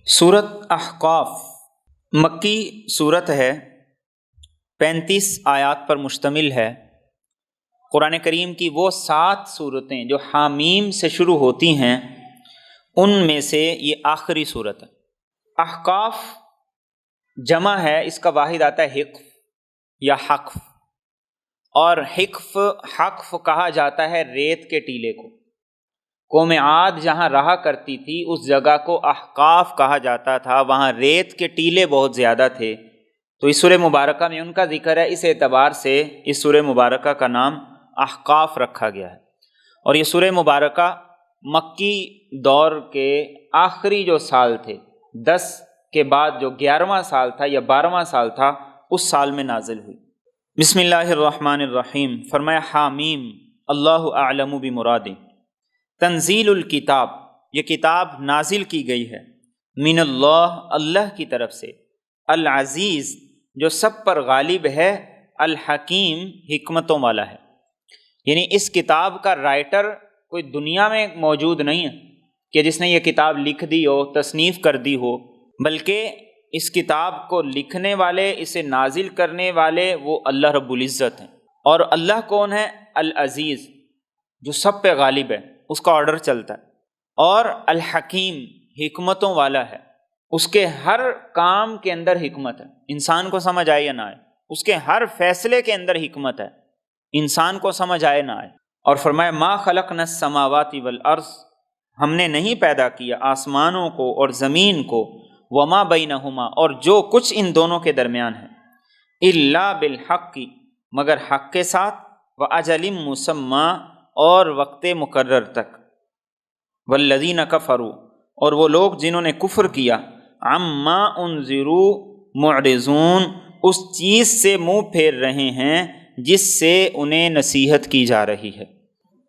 سورت احقاف مکی صورت ہے، 35 آیات پر مشتمل ہے۔ قرآن کریم کی وہ 7 صورتیں جو حامیم سے شروع ہوتی ہیں ان میں سے یہ آخری صورت ہے۔ احقاف جمع ہے، اس کا واحد آتا ہے حقف یا حقف، اور حقف کہا جاتا ہے ریت کے ٹیلے کو۔ قوم عاد جہاں رہا کرتی تھی اس جگہ کو احقاف کہا جاتا تھا، وہاں ریت کے ٹیلے بہت زیادہ تھے، تو اس سورہ مبارکہ میں ان کا ذکر ہے۔ اس اعتبار سے اس سورہ مبارکہ کا نام احقاف رکھا گیا ہے۔ اور یہ سورہ مبارکہ مکی دور کے آخری جو سال تھے، 10 کے بعد جو 11واں سال تھا یا 12واں سال تھا، اس سال میں نازل ہوئی۔ بسم اللہ الرحمن الرحیم، فرمایا حامیم اللہ اعلم بمرادہ، تنزیل الکتاب، یہ کتاب نازل کی گئی ہے، من اللہ، اللہ کی طرف سے، العزیز، جو سب پر غالب ہے، الحکیم، حکمتوں والا ہے۔ یعنی اس کتاب کا رائٹر کوئی دنیا میں موجود نہیں ہے کہ جس نے یہ کتاب لکھ دی ہو، تصنیف کر دی ہو، بلکہ اس کتاب کو لکھنے والے، اسے نازل کرنے والے وہ اللہ رب العزت ہیں۔ اور اللہ کون ہے؟ العزیز، جو سب پہ غالب ہے، اس کا آرڈر چلتا ہے، اور الحکیم، حکمتوں والا ہے، اس کے ہر کام کے اندر حکمت ہے، انسان کو سمجھ آئے یا نہ آئے، اس کے ہر فیصلے کے اندر حکمت ہے، انسان کو سمجھ آئے نہ آئے۔ اور فرمایا ما خلقنا السماوات والارض، ہم نے نہیں پیدا کیا آسمانوں کو اور زمین کو، وما بینہما، اور جو کچھ ان دونوں کے درمیان ہے، الا بالحق، مگر حق کے ساتھ، واجل مسمی، اور وقت مقرر تک، والذین کفروا، اور وہ لوگ جنہوں نے کفر کیا، عما انذروا معرضون، اس چیز سے منہ پھیر رہے ہیں جس سے انہیں نصیحت کی جا رہی ہے۔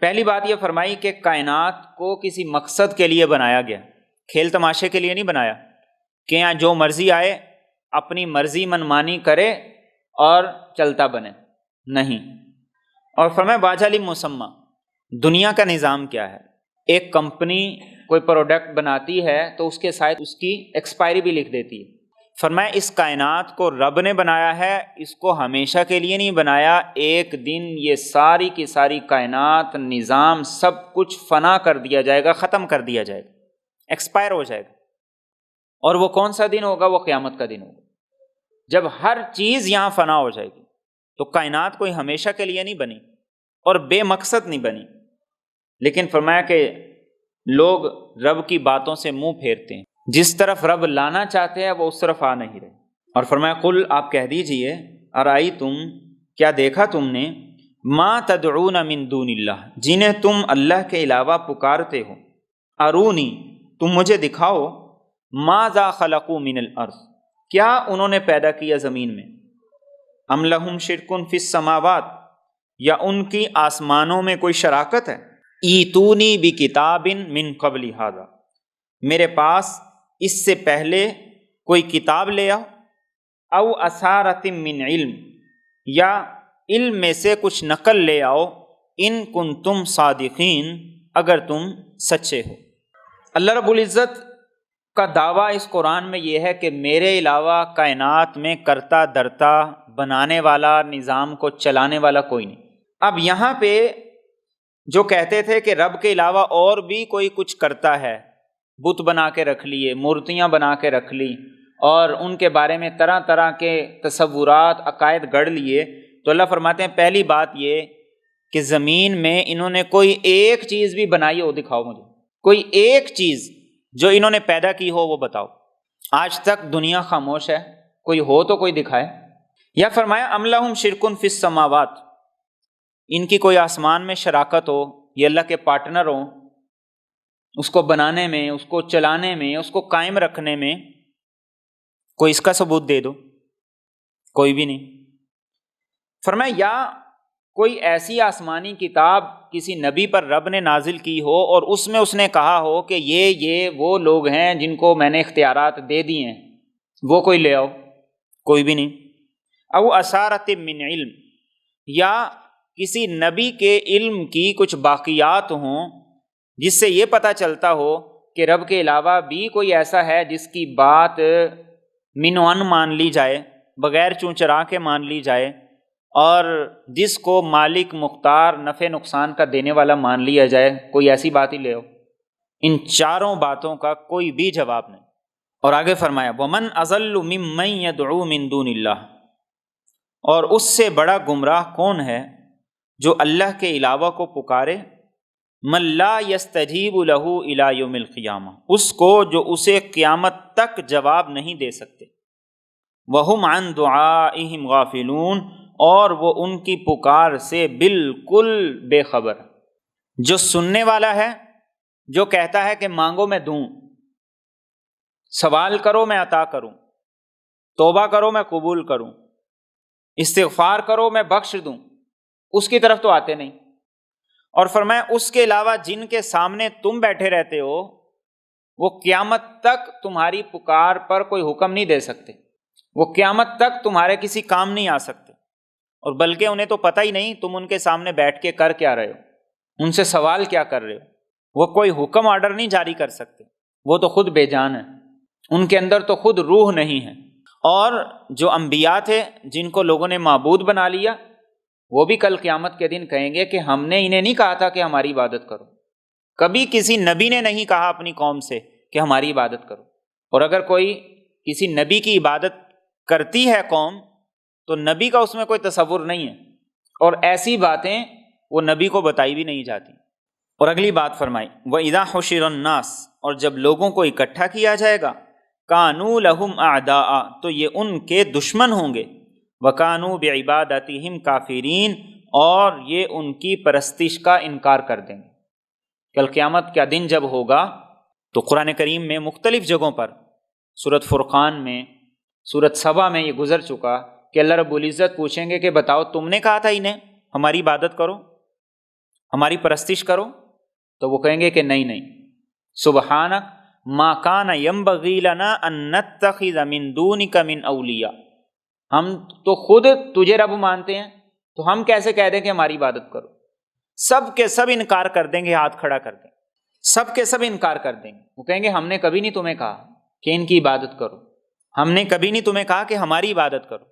پہلی بات یہ فرمائی کہ کائنات کو کسی مقصد کے لیے بنایا گیا، کھیل تماشے کے لیے نہیں بنایا کہ یہاں جو مرضی آئے اپنی مرضی منمانی کرے اور چلتا بنے، نہیں۔ اور فرمایا باجل مسمی، دنیا کا نظام کیا ہے؟ ایک کمپنی کوئی پروڈکٹ بناتی ہے تو اس کے ساتھ اس کی ایکسپائری بھی لکھ دیتی ہے۔ فرمایا اس کائنات کو رب نے بنایا ہے، اس کو ہمیشہ کے لیے نہیں بنایا، ایک دن یہ ساری کی ساری کائنات، نظام، سب کچھ فنا کر دیا جائے گا، ختم کر دیا جائے گا، ایکسپائر ہو جائے گا۔ اور وہ کون سا دن ہوگا؟ وہ قیامت کا دن ہوگا، جب ہر چیز یہاں فنا ہو جائے گی۔ تو کائنات کوئی ہمیشہ کے لیے نہیں بنی اور بے مقصد نہیں بنی، لیکن فرمایا کہ لوگ رب کی باتوں سے منہ پھیرتے ہیں، جس طرف رب لانا چاہتے ہیں وہ اس طرف آ نہیں رہے۔ اور فرمایا قل، آپ کہہ دیجئے، ارائیتم، کیا دیکھا تم نے، ما تدعون من دون اللہ، جنہیں تم اللہ کے علاوہ پکارتے ہو، ارونی، تم مجھے دکھاؤ، ماذا خلقوا من الارض، کیا انہوں نے پیدا کیا زمین میں، ام لہم شرک فی السماوات، یا ان کی آسمانوں میں کوئی شراکت ہے، ایتونی بکتاب من قبل ھذا، میرے پاس اس سے پہلے کوئی کتاب لے آؤ، او اثارۃ من علم، یا علم میں سے کچھ نقل لے آؤ، ان کنتم صادقین، اگر تم سچے ہو۔ اللہ رب العزت کا دعویٰ اس قرآن میں یہ ہے کہ میرے علاوہ کائنات میں کرتا درتا، بنانے والا، نظام کو چلانے والا کوئی نہیں۔ اب یہاں پہ جو کہتے تھے کہ رب کے علاوہ اور بھی کوئی کچھ کرتا ہے، بت بنا کے رکھ لیے، مورتیاں بنا کے رکھ لی، اور ان کے بارے میں طرح طرح کے تصورات، عقائد گڑھ لیے، تو اللہ فرماتے ہیں پہلی بات یہ کہ زمین میں انہوں نے کوئی ایک چیز بھی بنائی ہو، دکھاؤ مجھے، کوئی ایک چیز جو انہوں نے پیدا کی ہو وہ بتاؤ۔ آج تک دنیا خاموش ہے، کوئی ہو تو کوئی دکھائے۔ یا فرمایا ام لہم شرک فی السماوات، ان کی کوئی آسمان میں شراکت ہو، یہ اللہ کے پارٹنر ہوں، اس کو بنانے میں، اس کو چلانے میں، اس کو قائم رکھنے میں، کوئی اس کا ثبوت دے دو، کوئی بھی نہیں۔ فرمایا یا کوئی ایسی آسمانی کتاب کسی نبی پر رب نے نازل کی ہو اور اس میں اس نے کہا ہو کہ یہ وہ لوگ ہیں جن کو میں نے اختیارات دے دیے ہیں، وہ کوئی لے آؤ، کوئی بھی نہیں۔ او اثارۃ من علم، یا کسی نبی کے علم کی کچھ باقیات ہوں جس سے یہ پتہ چلتا ہو کہ رب کے علاوہ بھی کوئی ایسا ہے جس کی بات من و ان مان لی جائے، بغیر چون چرا کے مان لی جائے، اور جس کو مالک مختار نفع نقصان کا دینے والا مان لیا جائے، کوئی ایسی بات ہی لے ہو؟ ان چاروں باتوں کا کوئی بھی جواب نہیں۔ اور آگے فرمایا وَمَنْ أَضَلُّ مِمَّنْ يَدْعُو مِن دُونِ اللَّهِ، اور اس سے بڑا گمراہ کون ہے جو اللہ کے علاوہ کو پکارے، مَن لَا يَسْتَجِيبُ لَهُ إِلَى يَوْمِ الْقِيَامَةِ، اس کو جو اسے قیامت تک جواب نہیں دے سکتے، وَهُمْ عَنْ دُعَائِهِمْ غَافِلُونَ، اور وہ ان کی پکار سے بالکل بے خبر۔ جو سننے والا ہے، جو کہتا ہے کہ مانگو میں دوں، سوال کرو میں عطا کروں، توبہ کرو میں قبول کروں، استغفار کرو میں بخش دوں، اس کی طرف تو آتے نہیں۔ اور فرمایا اس کے علاوہ جن کے سامنے تم بیٹھے رہتے ہو، وہ قیامت تک تمہاری پکار پر کوئی حکم نہیں دے سکتے، وہ قیامت تک تمہارے کسی کام نہیں آ سکتے، اور بلکہ انہیں تو پتہ ہی نہیں تم ان کے سامنے بیٹھ کے کر کیا رہے ہو، ان سے سوال کیا کر رہے ہو۔ وہ کوئی حکم آرڈر نہیں جاری کر سکتے، وہ تو خود بے جان ہیں، ان کے اندر تو خود روح نہیں ہے۔ اور جو انبیاء تھے جن کو لوگوں نے معبود بنا لیا، وہ بھی کل قیامت کے دن کہیں گے کہ ہم نے انہیں نہیں کہا تھا کہ ہماری عبادت کرو۔ کبھی کسی نبی نے نہیں کہا اپنی قوم سے کہ ہماری عبادت کرو، اور اگر کوئی کسی نبی کی عبادت کرتی ہے قوم، تو نبی کا اس میں کوئی تصور نہیں ہے، اور ایسی باتیں وہ نبی کو بتائی بھی نہیں جاتی۔ اور اگلی بات فرمائی وَإِذَا حُشِرَ النَّاسُ، اور جب لوگوں کو اکٹھا کیا جائے گا، كَانُوا لَهُمْ أَعْدَاءَ، تو یہ ان کے دشمن ہوں گے، وَكَانُوا بِعِبَادَتِهِمْ كَافِرِينَ، اور یہ ان کی پرستش کا انکار کر دیں گے۔ کل قیامت کا دن جب ہوگا تو قرآن کریم میں مختلف جگہوں پر، سورۃ فرقان میں، سورۃ سبا میں یہ گزر چکا کہ اللہ رب العزت پوچھیں گے کہ بتاؤ تم نے کہا تھا انہیں ہماری عبادت کرو، ہماری پرستش کرو؟ تو وہ کہیں گے کہ نہیں، سبحانک ما کان ینبغی لنا ان نتخذ من دونک من اولیاء، ہم تو خود تجھے رب مانتے ہیں، تو ہم کیسے کہہ دیں کہ ہماری عبادت کرو؟ سب کے سب انکار کر دیں گے، ہاتھ کھڑا کر دیں گے، سب کے سب انکار کر دیں گے۔ وہ کہیں گے ہم نے کبھی نہیں تمہیں کہا کہ ان کی عبادت کرو، ہم نے کبھی نہیں تمہیں کہا کہ ہماری عبادت کرو۔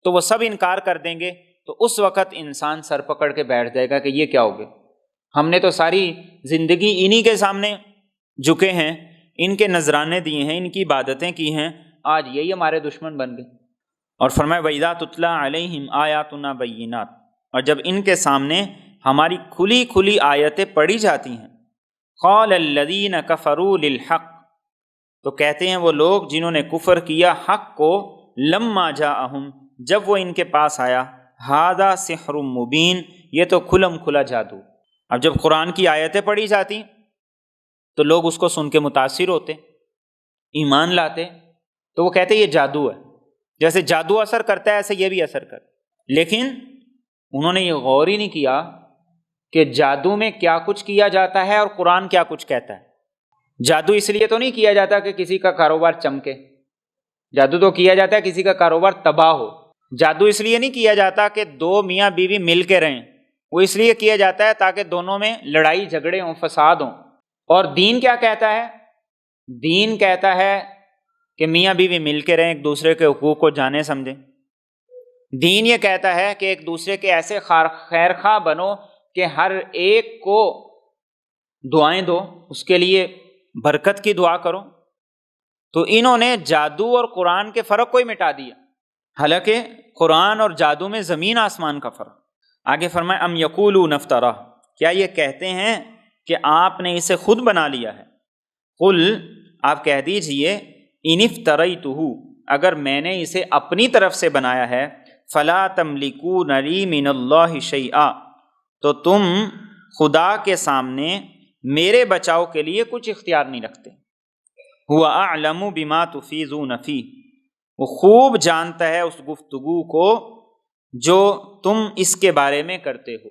تو وہ سب انکار کر دیں گے، تو اس وقت انسان سر پکڑ کے بیٹھ جائے گا کہ یہ کیا ہو گیا، ہم نے تو ساری زندگی انہی کے سامنے جھکے ہیں، ان کے نذرانے دیے ہیں، ان کی عبادتیں کی ہیں، آج یہی ہمارے دشمن بن گئے۔ اور فرمایا وَإِذَا تُتْلَىٰ عَلَيْهِمْ آيَاتُنَا بَيِّنَاتٍ، اور جب ان کے سامنے ہماری کھلی کھلی آیتیں پڑھی جاتی ہیں، قَالَ الَّذِينَ كَفَرُوا لِلْحَقِّ، تو کہتے ہیں وہ لوگ جنہوں نے کفر کیا حق کو، لَمَّا جَاءَهُمْ، جب وہ ان کے پاس آیا، هَذَا سِحْرٌ مُبِينٌ، یہ تو کھلم کھلا جادو۔ اب جب قرآن کی آیتیں پڑھی جاتی تو لوگ اس کو سن کے متاثر ہوتے، ایمان لاتے، تو وہ کہتے یہ جادو ہے، جیسے جادو اثر کرتا ہے ایسے یہ بھی اثر کرتا ہے۔ لیکن انہوں نے یہ غور ہی نہیں کیا کہ جادو میں کیا کچھ کیا جاتا ہے اور قرآن کیا کچھ کہتا ہے۔ جادو اس لیے تو نہیں کیا جاتا کہ کسی کا کاروبار چمکے، جادو تو کیا جاتا ہے کسی کا کاروبار تباہ ہو۔ جادو اس لیے نہیں کیا جاتا کہ دو میاں بیوی مل کے رہیں، وہ اس لیے کیا جاتا ہے تاکہ دونوں میں لڑائی جھگڑے ہوں، فساد ہوں۔ اور دین کیا کہتا ہے؟ دین کہتا ہے کہ میاں بیوی مل کے رہیں، ایک دوسرے کے حقوق کو جانے سمجھیں۔ دین یہ کہتا ہے کہ ایک دوسرے کے ایسے خیر خواہ بنو کہ ہر ایک کو دعائیں دو، اس کے لیے برکت کی دعا کرو۔ تو انہوں نے جادو اور قرآن کے فرق کو ہی مٹا دیا، حالانکہ قرآن اور جادو میں زمین آسمان کا فرق۔ آگے فرمائے ام یقولون افترا، کیا یہ کہتے ہیں کہ آپ نے اسے خود بنا لیا ہے؟ قل، آپ کہہ دیجئے ان افتریتہ، اگر میں نے اسے اپنی طرف سے بنایا ہے، فلا تملکون لی من اللہ شیئا، تو تم خدا کے سامنے میرے بچاؤ کے لیے کچھ اختیار نہیں رکھتے۔ هو اعلم بما تفیضون فیہ، وہ خوب جانتا ہے اس گفتگو کو جو تم اس کے بارے میں کرتے ہو۔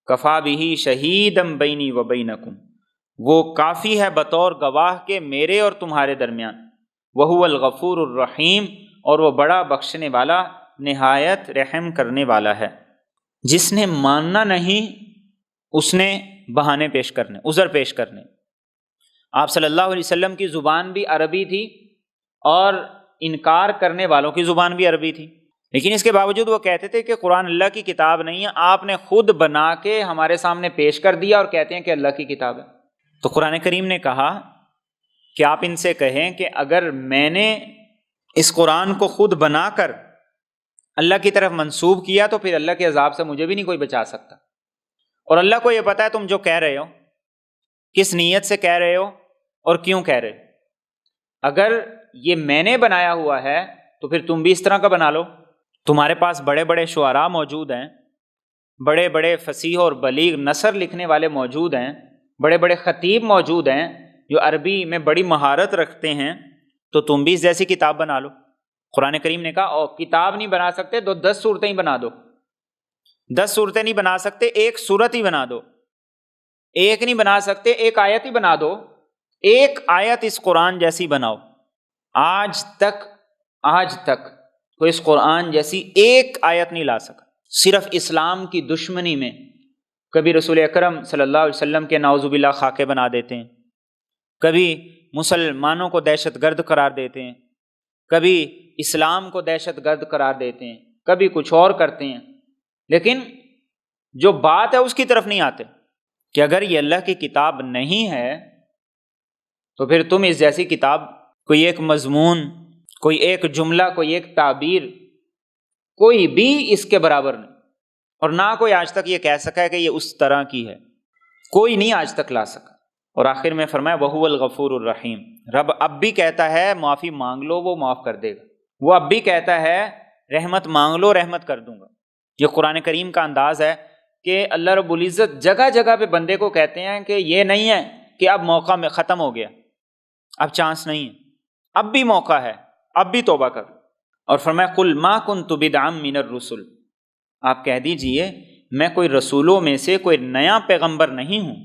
کفا بہ شہیدا بینی و بینکم، وہ کافی ہے بطور گواہ کے میرے اور تمہارے درمیان۔ وہو الغفور الرحیم، اور وہ بڑا بخشنے والا نہایت رحم کرنے والا ہے۔ جس نے ماننا نہیں اس نے بہانے پیش کرنے، عذر پیش کرنے۔ آپ صلی اللہ علیہ وسلم کی زبان بھی عربی تھی اور انکار کرنے والوں کی زبان بھی عربی تھی، لیکن اس کے باوجود وہ کہتے تھے کہ قرآن اللہ کی کتاب نہیں ہے، آپ نے خود بنا کے ہمارے سامنے پیش کر دیا اور کہتے ہیں کہ اللہ کی کتاب ہے۔ تو قرآن کریم نے کہا کہ آپ ان سے کہیں کہ اگر میں نے اس قرآن کو خود بنا کر اللہ کی طرف منسوب کیا تو پھر اللہ کے عذاب سے مجھے بھی نہیں کوئی بچا سکتا، اور اللہ کو یہ پتہ ہے تم جو کہہ رہے ہو کس نیت سے کہہ رہے ہو اور کیوں کہہ رہے ہو۔ اگر یہ میں نے بنایا ہوا ہے تو پھر تم بھی اس طرح کا بنا لو۔ تمہارے پاس بڑے بڑے شعراء موجود ہیں، بڑے بڑے فصیح اور بلیغ نثر لکھنے والے موجود ہیں، بڑے بڑے خطیب موجود ہیں جو عربی میں بڑی مہارت رکھتے ہیں، تو تم بھی اس جیسی کتاب بنا لو۔ قرآن کریم نے کہا اور کتاب نہیں بنا سکتے تو 10 صورتیں ہی بنا دو، 10 صورتیں نہیں بنا سکتے ایک صورت ہی بنا دو، ایک نہیں بنا سکتے ایک آیت ہی بنا دو، ایک آیت اس قرآن جیسی بناؤ۔ آج تک کوئی اس قرآن جیسی ایک آیت نہیں لا سکا۔ صرف اسلام کی دشمنی میں کبھی رسول اکرم صلی اللہ علیہ وسلم کے نعوذ باللہ خاکے بنا دیتے ہیں، کبھی مسلمانوں کو دہشت گرد قرار دیتے ہیں، کبھی اسلام کو دہشت گرد قرار دیتے ہیں، کبھی کچھ اور کرتے ہیں، لیکن جو بات ہے اس کی طرف نہیں آتے کہ اگر یہ اللہ کی کتاب نہیں ہے تو پھر تم اس جیسی کتاب، کوئی ایک مضمون، کوئی ایک جملہ، کوئی ایک تعبیر، کوئی بھی اس کے برابر نہیں، اور نہ کوئی آج تک یہ کہہ سکا ہے کہ یہ اس طرح کی ہے، کوئی نہیں آج تک لا سکا۔ اور آخر میں فرمایا وَهُوَ الْغَفُورُ الرَّحِيمُ، رب اب بھی کہتا ہے معافی مانگ لو وہ معاف کر دے گا، وہ اب بھی کہتا ہے رحمت مانگ لو رحمت کر دوں گا۔ یہ قرآن کریم کا انداز ہے کہ اللہ رب العزت جگہ جگہ پہ بندے کو کہتے ہیں کہ یہ نہیں ہے کہ اب موقع میں ختم ہو گیا، اب چانس نہیں ہے، اب بھی موقع ہے، اب بھی توبہ کر۔ اور فرمایا قُلْ مَا كُنْتُ بِدْعًا مِّنَ الرُّسُلِ، آپ کہہ دیجئے میں کوئی رسولوں میں سے کوئی نیا پیغمبر نہیں ہوں،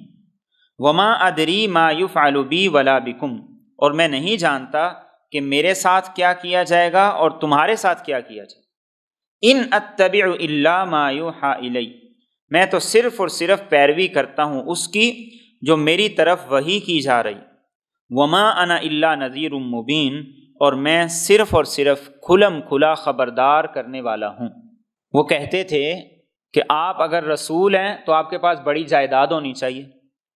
وَمَا أَدْرِي مَا يُفْعَلُ بِي وَلَا بِكُمْ، اور میں نہیں جانتا کہ میرے ساتھ کیا کیا جائے گا اور تمہارے ساتھ کیا کیا جائے گا۔ إِنْ أَتَّبِعُ إِلَّا مَا يُوحَىٰ إِلَيَّ، میں تو صرف اور صرف پیروی کرتا ہوں اس کی جو میری طرف وحی کی جا رہی۔ وَمَا أَنَا إِلَّا نَذِيرٌ مُّبِينٌ، اور میں صرف اور صرف کھلم کھلا خبردار کرنے والا ہوں۔ وہ کہتے تھے کہ آپ اگر رسول ہیں تو آپ کے پاس بڑی جائیداد ہونی چاہیے،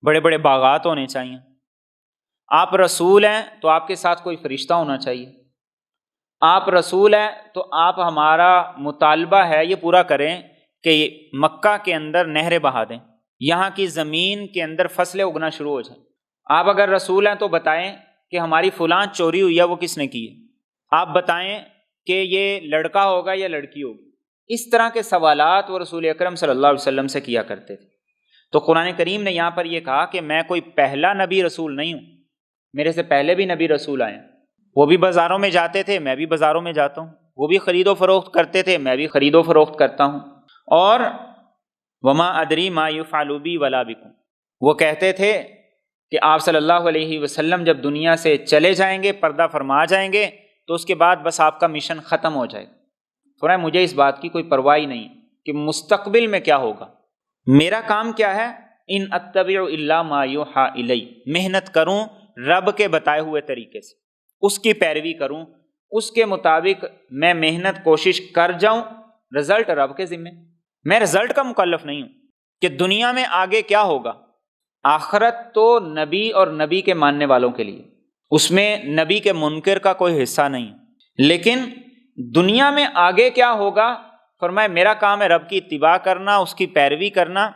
بڑے بڑے باغات ہونے چاہیے، آپ رسول ہیں تو آپ کے ساتھ کوئی فرشتہ ہونا چاہیے، آپ رسول ہیں تو آپ ہمارا مطالبہ ہے یہ پورا کریں کہ مکہ کے اندر نہریں بہا دیں، یہاں کی زمین کے اندر فصلیں اگنا شروع ہو جائیں۔ آپ اگر رسول ہیں تو بتائیں کہ ہماری فلاں چوری ہوئی ہے وہ کس نے کی ہے، آپ بتائیں کہ یہ لڑکا ہوگا یا لڑکی ہوگی۔ اس طرح کے سوالات وہ رسول اکرم صلی اللہ علیہ وسلم سے کیا کرتے تھے۔ تو قرآن کریم نے یہاں پر یہ کہا کہ میں کوئی پہلا نبی رسول نہیں ہوں، میرے سے پہلے بھی نبی رسول آئے ہیں، وہ بھی بازاروں میں جاتے تھے، میں بھی بازاروں میں جاتا ہوں، وہ بھی خرید و فروخت کرتے تھے، میں بھی خرید و فروخت کرتا ہوں۔ اور وما ادری ما یفعل بی ولا بکم، وہ کہتے تھے کہ آپ صلی اللہ علیہ وسلم جب دنیا سے چلے جائیں گے، پردہ فرما جائیں گے، تو اس کے بعد بس آپ کا مشن ختم ہو جائے گا۔ فرمایا مجھے اس بات کی کوئی پرواہ ہی نہیں کہ مستقبل میں کیا ہوگا، میرا کام کیا ہے، ان اتبع الا ما یوحى الی، محنت کروں رب کے بتائے ہوئے طریقے سے، اس کی پیروی کروں، اس کے مطابق میں محنت کوشش کر جاؤں، رزلٹ رب کے ذمہ، میں رزلٹ کا مکلف نہیں ہوں کہ دنیا میں آگے کیا ہوگا۔ آخرت تو نبی اور نبی کے ماننے والوں کے لیے، اس میں نبی کے منکر کا کوئی حصہ نہیں، لیکن دنیا میں آگے کیا ہوگا، فرمایا میرا کام ہے رب کی اتباع کرنا، اس کی پیروی کرنا،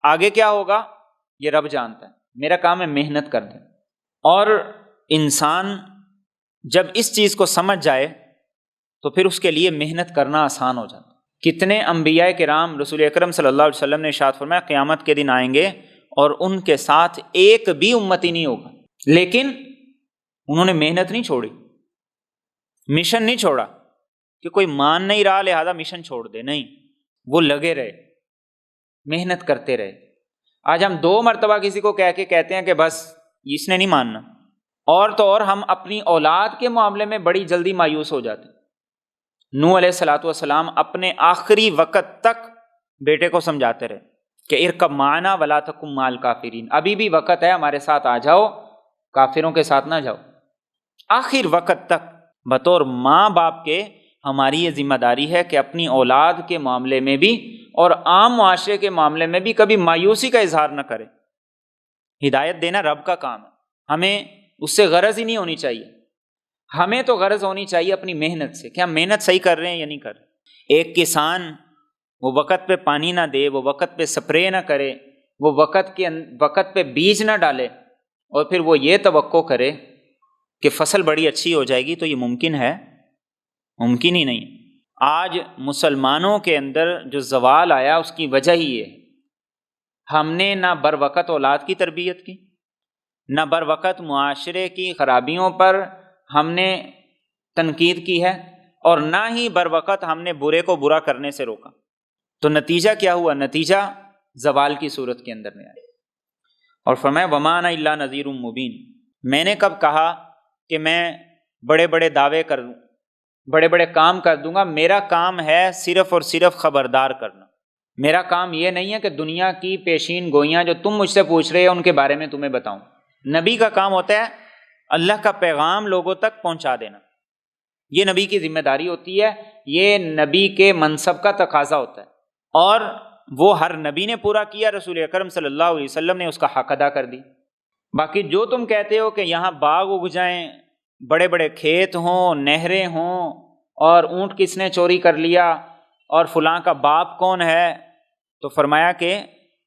آگے کیا ہوگا یہ رب جانتا ہے، میرا کام ہے محنت کر دیں۔ اور انسان جب اس چیز کو سمجھ جائے تو پھر اس کے لیے محنت کرنا آسان ہو جاتا۔ کتنے انبیاء کرام رسول اکرم صلی اللہ علیہ وسلم نے ارشاد فرمایا قیامت کے دن آئیں گے اور ان کے ساتھ ایک بھی امتی نہیں ہوگا، لیکن انہوں نے محنت نہیں چھوڑی، مشن نہیں چھوڑا کہ کوئی مان نہیں رہا لہذا مشن چھوڑ دے، نہیں، وہ لگے رہے، محنت کرتے رہے۔ آج ہم 2 مرتبہ کسی کو کہہ کے کہتے ہیں کہ بس اس نے نہیں ماننا، اور تو اور ہم اپنی اولاد کے معاملے میں بڑی جلدی مایوس ہو جاتے ہیں۔ نوح علیہ الصلوۃ والسلام اپنے آخری وقت تک بیٹے کو سمجھاتے رہے کہ ارکب معنا ولا تکن مع الکافرین، ابھی بھی وقت ہے، ہمارے ساتھ آ جاؤ کافروں کے ساتھ نہ جاؤ۔ آخر وقت تک بطور ماں باپ کے ہماری یہ ذمہ داری ہے کہ اپنی اولاد کے معاملے میں بھی اور عام معاشرے کے معاملے میں بھی کبھی مایوسی کا اظہار نہ کریں۔ ہدایت دینا رب کا کام ہے، ہمیں اس سے غرض ہی نہیں ہونی چاہیے۔ ہمیں تو غرض ہونی چاہیے اپنی محنت سے کہ ہم محنت صحیح کر رہے ہیں یا نہیں کر رہے۔ ایک کسان وہ وقت پہ پانی نہ دے، وہ وقت پہ سپرے نہ کرے، وہ وقت پہ بیج نہ ڈالے، اور پھر وہ یہ توقع کرے کہ فصل بڑی اچھی ہو جائے گی، تو یہ ممکن ہے؟ ممکن ہی نہیں۔ آج مسلمانوں کے اندر جو زوال آیا اس کی وجہ ہی یہ ہے، ہم نے نہ بر وقت اولاد کی تربیت کی، نہ بر وقت معاشرے کی خرابیوں پر ہم نے تنقید کی ہے، اور نہ ہی بر وقت ہم نے برے کو برا کرنے سے روکا۔ تو نتیجہ کیا ہوا؟ نتیجہ زوال کی صورت کے اندر میں آیا۔ اور فرمایا وَمَا أَنَا إِلَّا نَذِيرٌ مُّبِينٌ، میں نے کب کہا کہ میں بڑے بڑے دعوے کر دوں، بڑے بڑے کام کر دوں گا؟ میرا کام ہے صرف اور صرف خبردار کرنا۔ میرا کام یہ نہیں ہے کہ دنیا کی پیشین گوئیاں جو تم مجھ سے پوچھ رہے ہو ان کے بارے میں تمہیں بتاؤں۔ نبی کا کام ہوتا ہے اللہ کا پیغام لوگوں تک پہنچا دینا، یہ نبی کی ذمہ داری ہوتی ہے، یہ نبی کے منصب کا تقاضا ہوتا ہے، اور وہ ہر نبی نے پورا کیا، رسول اکرم صلی اللہ علیہ وسلم نے اس کا حق ادا کر دی۔ باقی جو تم کہتے ہو کہ یہاں باغ اگ جائیں، بڑے بڑے کھیت ہوں، نہریں ہوں، اور اونٹ کس نے چوری کر لیا، اور فلاں کا باپ کون ہے، تو فرمایا کہ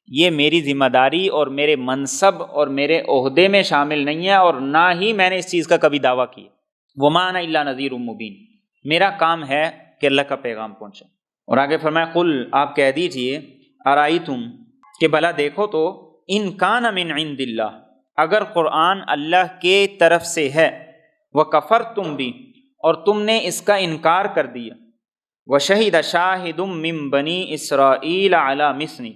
یہ میری ذمہ داری اور میرے منصب اور میرے عہدے میں شامل نہیں ہے، اور نہ ہی میں نے اس چیز کا کبھی دعویٰ کیا۔ وَمَا أَنَا إِلَّا نَذِيرٌ مُّبِينٌ، میرا کام ہے کہ اللہ کا پیغام پہنچے۔ اور آگے فرمایا قُلْ، آپ کہہ دیجئے، أَرَأَيْتُمْ، کہ بھلا دیکھو تو، إِن كَانَ مِنْ عِنْدِ اللَّهِ، اگر قرآن اللہ کے طرف سے ہے، وَكَفَرْتُمْ بِهِ، اور تم نے اس کا انکار کر دیا، وَشَهِدَ شَاهِدٌ مِّن بَنِي إِسْرَائِيلَ عَلَىٰ مِثْلِهِ،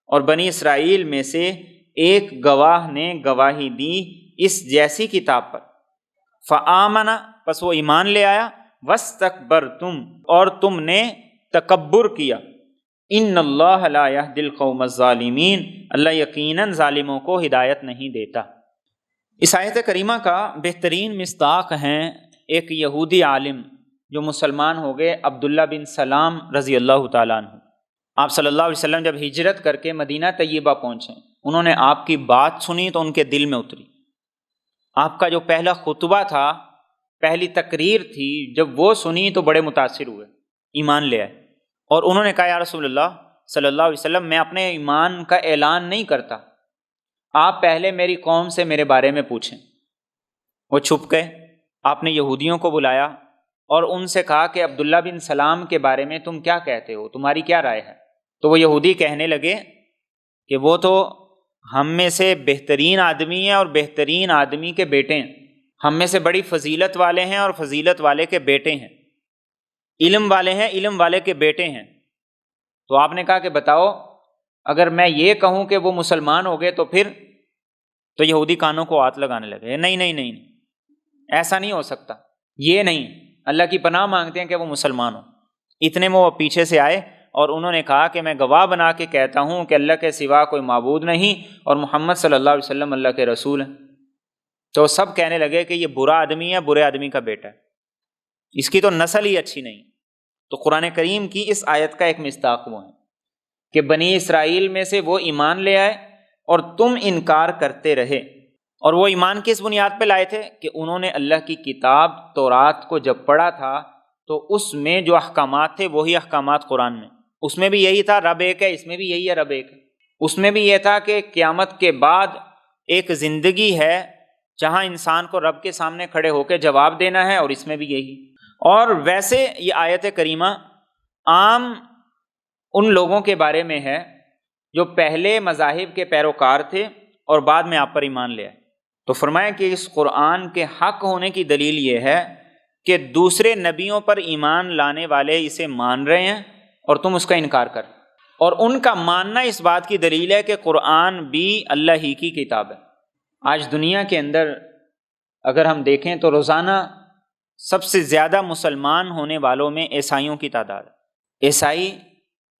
اور بنی اسرائیل میں سے ایک گواہ نے گواہی دی اس جیسی کتاب پر، فآمن، پس وہ ایمان لے آیا، واستکبرتم، اور تم نے تکبر کیا، ان اللہ لا یہدی القوم الظالمین، اللہ یقیناً ظالموں کو ہدایت نہیں دیتا۔ اس آیت کریمہ کا بہترین مصداق ہیں ایک یہودی عالم جو مسلمان ہو گئے، عبداللہ بن سلام رضی اللہ تعالیٰ عنہ۔ آپ صلی اللہ علیہ وسلم جب ہجرت کر کے مدینہ طیبہ پہنچے، انہوں نے آپ کی بات سنی تو ان کے دل میں اتری۔ آپ کا جو پہلا خطبہ تھا، پہلی تقریر تھی، جب وہ سنی تو بڑے متاثر ہوئے، ایمان لے آئے، اور انہوں نے کہا یا رسول اللہ صلی اللہ علیہ وسلم، میں اپنے ایمان کا اعلان نہیں کرتا، آپ پہلے میری قوم سے میرے بارے میں پوچھیں۔ وہ چھپ گئے، آپ نے یہودیوں کو بلایا اور ان سے کہا کہ عبداللہ بن سلام کے بارے میں تم کیا کہتے ہو، تمہاری کیا رائے ہے؟ تو وہ یہودی کہنے لگے کہ وہ تو ہم میں سے بہترین آدمی ہیں اور بہترین آدمی کے بیٹے ہیں، ہم میں سے بڑی فضیلت والے ہیں اور فضیلت والے کے بیٹے ہیں، علم والے ہیں، علم والے کے بیٹے ہیں۔ تو آپ نے کہا کہ بتاؤ، اگر میں یہ کہوں کہ وہ مسلمان ہو گئے تو پھر؟ تو یہودی کانوں کو ہاتھ لگانے لگے، نہیں نہیں نہیں، ایسا نہیں ہو سکتا، یہ نہیں، اللہ کی پناہ مانگتے ہیں کہ وہ مسلمان ہو۔ اتنے میں وہ پیچھے سے آئے اور انہوں نے کہا کہ میں گواہ بنا کے کہتا ہوں کہ اللہ کے سوا کوئی معبود نہیں اور محمد صلی اللہ علیہ وسلم اللہ کے رسول ہیں۔ تو سب کہنے لگے کہ یہ برا آدمی ہے، برے آدمی کا بیٹا ہے، اس کی تو نسل ہی اچھی نہیں۔ تو قرآن کریم کی اس آیت کا ایک مصداق وہ ہے کہ بنی اسرائیل میں سے وہ ایمان لے آئے اور تم انکار کرتے رہے۔ اور وہ ایمان کس بنیاد پہ لائے تھے؟ کہ انہوں نے اللہ کی کتاب تورات کو جب پڑھا تھا تو اس میں جو احکامات تھے وہی احکامات قرآن میں، اس میں بھی یہی تھا رب ایک ہے، اس میں بھی یہی ہے رب ایک ہے، اس میں بھی یہ تھا کہ قیامت کے بعد ایک زندگی ہے جہاں انسان کو رب کے سامنے کھڑے ہو کے جواب دینا ہے، اور اس میں بھی یہی۔ اور ویسے یہ آیت کریمہ عام ان لوگوں کے بارے میں ہے جو پہلے مذاہب کے پیروکار تھے اور بعد میں آپ پر ایمان لے آئے۔ تو فرمایا کہ اس قرآن کے حق ہونے کی دلیل یہ ہے کہ دوسرے نبیوں پر ایمان لانے والے اسے مان رہے ہیں اور تم اس کا انکار کر، اور ان کا ماننا اس بات کی دلیل ہے کہ قرآن بھی اللہ ہی کی کتاب ہے۔ آج دنیا کے اندر اگر ہم دیکھیں تو روزانہ سب سے زیادہ مسلمان ہونے والوں میں عیسائیوں کی تعداد ہے۔ عیسائی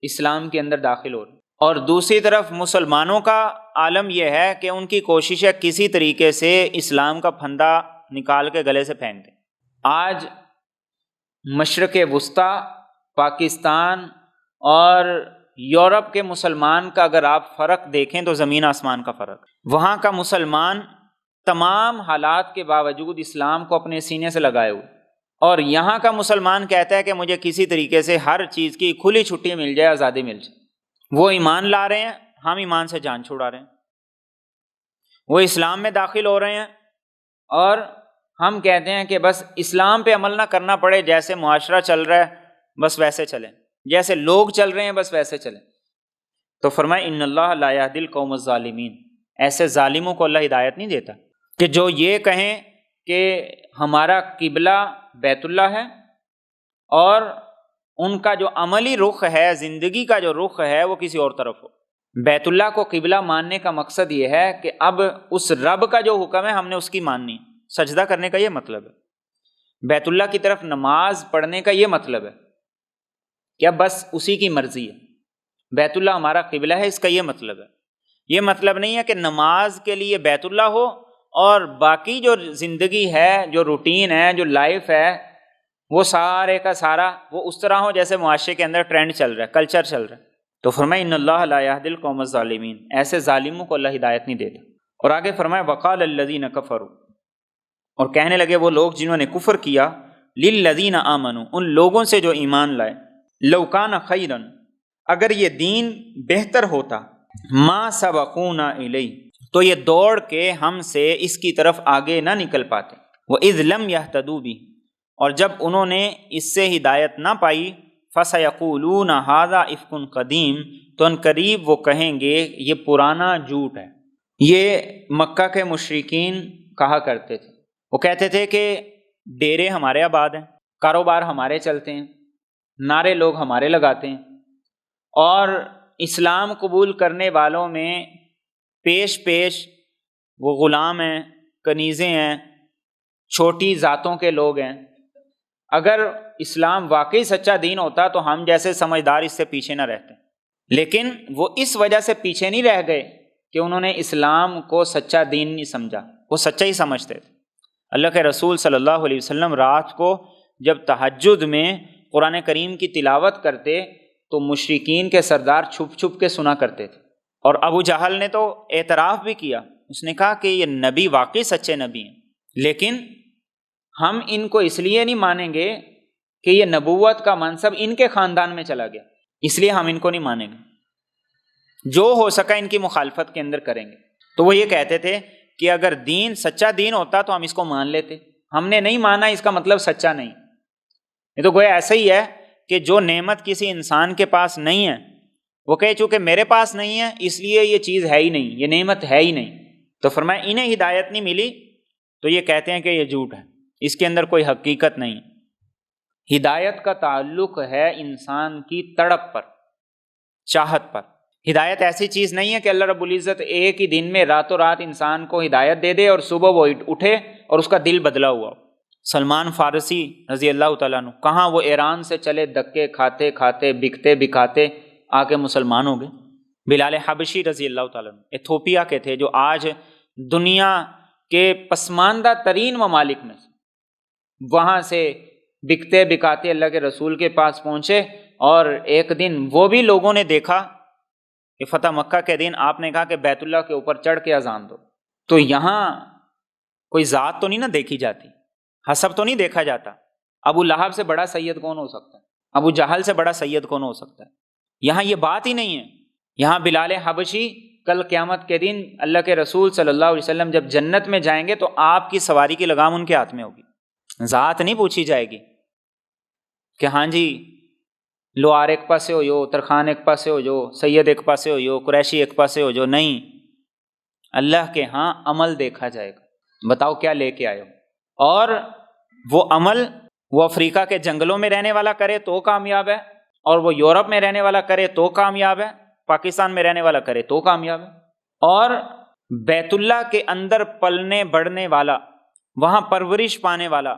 اسلام کے اندر داخل ہو رہے ہیں، اور دوسری طرف مسلمانوں کا عالم یہ ہے کہ ان کی کوشش ہے کسی طریقے سے اسلام کا پھندا نکال کے گلے سے پھینک دیں۔ آج مشرق وسطیٰ، پاکستان اور یورپ کے مسلمان کا اگر آپ فرق دیکھیں تو زمین آسمان کا فرق۔ وہاں کا مسلمان تمام حالات کے باوجود اسلام کو اپنے سینے سے لگائے ہوئے، اور یہاں کا مسلمان کہتا ہے کہ مجھے کسی طریقے سے ہر چیز کی کھلی چھٹی مل جائے، آزادی مل جائے۔ وہ ایمان لا رہے ہیں، ہم ایمان سے جان چھڑا رہے ہیں۔ وہ اسلام میں داخل ہو رہے ہیں اور ہم کہتے ہیں کہ بس اسلام پہ عمل نہ کرنا پڑے، جیسے معاشرہ چل رہا ہے بس ویسے چلیں، جیسے لوگ چل رہے ہیں بس ویسے چلیں۔ تو فرمائے ان اللہ لا یہدی القوم الظالمین، ایسے ظالموں کو اللہ ہدایت نہیں دیتا کہ جو یہ کہیں کہ ہمارا قبلہ بیت اللہ ہے اور ان کا جو عملی رخ ہے، زندگی کا جو رخ ہے وہ کسی اور طرف ہو۔ بیت اللہ کو قبلہ ماننے کا مقصد یہ ہے کہ اب اس رب کا جو حکم ہے ہم نے اس کی ماننی، سجدہ کرنے کا یہ مطلب ہے۔ بیت اللہ کی طرف نماز پڑھنے کا یہ مطلب ہے کہ اب بس اسی کی مرضی ہے۔ بیت اللہ ہمارا قبلہ ہے، اس کا یہ مطلب ہے۔ یہ مطلب نہیں ہے کہ نماز کے لیے بیت اللہ ہو اور باقی جو زندگی ہے، جو روٹین ہے، جو لائف ہے، وہ سارے کا سارا وہ اس طرح ہو جیسے معاشرے کے اندر ٹرینڈ چل رہا ہے، کلچر چل رہا ہے۔ تو فرمائے ان اللہ لا یہدی القوم الظالمین، ایسے ظالموں کو اللہ ہدایت نہیں دیتا۔ اور آگے فرمائے وقال الذین کفروا، اور کہنے لگے وہ لوگ جنہوں نے کفر کیا، للذین آمنوا، ان لوگوں سے جو ایمان لائے، لو کان خیرا، اگر یہ دین بہتر ہوتا، ما سبقونا الیہ، تو یہ دوڑ کے ہم سے اس کی طرف آگے نہ نکل پاتے۔ وَإِذْ لَمْ يَهْتَدُوا بِهِ، اور جب انہوں نے اس سے ہدایت نہ پائی، فَسَيَقُولُونَ هَذَا إِفْكٌ قَدِيمٌ، تو ان قریب وہ کہیں گے یہ پرانا جھوٹ ہے۔ یہ مکہ کے مشرکین کہا کرتے تھے، وہ کہتے تھے کہ ڈیرے ہمارے آباد ہیں، کاروبار ہمارے چلتے ہیں، نعرے لوگ ہمارے لگاتے ہیں، اور اسلام قبول کرنے والوں میں پیش وہ غلام ہیں، کنیزیں ہیں، چھوٹی ذاتوں کے لوگ ہیں۔ اگر اسلام واقعی سچا دین ہوتا تو ہم جیسے سمجھدار اس سے پیچھے نہ رہتے، لیکن وہ اس وجہ سے پیچھے نہیں رہ گئے کہ انہوں نے اسلام کو سچا دین نہیں سمجھا، وہ سچا ہی سمجھتے تھے۔ اللہ کے رسول صلی اللہ علیہ وسلم رات کو جب تہجد میں قرآن کریم کی تلاوت کرتے تو مشرکین کے سردار چھپ چھپ کے سنا کرتے تھے، اور ابو جہل نے تو اعتراف بھی کیا، اس نے کہا کہ یہ نبی واقعی سچے نبی ہیں، لیکن ہم ان کو اس لیے نہیں مانیں گے کہ یہ نبوت کا منصب ان کے خاندان میں چلا گیا، اس لیے ہم ان کو نہیں مانیں گے، جو ہو سکا ان کی مخالفت کے اندر کریں گے۔ تو وہ یہ کہتے تھے کہ اگر دین سچا دین ہوتا تو ہم اس کو مان لیتے، ہم نے نہیں مانا اس کا مطلب سچا نہیں۔ یہ تو گویا ایسا ہی ہے کہ جو نعمت کسی انسان کے پاس نہیں ہے وہ کہے چونکہ میرے پاس نہیں ہے اس لیے یہ چیز ہے ہی نہیں، یہ نعمت ہے ہی نہیں۔ تو فرمایا انہیں ہدایت نہیں ملی تو یہ کہتے ہیں کہ یہ جھوٹ ہے، اس کے اندر کوئی حقیقت نہیں۔ ہدایت کا تعلق ہے انسان کی تڑپ پر، چاہت پر۔ ہدایت ایسی چیز نہیں ہے کہ اللہ رب العزت ایک ہی دن میں راتوں رات انسان کو ہدایت دے دے اور صبح وہ اٹھے اور اس کا دل بدلا ہوا۔ سلمان فارسی رضی اللہ تعالیٰ عنہ کہاں وہ ایران سے چلے، دھکے کھاتے کھاتے بکتے بکاتے آ کے مسلمان ہو گئے۔ بلال حبشی رضی اللہ تعالیٰ عنہ ایتھوپیا کے تھے، جو آج دنیا کے پسماندہ ترین ممالک میں سے، وہاں سے بکتے بکاتے اللہ کے رسول کے پاس پہنچے، اور ایک دن وہ بھی لوگوں نے دیکھا کہ فتح مکہ کے دن آپ نے کہا کہ بیت اللہ کے اوپر چڑھ کے اذان دو، تو یہاں کوئی ذات تو نہیں نہ دیکھی جاتی، حسب تو نہیں دیکھا جاتا، ابو لہب سے بڑا سید کون ہو سکتا ہے، ابو جہل سے بڑا سید کون ہو سکتا ہے، یہاں یہ بات ہی نہیں ہے۔ یہاں بلال حبشی کل قیامت کے دن اللہ کے رسول صلی اللہ علیہ وسلم جب جنت میں جائیں گے تو آپ کی سواری کی لگام ان کے ہاتھ میں ہوگی، ذات نہیں پوچھی جائے گی کہ ہاں جی لوہار ایک پاسے ہو جو، ترخان ایک پاسے ہو جو، سید ایک پاسے ہو جو، قریشی ایک پاسے ہو جو، نہیں، اللہ کے ہاں عمل دیکھا جائے گا، بتاؤ کیا لے کے آئے ہو۔ اور وہ عمل وہ افریقہ کے جنگلوں میں رہنے والا کرے تو کامیاب ہے، اور وہ یورپ میں رہنے والا کرے تو کامیاب ہے، پاکستان میں رہنے والا کرے تو کامیاب ہے، اور بیت اللہ کے اندر پلنے بڑھنے والا، وہاں پرورش پانے والا،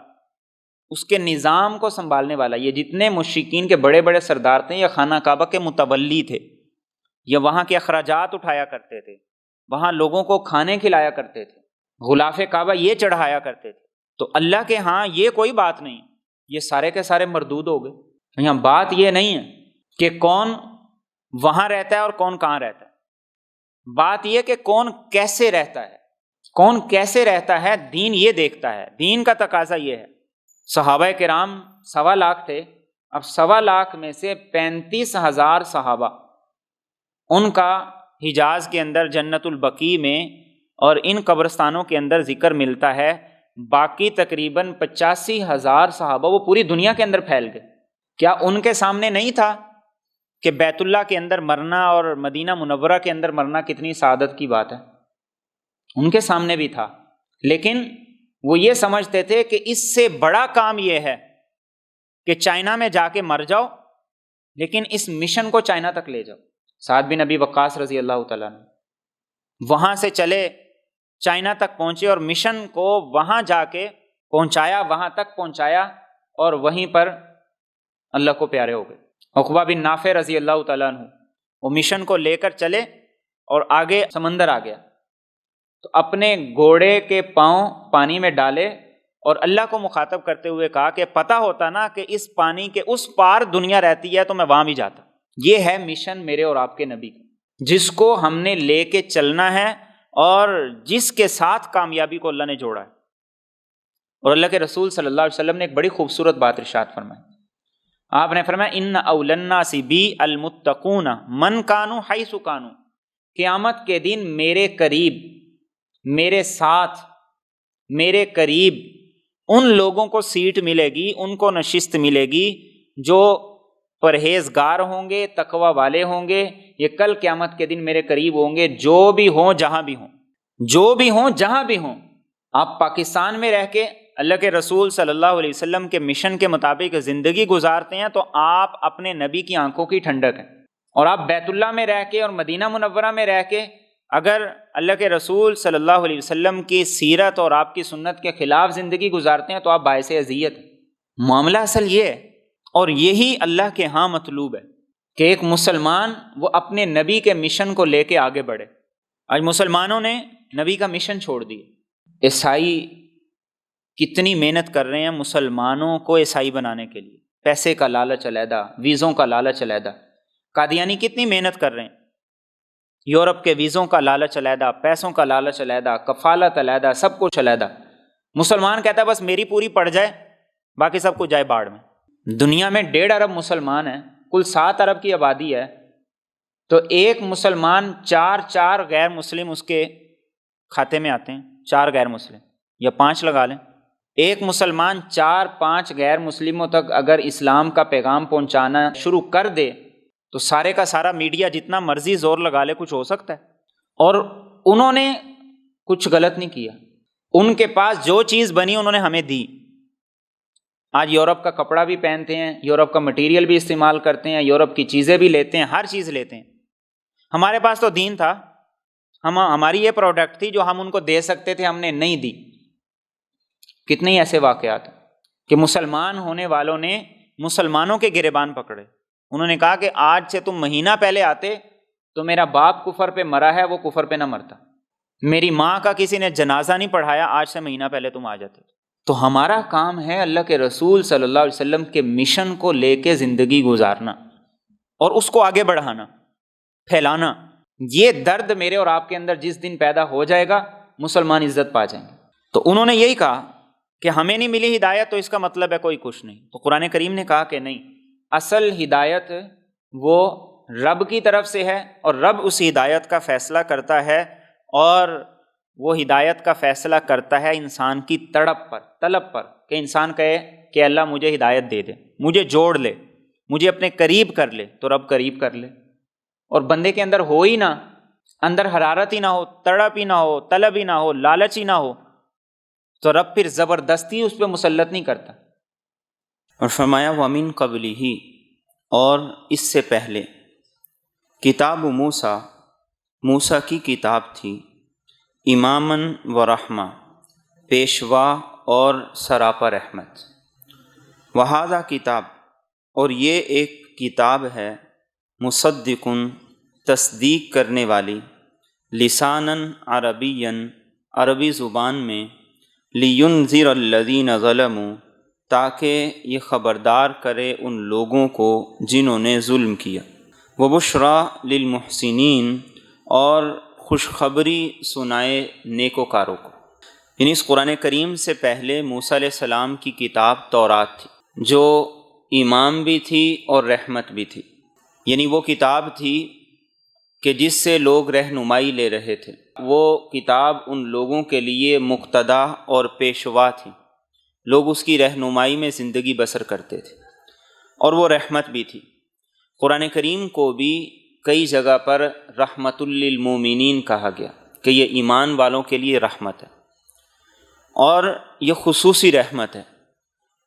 اس کے نظام کو سنبھالنے والا، یہ جتنے مشرکین کے بڑے بڑے سردار تھے یا خانہ کعبہ کے متولی تھے، یا وہاں کے اخراجات اٹھایا کرتے تھے، وہاں لوگوں کو کھانے کھلایا کرتے تھے، غلاف کعبہ یہ چڑھایا کرتے تھے، تو اللہ کے ہاں یہ کوئی بات نہیں، یہ سارے کے سارے مردود ہو گئے۔ یہاں بات یہ نہیں ہے کہ کون وہاں رہتا ہے اور کون کہاں رہتا ہے، بات یہ کہ کون کیسے رہتا ہے، کون کیسے رہتا ہے، دین یہ دیکھتا ہے، دین کا تقاضا یہ ہے۔ صحابہ کرام 1.25 لاکھ تھے، اب 1.25 لاکھ میں سے 35,000 صحابہ، ان کا حجاز کے اندر جنت البقیع میں اور ان قبرستانوں کے اندر ذکر ملتا ہے، باقی تقریباً 85,000 صحابہ وہ پوری دنیا کے اندر پھیل گئے۔ کیا ان کے سامنے نہیں تھا کہ بیت اللہ کے اندر مرنا اور مدینہ منورہ کے اندر مرنا کتنی سعادت کی بات ہے؟ ان کے سامنے بھی تھا، لیکن وہ یہ سمجھتے تھے کہ اس سے بڑا کام یہ ہے کہ چائنا میں جا کے مر جاؤ، لیکن اس مشن کو چائنا تک لے جاؤ۔ سعد بن ابی وقاص رضی اللہ تعالیٰ عنہ وہاں سے چلے، چائنا تک پہنچے اور مشن کو وہاں جا کے پہنچایا، وہاں تک پہنچایا، اور وہیں پر اللہ کو پیارے ہو گئے۔ عقبہ بن نافع رضی اللہ تعالیٰ عنہ وہ مشن کو لے کر چلے اور آگے سمندر آ گیا، تو اپنے گھوڑے کے پاؤں پانی میں ڈالے اور اللہ کو مخاطب کرتے ہوئے کہا کہ پتہ ہوتا نا کہ اس پانی کے اس پار دنیا رہتی ہے تو میں وہاں بھی جاتا۔ یہ ہے مشن میرے اور آپ کے نبی کا، جس کو ہم نے لے کے چلنا ہے اور جس کے ساتھ کامیابی کو اللہ نے جوڑا ہے۔ اور اللہ کے رسول صلی اللہ علیہ وسلم نے ایک بڑی خوبصورت بات ارشاد فرمائی، آپ نے فرمایا ان اول الناس بی المتقون من کانوا حیث کانوا، قیامت کے دن میرے قریب، میرے ساتھ، میرے قریب ان لوگوں کو سیٹ ملے گی، ان کو نشست ملے گی جو پرہیزگار ہوں گے، تقوی والے ہوں گے، یہ کل قیامت کے دن میرے قریب ہوں گے، جو بھی ہوں جہاں بھی ہوں، جو بھی ہوں جہاں بھی ہوں۔ آپ پاکستان میں رہ کے اللہ کے رسول صلی اللہ علیہ وسلم کے مشن کے مطابق زندگی گزارتے ہیں تو آپ اپنے نبی کی آنکھوں کی ٹھنڈک ہیں، اور آپ بیت اللہ میں رہ کے اور مدینہ منورہ میں رہ کے اگر اللہ کے رسول صلی اللہ علیہ وسلم کی سیرت اور آپ کی سنت کے خلاف زندگی گزارتے ہیں تو آپ باعث اذیت ہیں۔ معاملہ اصل یہ ہے، اور یہی اللہ کے ہاں مطلوب ہے کہ ایک مسلمان وہ اپنے نبی کے مشن کو لے کے آگے بڑھے۔ آج مسلمانوں نے نبی کا مشن چھوڑ دیا۔ عیسائی کتنی محنت کر رہے ہیں مسلمانوں کو عیسائی بنانے کے لیے، پیسے کا لالچ علیحدہ، ویزوں کا لالچ علیحدہ۔ قادیانی کتنی محنت کر رہے ہیں، یورپ کے ویزوں کا لالچ علیحدہ، پیسوں کا لالچ علیحدہ، کفالت علیحدہ، سب کچھ علیحدہ۔ مسلمان کہتا ہے بس میری پوری پڑ جائے، باقی سب کچھ جائے باڑ میں۔ دنیا میں 1.5 ارب مسلمان ہیں، کل 7 ارب کی آبادی ہے، تو ایک مسلمان 4 غیر مسلم اس کے کھاتے میں آتے ہیں، 4 غیر مسلم یا 5 لگا لیں، ایک مسلمان 4-5 غیر مسلموں تک اگر اسلام کا پیغام پہنچانا شروع کر دے تو سارے کا سارا میڈیا جتنا مرضی زور لگا لے کچھ ہو سکتا ہے۔ اور انہوں نے کچھ غلط نہیں کیا، ان کے پاس جو چیز بنی انہوں نے ہمیں دی۔ آج یورپ کا کپڑا بھی پہنتے ہیں، یورپ کا مٹیریل بھی استعمال کرتے ہیں، یورپ کی چیزیں بھی لیتے ہیں، ہر چیز لیتے ہیں۔ ہمارے پاس تو دین تھا، ہماری یہ پروڈکٹ تھی جو ہم ان کو دے سکتے تھے، ہم نے نہیں دی۔ کتنے ایسے واقعات ہیں کہ مسلمان ہونے والوں نے مسلمانوں کے گریبان پکڑے، انہوں نے کہا کہ آج سے تم مہینہ پہلے آتے تو میرا باپ کفر پہ مرا ہے، وہ کفر پہ نہ مرتا، میری ماں کا کسی نے جنازہ نہیں پڑھایا، آج سے مہینہ پہلے تم آ جاتے۔ تو ہمارا کام ہے اللہ کے رسول صلی اللہ علیہ وسلم کے مشن کو لے کے زندگی گزارنا اور اس کو آگے بڑھانا، پھیلانا۔ یہ درد میرے اور آپ کے اندر جس دن پیدا ہو جائے گا مسلمان عزت پا جائیں گے۔ تو انہوں نے یہی کہا کہ ہمیں نہیں ملی ہدایت تو اس کا مطلب ہے کوئی کچھ نہیں۔ تو قرآن کریم نے کہا کہ نہیں، اصل ہدایت وہ رب کی طرف سے ہے، اور رب اس ہدایت کا فیصلہ کرتا ہے، اور وہ ہدایت کا فیصلہ کرتا ہے انسان کی تڑپ پر، طلب پر، کہ انسان کہے کہ اللہ مجھے ہدایت دے دے، مجھے جوڑ لے، مجھے اپنے قریب کر لے، تو رب قریب کر لے۔ اور بندے کے اندر ہو ہی نہ، اندر حرارت ہی نہ ہو، تڑپ ہی نہ ہو، طلب ہی نہ ہو، لالچ ہی نہ ہو، تو رب پھر زبردستی اس پہ مسلط نہیں کرتا۔ اور فرمایا وَمِن قَبْلِهِ، اور اس سے پہلے کتاب موسیٰ، موسیٰ کی کتاب تھی، اماماً و رحمہ، پیشوا اور سراپا رحمت، وہذا کتاب، اور یہ ایک کتاب ہے، مصدقن، تصدیق کرنے والی، لساناً عربیاً عربی زبان میں، لینذر الذین ظلموا تاکہ یہ خبردار کرے ان لوگوں کو جنہوں نے ظلم کیا، وبشریٰ للمحسنین اور خوشخبری سنائے نیکوکاروں کو۔ یعنی اس قرآن کریم سے پہلے موسیٰ علیہ السلام کی کتاب تورات تھی، جو ایمان بھی تھی اور رحمت بھی تھی۔ یعنی وہ کتاب تھی کہ جس سے لوگ رہنمائی لے رہے تھے، وہ کتاب ان لوگوں کے لیے مقتدا اور پیشوا تھی، لوگ اس کی رہنمائی میں زندگی بسر کرتے تھے، اور وہ رحمت بھی تھی۔ قرآن کریم کو بھی کئی جگہ پر رحمت للمومنین کہا گیا کہ یہ ایمان والوں کے لیے رحمت ہے، اور یہ خصوصی رحمت ہے،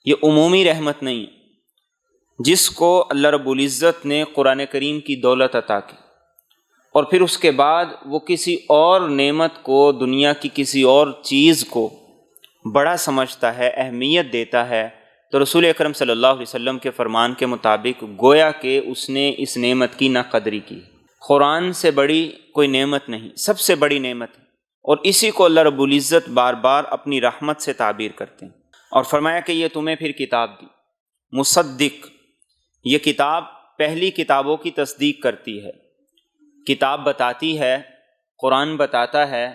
یہ عمومی رحمت نہیں ہے، جس کو اللہ رب العزت نے قرآن کریم کی دولت عطا کی، اور پھر اس کے بعد وہ کسی اور نعمت کو، دنیا کی کسی اور چیز کو بڑا سمجھتا ہے، اہمیت دیتا ہے، تو رسول اکرم صلی اللہ علیہ وسلم کے فرمان کے مطابق گویا کہ اس نے اس نعمت کی ناقدری کی۔ قرآن سے بڑی کوئی نعمت نہیں، سب سے بڑی نعمت ہے، اور اسی کو اللہ رب العزت بار بار اپنی رحمت سے تعبیر کرتے ہیں، اور فرمایا کہ یہ تمہیں پھر کتاب دی، مصدق، یہ کتاب پہلی کتابوں کی تصدیق کرتی ہے۔ کتاب بتاتی ہے، قرآن بتاتا ہے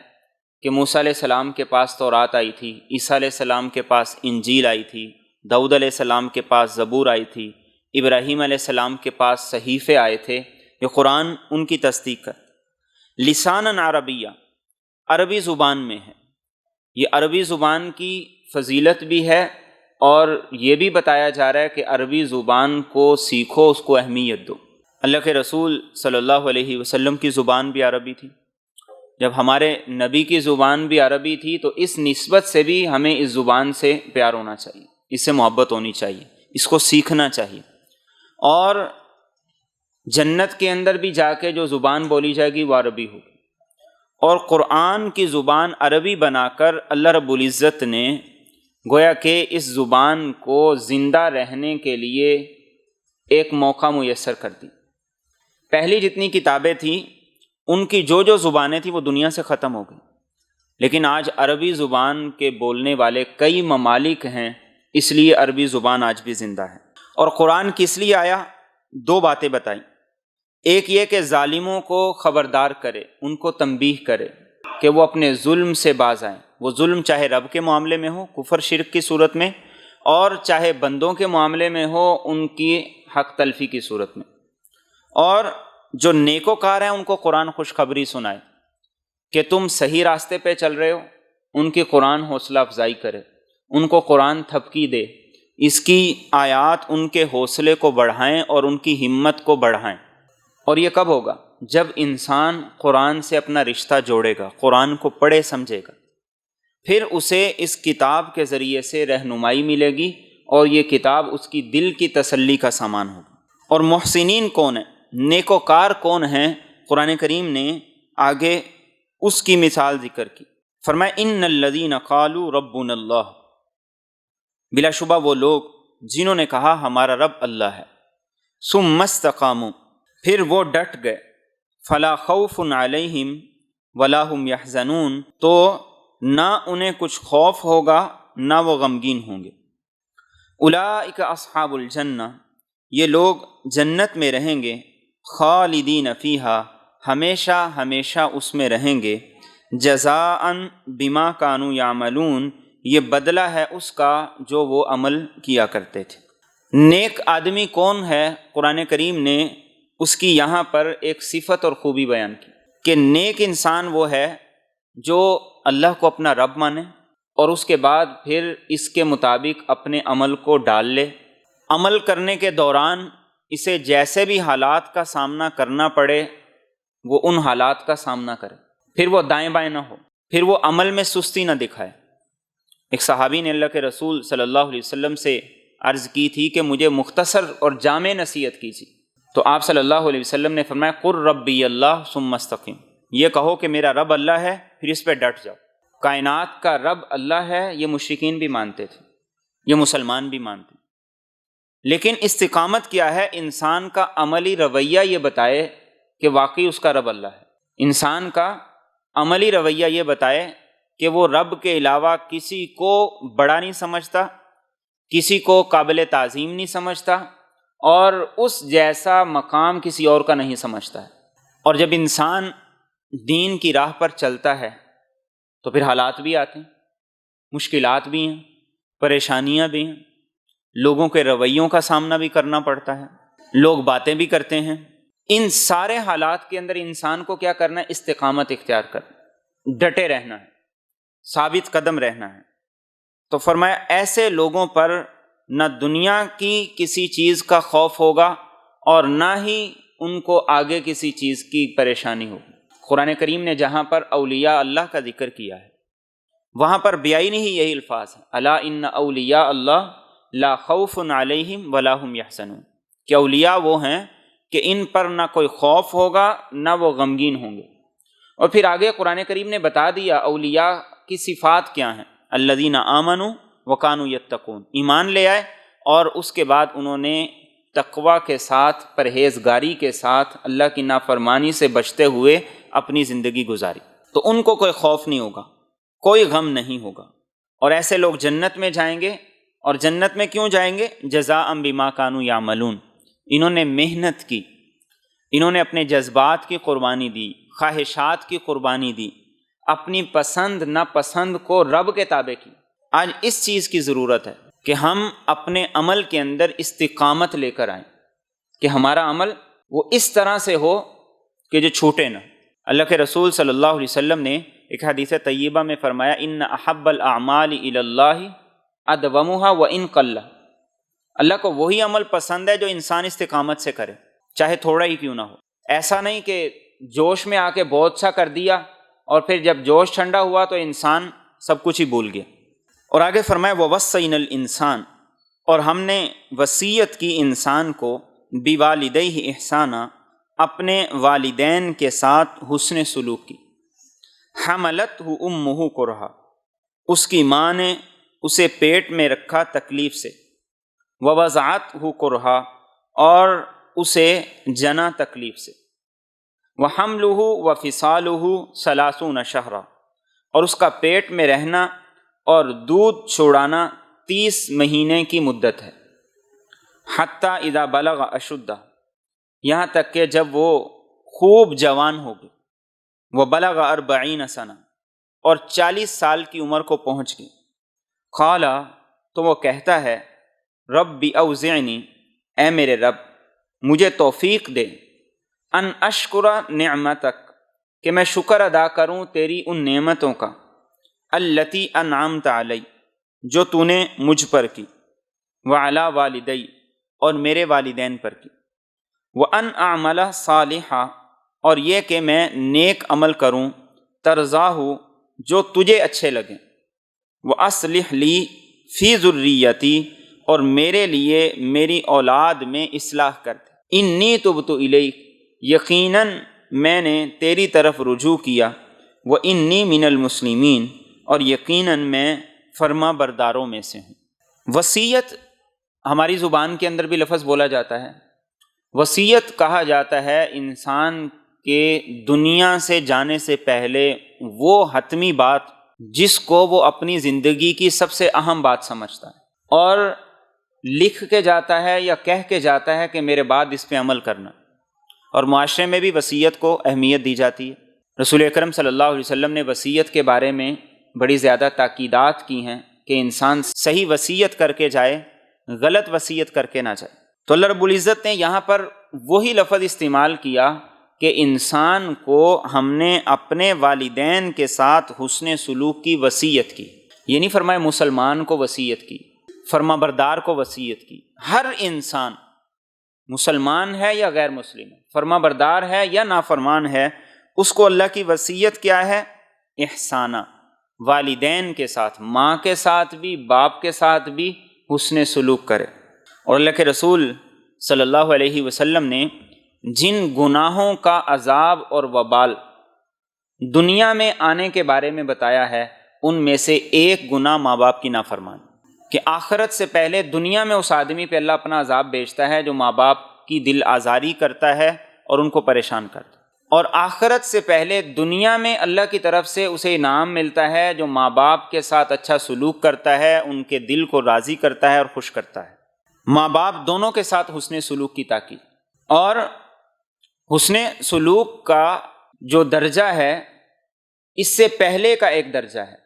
کہ موسیٰ علیہ السلام کے پاس تورات آئی تھی، عیسیٰ علیہ السلام کے پاس انجیل آئی تھی، داؤد علیہ السلام کے پاس زبور آئی تھی، ابراہیم علیہ السلام کے پاس صحیفے آئے تھے، یہ قرآن ان کی تصدیق کرتا۔ لساناً عربیہ، عربی زبان میں ہے، یہ عربی زبان کی فضیلت بھی ہے، اور یہ بھی بتایا جا رہا ہے کہ عربی زبان کو سیکھو، اس کو اہمیت دو۔ اللہ کے رسول صلی اللہ علیہ وسلم کی زبان بھی عربی تھی، جب ہمارے نبی کی زبان بھی عربی تھی تو اس نسبت سے بھی ہمیں اس زبان سے پیار ہونا چاہیے، اس سے محبت ہونی چاہیے، اس کو سیکھنا چاہیے، اور جنت کے اندر بھی جا کے جو زبان بولی جائے گی وہ عربی ہوگی، اور قرآن کی زبان عربی بنا کر اللہ رب العزت نے گویا کہ اس زبان کو زندہ رہنے کے لیے ایک موقع میسر کر دی۔ پہلی جتنی کتابیں تھیں ان کی جو زبانیں تھیں وہ دنیا سے ختم ہو گئی، لیکن آج عربی زبان کے بولنے والے کئی ممالک ہیں، اس لیے عربی زبان آج بھی زندہ ہے۔ اور قرآن کس لیے آیا؟ دو باتیں بتائیں، ایک یہ کہ ظالموں کو خبردار کرے، ان کو تنبیہ کرے کہ وہ اپنے ظلم سے باز آئیں، وہ ظلم چاہے رب کے معاملے میں ہو کفر شرک کی صورت میں، اور چاہے بندوں کے معاملے میں ہو ان کی حق تلفی کی صورت میں، اور جو نیکوکار ہیں ان کو قرآن خوشخبری سنائے کہ تم صحیح راستے پہ چل رہے ہو، ان کی قرآن حوصلہ افزائی کرے، ان کو قرآن تھپکی دے، اس کی آیات ان کے حوصلے کو بڑھائیں اور ان کی ہمت کو بڑھائیں۔ اور یہ کب ہوگا؟ جب انسان قرآن سے اپنا رشتہ جوڑے گا، قرآن کو پڑھے سمجھے گا، پھر اسے اس کتاب کے ذریعے سے رہنمائی ملے گی، اور یہ کتاب اس کی دل کی تسلی کا سامان ہوگی۔ اور محسنین کون ہیں، نیکوکار کون ہیں؟ قرآن کریم نے آگے اس کی مثال ذکر کی، فرمایا ان الذین قالوا ربنا اللہ، بلا شبہ وہ لوگ جنہوں نے کہا ہمارا رب اللہ ہے، ثم استقاموا، پھر وہ ڈٹ گئے، فلا خوف علیہم ولا هم یحزنون، تو نہ انہیں کچھ خوف ہوگا نہ وہ غمگین ہوں گے۔ اولئک اصحاب الجنہ، یہ لوگ جنت میں رہیں گے، خالدین فیہا، ہمیشہ ہمیشہ اس میں رہیں گے، جزاء بما کانوا یعملون، یہ بدلہ ہے اس کا جو وہ عمل کیا کرتے تھے۔ نیک آدمی کون ہے؟ قرآن کریم نے اس کی یہاں پر ایک صفت اور خوبی بیان کی کہ نیک انسان وہ ہے جو اللہ کو اپنا رب مانے، اور اس کے بعد پھر اس کے مطابق اپنے عمل کو ڈال لے، عمل کرنے کے دوران اسے جیسے بھی حالات کا سامنا کرنا پڑے وہ ان حالات کا سامنا کرے، پھر وہ دائیں بائیں نہ ہو، پھر وہ عمل میں سستی نہ دکھائے۔ ایک صحابی نے اللہ کے رسول صلی اللہ علیہ وسلم سے عرض کی تھی کہ مجھے مختصر اور جامع نصیحت کیجیے، تو آپ صلی اللہ علیہ وسلم نے فرمایا قل ربی اللہ ثم استقم، یہ کہو کہ میرا رب اللہ ہے، پھر اس پہ ڈٹ جاؤ۔ کائنات کا رب اللہ ہے، یہ مشرکین بھی مانتے تھے، یہ مسلمان بھی مانتے، لیکن استقامت کیا ہے؟ انسان کا عملی رویہ یہ بتائے کہ واقعی اس کا رب اللہ ہے۔ انسان کا عملی رویہ یہ بتائے کہ وہ رب کے علاوہ کسی کو بڑا نہیں سمجھتا، کسی کو قابل تعظیم نہیں سمجھتا، اور اس جیسا مقام کسی اور کا نہیں سمجھتا ہے۔ اور جب انسان دین کی راہ پر چلتا ہے تو پھر حالات بھی آتے ہیں، مشکلات بھی ہیں، پریشانیاں بھی ہیں، لوگوں کے رویوں کا سامنا بھی کرنا پڑتا ہے، لوگ باتیں بھی کرتے ہیں۔ ان سارے حالات کے اندر انسان کو کیا کرنا ہے؟ استقامت اختیار کرنا، ڈٹے رہنا ہے، ثابت قدم رہنا ہے۔ تو فرمایا ایسے لوگوں پر نہ دنیا کی کسی چیز کا خوف ہوگا اور نہ ہی ان کو آگے کسی چیز کی پریشانی ہوگی۔ قرآن کریم نے جہاں پر اولیاء اللہ کا ذکر کیا ہے وہاں پر بیائی ہی یہی الفاظ ہیں، الا ان اولیاء اللہ لا خوف علیہم ولا هم یحزنون، کہ اولیاء وہ ہیں کہ ان پر نہ کوئی خوف ہوگا نہ وہ غمگین ہوں گے۔ اور پھر آگے قرآن کریم نے بتا دیا اولیاء کی صفات کیا ہیں، الذین آمنوا وکانوا یتقون، ایمان لے آئے اور اس کے بعد انہوں نے تقوی کے ساتھ، پرہیزگاری کے ساتھ اللہ کی نافرمانی سے بچتے ہوئے اپنی زندگی گزاری، تو ان کو کوئی خوف نہیں ہوگا، کوئی غم نہیں ہوگا، اور ایسے لوگ جنت میں جائیں گے۔ اور جنت میں کیوں جائیں گے؟ جزاء بما کانوا یعملون، انہوں نے محنت کی، انہوں نے اپنے جذبات کی قربانی دی، خواہشات کی قربانی دی، اپنی پسند ناپسند کو رب کے تابع کی۔ آج اس چیز کی ضرورت ہے کہ ہم اپنے عمل کے اندر استقامت لے کر آئیں، کہ ہمارا عمل وہ اس طرح سے ہو کہ جو چھوٹے نہ۔ اللہ کے رسول صلی اللہ علیہ وسلم نے ایک حدیث طیبہ میں فرمایا ان احب الاعمال الی اللہ ادومها وان قل، اللہ کو وہی عمل پسند ہے جو انسان استقامت سے کرے، چاہے تھوڑا ہی کیوں نہ ہو۔ ایسا نہیں کہ جوش میں آ کے بہت سا کر دیا اور پھر جب جوش ٹھنڈا ہوا تو انسان سب کچھ ہی بھول گیا۔ اور آگے فرمایا ووصینا الانسان، اور ہم نے وصیت کی انسان کو بوالدیہ احسانا، اپنے والدین کے ساتھ حسن سلوک کی۔ حملتہ امہ کرہا، اس کی ماں نے اسے پیٹ میں رکھا تکلیف سے، ووضعتہ کرہا، اور اسے جنا تکلیف سے، وحملہ وفصالہ 30 شہرا، اور اس کا پیٹ میں رہنا اور دودھ چھوڑانا 30 مہینے کی مدت ہے۔ حتی اذا بلغ اشدہ، یہاں تک کہ جب وہ خوب جوان ہو گئے، وبلغ 40 سنہ، اور 40 سال کی عمر کو پہنچ گئی۔ قال، تو وہ کہتا ہے رب اوزعنی، اے میرے رب مجھے توفیق دے، ان اشکر نعمتک، کہ میں شکر ادا کروں تیری ان نعمتوں کا، التی انعمت علی، جو تو نے مجھ پر کی، وعلی والدی، اور میرے والدین پر کی، وان اعمل صالحا، اور یہ کہ میں نیک عمل کروں، ترضاہ، جو تجھے اچھے لگیں، وَأَصْلِحْ لِي فِي ذُرِّيَّتِي، اور میرے لیے میری اولاد میں اصلاح کر دے، انی تبت الیک، یقیناً میں نے تیری طرف رجوع کیا، وَإِنِّي مِنَ الْمُسْلِمِينَ، اور یقیناً میں فرما برداروں میں سے ہوں۔ وصیت ہماری زبان کے اندر بھی لفظ بولا جاتا ہے، وصیت کہا جاتا ہے انسان کے دنیا سے جانے سے پہلے وہ حتمی بات جس کو وہ اپنی زندگی کی سب سے اہم بات سمجھتا ہے، اور لکھ کے جاتا ہے یا کہہ کے جاتا ہے کہ میرے بعد اس پہ عمل کرنا۔ اور معاشرے میں بھی وصیت کو اہمیت دی جاتی ہے۔ رسول اکرم صلی اللہ علیہ وسلم نے وصیت کے بارے میں بڑی زیادہ تاکیدات کی ہیں کہ انسان صحیح وصیت کر کے جائے، غلط وصیت کر کے نہ جائے۔ تو اللہ رب العزت نے یہاں پر وہی لفظ استعمال کیا کہ انسان کو ہم نے اپنے والدین کے ساتھ حسن سلوک کی وصیت کی، یہ نہیں فرمایا مسلمان کو وصیت کی، فرما بردار کو وصیت کی۔ ہر انسان مسلمان ہے یا غیر مسلم ہے، فرما بردار ہے یا نافرمان ہے، اس کو اللہ کی وصیت کیا ہے؟ احسانہ، والدین کے ساتھ، ماں کے ساتھ بھی، باپ کے ساتھ بھی حسن سلوک کرے۔ اور اللہ کے رسول صلی اللہ علیہ وسلم نے جن گناہوں کا عذاب اور وبال دنیا میں آنے کے بارے میں بتایا ہے، ان میں سے ایک گناہ ماں باپ کی نافرمانی، کہ آخرت سے پہلے دنیا میں اس آدمی پہ اللہ اپنا عذاب بھیجتا ہے جو ماں باپ کی دل آزاری کرتا ہے اور ان کو پریشان کرتا ہے، اور آخرت سے پہلے دنیا میں اللہ کی طرف سے اسے انعام ملتا ہے جو ماں باپ کے ساتھ اچھا سلوک کرتا ہے، ان کے دل کو راضی کرتا ہے اور خوش کرتا ہے۔ ماں باپ دونوں کے ساتھ حسن سلوک کی تاکید، اور حسن سلوک کا جو درجہ ہے اس سے پہلے کا ایک درجہ ہے،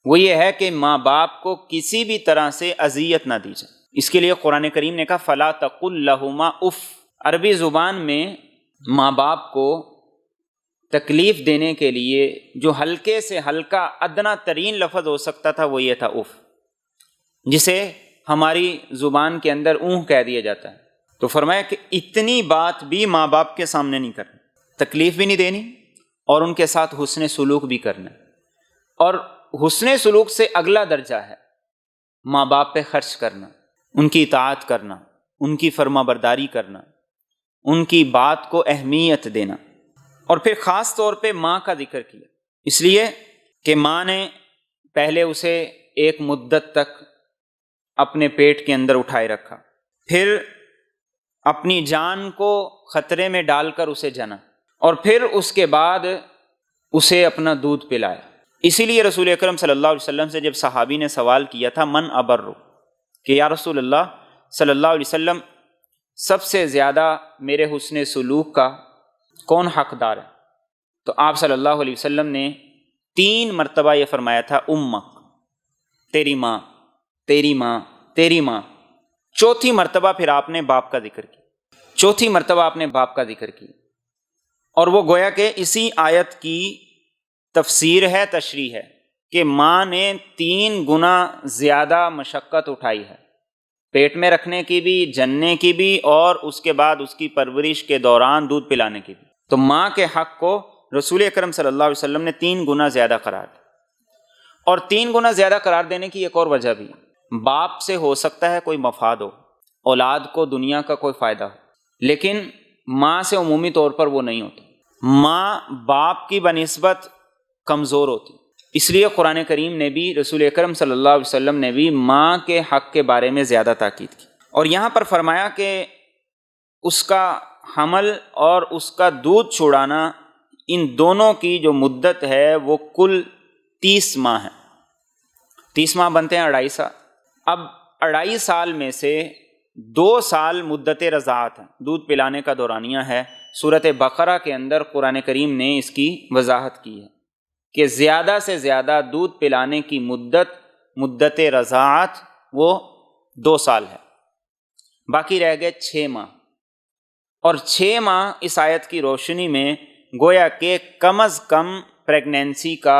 وہ یہ ہے کہ ماں باپ کو کسی بھی طرح سے اذیت نہ دی جائے۔ اس کے لیے قرآن کریم نے کہا فَلَا تَقُل لَهُمَا اف۔ عربی زبان میں ماں باپ کو تکلیف دینے کے لیے جو ہلکے سے ہلکا ادنا ترین لفظ ہو سکتا تھا وہ یہ تھا اف، جسے ہماری زبان کے اندر اونھ کہہ دیا جاتا ہے۔ تو فرمایا کہ اتنی بات بھی ماں باپ کے سامنے نہیں کرنی، تکلیف بھی نہیں دینی اور ان کے ساتھ حسن سلوک بھی کرنا۔ اور حسن سلوک سے اگلا درجہ ہے ماں باپ پہ خرچ کرنا، ان کی اطاعت کرنا، ان کی فرما برداری کرنا، ان کی بات کو اہمیت دینا۔ اور پھر خاص طور پہ ماں کا ذکر کیا، اس لیے کہ ماں نے پہلے اسے ایک مدت تک اپنے پیٹ کے اندر اٹھائے رکھا، پھر اپنی جان کو خطرے میں ڈال کر اسے جنا، اور پھر اس کے بعد اسے اپنا دودھ پلایا۔ اسی لیے رسول اکرم صلی اللہ علیہ وسلم سے جب صحابی نے سوال کیا تھا من ابر، کہ یا رسول اللہ صلی اللہ علیہ وسلم سب سے زیادہ میرے حسن سلوک کا کون حقدار ہے، تو آپ صلی اللہ علیہ وسلم نے 3 مرتبہ یہ فرمایا تھا امک، تیری ماں، تیری ماں، تیری ماں۔ چوتھی مرتبہ پھر آپ نے باپ کا ذکر کیا، چوتھی مرتبہ آپ نے باپ کا ذکر کیا، اور وہ گویا کہ اسی آیت کی تفسیر ہے، تشریح ہے کہ ماں نے 3 گنا زیادہ مشقت اٹھائی ہے، پیٹ میں رکھنے کی بھی، جننے کی بھی، اور اس کے بعد اس کی پرورش کے دوران دودھ پلانے کی بھی۔ تو ماں کے حق کو رسول اکرم صلی اللہ علیہ وسلم نے 3 گنا زیادہ قرار دیا۔ اور 3 گنا زیادہ قرار دینے کی ایک اور وجہ بھی، باپ سے ہو سکتا ہے کوئی مفاد ہو، اولاد کو دنیا کا کوئی فائدہ ہو، لیکن ماں سے عمومی طور پر وہ نہیں ہوتا۔ ماں باپ کی بنسبت کمزور ہوتی، اس لیے قرآن کریم نے بھی، رسول اکرم صلی اللہ علیہ وسلم نے بھی ماں کے حق کے بارے میں زیادہ تاکید کی۔ اور یہاں پر فرمایا کہ اس کا حمل اور اس کا دودھ چھڑانا، ان دونوں کی جو مدت ہے وہ کل 30 ماہ ہے۔ 30 ماہ بنتے ہیں 2.5 سال۔ اب 2.5 سال میں سے 2 سال مدت رضاعت ہے، دودھ پلانے کا دورانیہ ہے۔ سورۃ بقرہ کے اندر قرآن کریم نے اس کی وضاحت کی ہے کہ زیادہ سے زیادہ دودھ پلانے کی مدت رضاعت وہ 2 سال ہے، باقی رہ گئے 6 ماہ۔ اور 6 ماہ اس آیت کی روشنی میں گویا کہ کم از کم پریگنینسی کا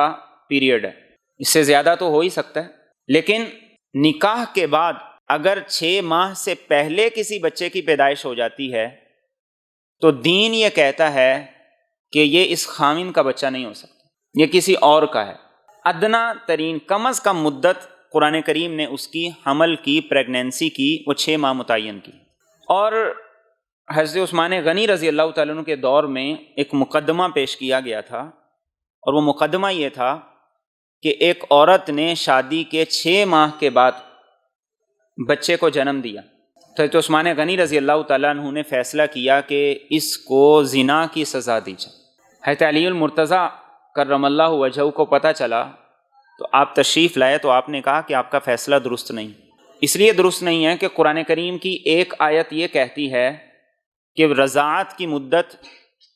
پیریڈ ہے، اس سے زیادہ تو ہو ہی سکتا ہے، لیکن نکاح کے بعد اگر 6 ماہ سے پہلے کسی بچے کی پیدائش ہو جاتی ہے تو دین یہ کہتا ہے کہ یہ اس خامن کا بچہ نہیں ہو سکتا، یہ کسی اور کا ہے۔ ادنا ترین کم از کم مدت قرآن کریم نے اس کی حمل کی، پریگنینسی کی، وہ 6 ماہ متعین کی۔ اور حضرت عثمان غنی رضی اللہ تعالیٰ عنہ کے دور میں ایک مقدمہ پیش کیا گیا تھا، اور وہ مقدمہ یہ تھا کہ ایک عورت نے شادی کے 6 ماہ کے بعد بچے کو جنم دیا، تو حضرت عثمان غنی رضی اللہ تعالیٰ عنہ نے فیصلہ کیا کہ اس کو زنا کی سزا دی جائے۔ حضرت علی المرتضیٰ کرم اللہ وجہہ کو پتہ چلا تو آپ تشریف لائے، تو آپ نے کہا کہ آپ کا فیصلہ درست نہیں، اس لیے درست نہیں ہے کہ قرآن کریم کی ایک آیت یہ کہتی ہے کہ رضاعت کی مدت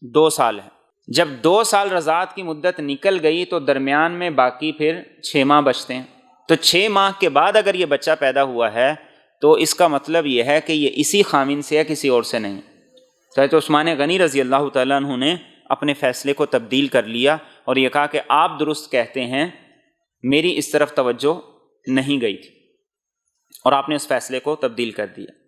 2 سال ہے، جب 2 سال رضاعت کی مدت نکل گئی تو درمیان میں باقی پھر 6 ماہ بچتے ہیں، تو 6 ماہ کے بعد اگر یہ بچہ پیدا ہوا ہے تو اس کا مطلب یہ ہے کہ یہ اسی خامن سے ہے، کسی اور سے نہیں۔ تو حضرت عثمان غنی رضی اللہ تعالیٰ عنہ نے اپنے فیصلے کو تبدیل کر لیا اور یہ کہا کہ آپ درست کہتے ہیں، میری اس طرف توجہ نہیں گئی تھی، اور آپ نے اس فیصلے کو تبدیل کر دیا۔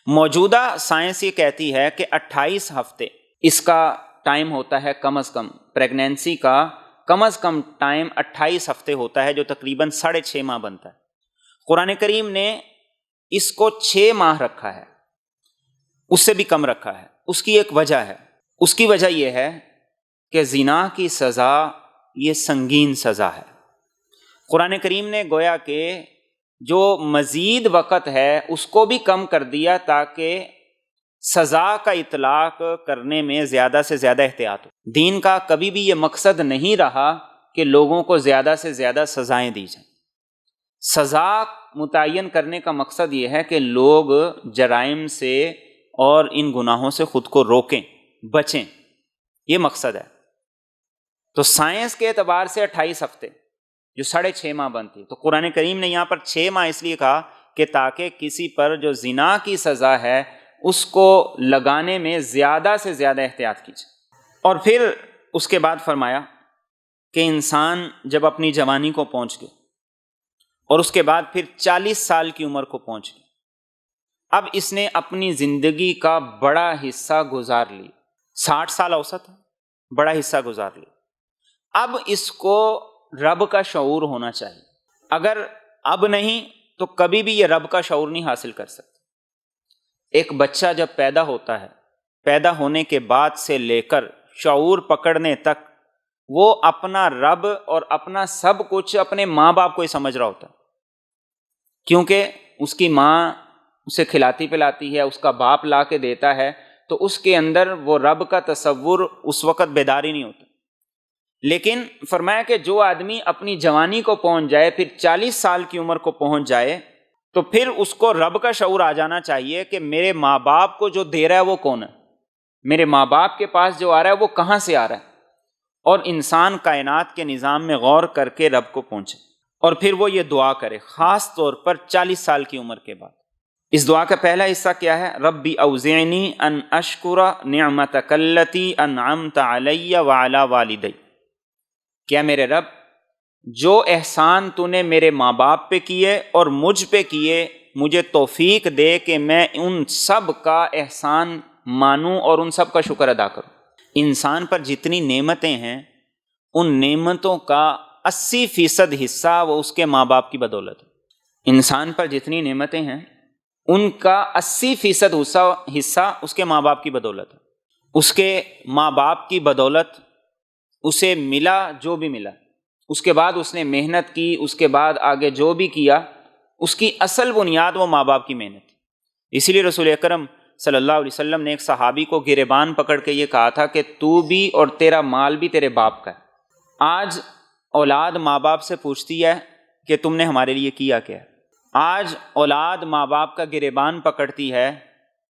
موجودہ سائنس یہ کہتی ہے کہ 28 ہفتے اس کا ٹائم ہوتا ہے، کم از کم پریگنینسی کا کم از کم ٹائم 28 ہفتے ہوتا ہے، جو تقریباً 6.5 ماہ بنتا ہے۔ قرآن کریم نے اس کو 6 ماہ رکھا ہے، اس سے بھی کم رکھا ہے۔ اس کی ایک وجہ ہے، اس کی وجہ یہ ہے کہ زنا کی سزا یہ سنگین سزا ہے۔ قرآن کریم نے گویا کہ جو مزید وقت ہے اس کو بھی کم کر دیا تاکہ سزا کا اطلاق کرنے میں زیادہ سے زیادہ احتیاط ہو۔ دین کا کبھی بھی یہ مقصد نہیں رہا کہ لوگوں کو زیادہ سے زیادہ سزائیں دی جائیں۔ سزا متعین کرنے کا مقصد یہ ہے کہ لوگ جرائم سے اور ان گناہوں سے خود کو روکیں، بچیں، یہ مقصد ہے۔ تو سائنس کے اعتبار سے 28 ہفتے جو 6.5 ماہ بنتی، تو قرآن کریم نے یہاں پر 6 ماہ اس لیے کہا کہ تاکہ کسی پر جو زنا کی سزا ہے اس کو لگانے میں زیادہ سے زیادہ احتیاط کیجیے۔ اور پھر اس کے بعد فرمایا کہ انسان جب اپنی جوانی کو پہنچ گئے اور اس کے بعد پھر 40 سال کی عمر کو پہنچ گئے، اب اس نے اپنی زندگی کا بڑا حصہ گزار لی، 60 سال اوسط ہے، بڑا حصہ گزار لی۔ اب اس کو رب کا شعور ہونا چاہیے، اگر اب نہیں تو کبھی بھی یہ رب کا شعور نہیں حاصل کر سکتا۔ ایک بچہ جب پیدا ہوتا ہے، پیدا ہونے کے بعد سے لے کر شعور پکڑنے تک وہ اپنا رب اور اپنا سب کچھ اپنے ماں باپ کو ہی سمجھ رہا ہوتا ہے، کیونکہ اس کی ماں اسے کھلاتی پلاتی ہے، اس کا باپ لا کے دیتا ہے، تو اس کے اندر وہ رب کا تصور اس وقت بیدار ہی نہیں ہوتا۔ لیکن فرمایا کہ جو آدمی اپنی جوانی کو پہنچ جائے، پھر 40 سال کی عمر کو پہنچ جائے، تو پھر اس کو رب کا شعور آ جانا چاہیے کہ میرے ماں باپ کو جو دے رہا ہے وہ کون ہے، میرے ماں باپ کے پاس جو آ رہا ہے وہ کہاں سے آ رہا ہے، اور انسان کائنات کے نظام میں غور کر کے رب کو پہنچے، اور پھر وہ یہ دعا کرے، خاص طور پر 40 سال کی عمر کے بعد۔ اس دعا کا پہلا حصہ کیا ہے؟ ربی اوزعنی ان اشکر نعمتک التی انعمت علی وعلی والدی، کیا میرے رب جو احسان تو نے میرے ماں باپ پہ کیے اور مجھ پہ کیے، مجھے توفیق دے کہ میں ان سب کا احسان مانوں اور ان سب کا شکر ادا کروں۔ انسان پر جتنی نعمتیں ہیں ان نعمتوں کا 80% حصہ وہ اس کے ماں باپ کی بدولت ہے۔ انسان پر جتنی نعمتیں ہیں ان کا 80% حصہ اس کے ماں باپ کی بدولت ہے۔ اس کے ماں باپ کی بدولت اسے ملا جو بھی ملا، اس کے بعد اس نے محنت کی، اس کے بعد آگے جو بھی کیا، اس کی اصل بنیاد وہ ماں باپ کی محنت تھی۔ اسی لیے رسول اکرم صلی اللہ علیہ وسلم نے ایک صحابی کو گریبان پکڑ کے یہ کہا تھا کہ تو بھی اور تیرا مال بھی تیرے باپ کا ہے۔ آج اولاد ماں باپ سے پوچھتی ہے کہ تم نے ہمارے لیے کیا کیا ہے۔ آج اولاد ماں باپ کا گریبان پکڑتی ہے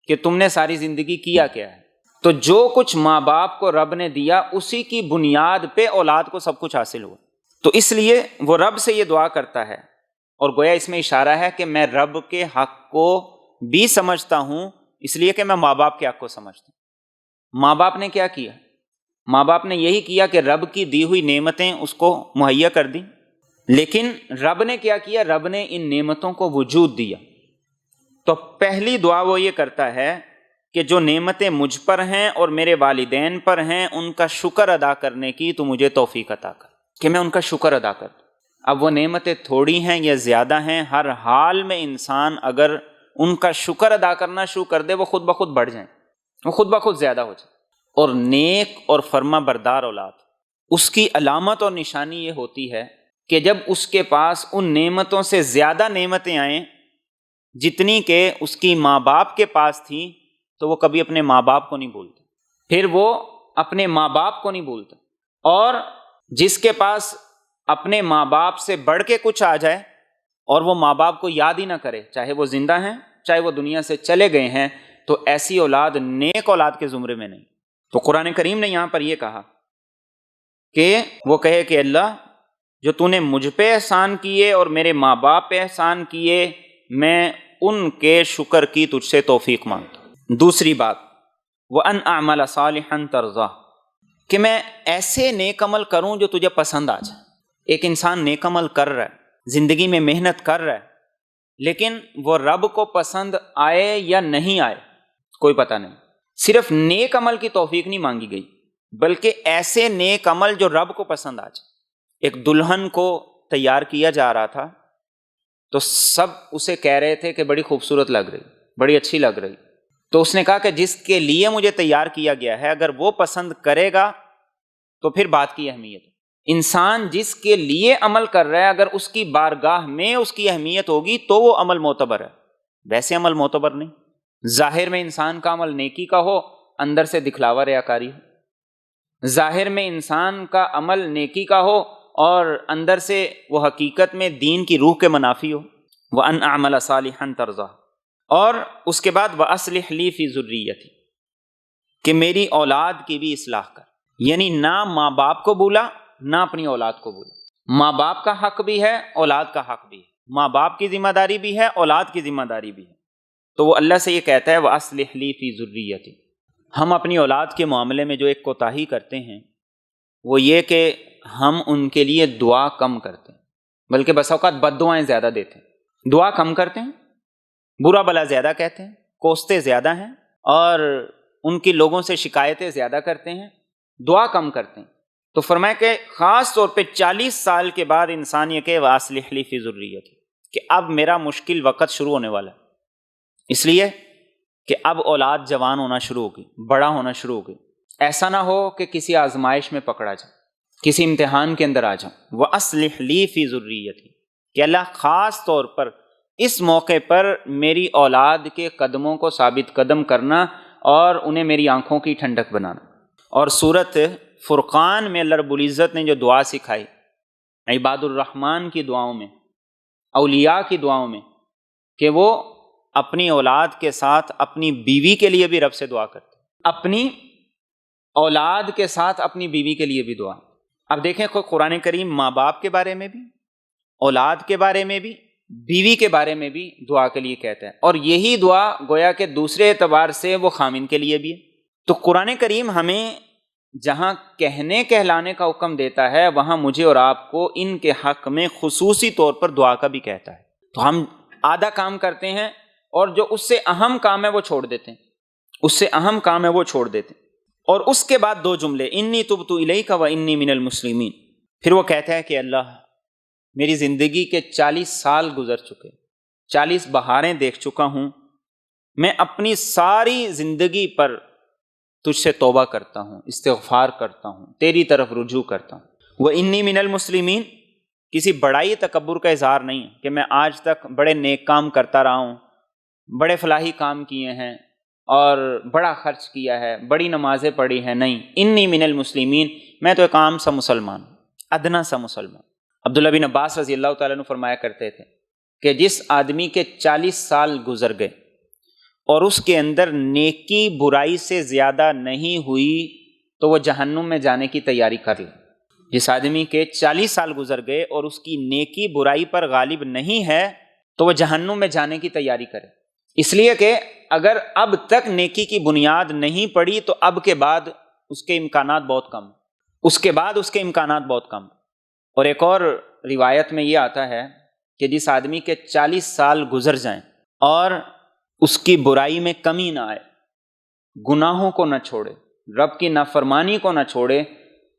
کہ تم نے ساری زندگی کیا کیا ہے۔ تو جو کچھ ماں باپ کو رب نے دیا اسی کی بنیاد پہ اولاد کو سب کچھ حاصل ہوا، تو اس لیے وہ رب سے یہ دعا کرتا ہے، اور گویا اس میں اشارہ ہے کہ میں رب کے حق کو بھی سمجھتا ہوں، اس لیے کہ میں ماں باپ کے حق کو سمجھتا ہوں۔ ماں باپ نے کیا کیا؟ ماں باپ نے یہی کیا کہ رب کی دی ہوئی نعمتیں اس کو مہیا کر دیں، لیکن رب نے کیا کیا؟ رب نے ان نعمتوں کو وجود دیا۔ تو پہلی دعا وہ یہ کرتا ہے کہ جو نعمتیں مجھ پر ہیں اور میرے والدین پر ہیں ان کا شکر ادا کرنے کی تو مجھے توفیق عطا کر، کہ میں ان کا شکر ادا کروں۔ اب وہ نعمتیں تھوڑی ہیں یا زیادہ ہیں، ہر حال میں انسان اگر ان کا شکر ادا کرنا شروع کر دے وہ خود بخود بڑھ جائیں، وہ خود بخود زیادہ ہو جائیں۔ اور نیک اور فرما بردار اولاد، اس کی علامت اور نشانی یہ ہوتی ہے کہ جب اس کے پاس ان نعمتوں سے زیادہ نعمتیں آئیں جتنی کہ اس کی ماں باپ کے پاس تھیں، تو وہ کبھی اپنے ماں باپ کو نہیں بھولتا، پھر وہ اپنے ماں باپ کو نہیں بھولتا۔ اور جس کے پاس اپنے ماں باپ سے بڑھ کے کچھ آ جائے اور وہ ماں باپ کو یاد ہی نہ کرے، چاہے وہ زندہ ہیں چاہے وہ دنیا سے چلے گئے ہیں، تو ایسی اولاد نیک اولاد کے زمرے میں نہیں۔ تو قرآن کریم نے یہاں پر یہ کہا کہ وہ کہے کہ اللہ جو تو نے مجھ پہ احسان کیے اور میرے ماں باپ پہ احسان کیے، میں ان کے شکر کی تجھ سے توفیق مانگتا ہوں۔ دوسری بات، وَأَنْ أَعْمَلَ صَالِحًا تَرْضَاهُ، کہ میں ایسے نیک عمل کروں جو تجھے پسند آ جائے۔ ایک انسان نیک عمل کر رہا ہے، زندگی میں محنت کر رہا ہے، لیکن وہ رب کو پسند آئے یا نہیں آئے کوئی پتہ نہیں۔ صرف نیک عمل کی توفیق نہیں مانگی گئی، بلکہ ایسے نیک عمل جو رب کو پسند آ جائے۔ ایک دلہن کو تیار کیا جا رہا تھا تو سب اسے کہہ رہے تھے کہ بڑی خوبصورت لگ رہی، بڑی اچھی لگ رہی، تو اس نے کہا کہ جس کے لیے مجھے تیار کیا گیا ہے اگر وہ پسند کرے گا تو پھر بات کی اہمیت۔ انسان جس کے لیے عمل کر رہا ہے اگر اس کی بارگاہ میں اس کی اہمیت ہوگی تو وہ عمل معتبر ہے، ویسے عمل معتبر نہیں۔ ظاہر میں انسان کا عمل نیکی کا ہو، اندر سے دکھلاوا ریاکاری ہو۔ ظاہر میں انسان کا عمل نیکی کا ہو اور اندر سے وہ حقیقت میں دین کی روح کے منافی ہو۔ وَأَنْ أَعْمَلَ صَالِحًا تَرْضَاهُ، اور اس کے بعد وَأَصْلِحْ لِي فِي ذُرِّيَّتِي، کہ میری اولاد کی بھی اصلاح کر، یعنی نہ ماں باپ کو بولا نہ اپنی اولاد کو بولا۔ ماں باپ کا حق بھی ہے، اولاد کا حق بھی ہے، ماں باپ کی ذمہ داری بھی ہے، اولاد کی ذمہ داری بھی ہے۔ تو وہ اللہ سے یہ کہتا ہے وَأَصْلِحْ لِي فِي ذُرِّيَّتِي۔ ہم اپنی اولاد کے معاملے میں جو ایک کوتاہی کرتے ہیں وہ یہ کہ ہم ان کے لیے دعا کم کرتے ہیں، بلکہ بس اوقات بد دعائیں زیادہ دیتے ہیں۔ دعا کم کرتے ہیں، برا بلا زیادہ کہتے ہیں، کوستے زیادہ ہیں، اور ان کی لوگوں سے شکایتیں زیادہ کرتے ہیں، دعا کم کرتے ہیں۔ تو فرمایا کہ خاص طور پہ 40 سال کے بعد انسان یہ کہ وَأَصْلِحْ لِي فِي ذُرِّيَّتِي، کہ اب میرا مشکل وقت شروع ہونے والا ہے، اس لیے کہ اب اولاد جوان ہونا شروع ہوگی، بڑا ہونا شروع ہوگی۔ ایسا نہ ہو کہ کسی آزمائش میں پکڑا جائے، کسی امتحان کے اندر آ جاؤں۔ وَأَصْلِحْ لِي فِي ذُرِّيَّتِي، کہ اللہ خاص طور پر اس موقع پر میری اولاد کے قدموں کو ثابت قدم کرنا اور انہیں میری آنکھوں کی ٹھنڈک بنانا۔ اور سورۃ فرقان میں اللہ رب العزت نے جو دعا سکھائی عباد الرحمن کی دعاؤں میں، اولیاء کی دعاؤں میں، کہ وہ اپنی اولاد کے ساتھ اپنی بیوی کے لیے بھی رب سے دعا کرتے، اپنی اولاد کے ساتھ اپنی بیوی کے لیے بھی دعا۔ اب دیکھیں قرآن کریم ماں باپ کے بارے میں بھی، اولاد کے بارے میں بھی، بیوی کے بارے میں بھی دعا کے لیے کہتا ہے، اور یہی دعا گویا کہ دوسرے اعتبار سے وہ خامن کے لیے بھی ہے۔ تو قرآن کریم ہمیں جہاں کہنے کہلانے کا حکم دیتا ہے وہاں مجھے اور آپ کو ان کے حق میں خصوصی طور پر دعا کا بھی کہتا ہے۔ تو ہم آدھا کام کرتے ہیں اور جو اس سے اہم کام ہے وہ چھوڑ دیتے ہیں، اس سے اہم کام ہے وہ چھوڑ دیتے ہیں۔ اور اس کے بعد دو جملے، انی تبت الیک و انی من المسلمین، پھر وہ کہتا ہے کہ اللہ میری زندگی کے 40 سال گزر چکے، 40 بہاریں دیکھ چکا ہوں، میں اپنی ساری زندگی پر تجھ سے توبہ کرتا ہوں، استغفار کرتا ہوں، تیری طرف رجوع کرتا ہوں۔ وَإِنِّي مِنَ الْمُسْلِمِينَ، کسی بڑائی تکبر کا اظہار نہیں ہے کہ میں آج تک بڑے نیک کام کرتا رہا ہوں، بڑے فلاحی کام کیے ہیں اور بڑا خرچ کیا ہے، بڑی نمازیں پڑھی ہیں، نہیں، انی من المسلمین، میں تو ایک عام سا مسلمان، ادنا سا مسلمان۔ عبداللہ بن عباس رضی اللہ تعالیٰ عنہ فرمایا کرتے تھے کہ جس آدمی کے 40 سال گزر گئے اور اس کے اندر نیکی برائی سے زیادہ نہیں ہوئی تو وہ جہنم میں جانے کی تیاری کر لے۔ جس آدمی کے 40 سال گزر گئے اور اس کی نیکی برائی پر غالب نہیں ہے تو وہ جہنم میں جانے کی تیاری کرے، اس لیے کہ اگر اب تک نیکی کی بنیاد نہیں پڑی تو اب کے بعد اس کے امکانات بہت کم، اس کے بعد اس کے امکانات بہت کم۔ اور ایک اور روایت میں یہ آتا ہے کہ جس آدمی کے 40 سال گزر جائیں اور اس کی برائی میں کمی نہ آئے، گناہوں کو نہ چھوڑے، رب کی نافرمانی کو نہ چھوڑے،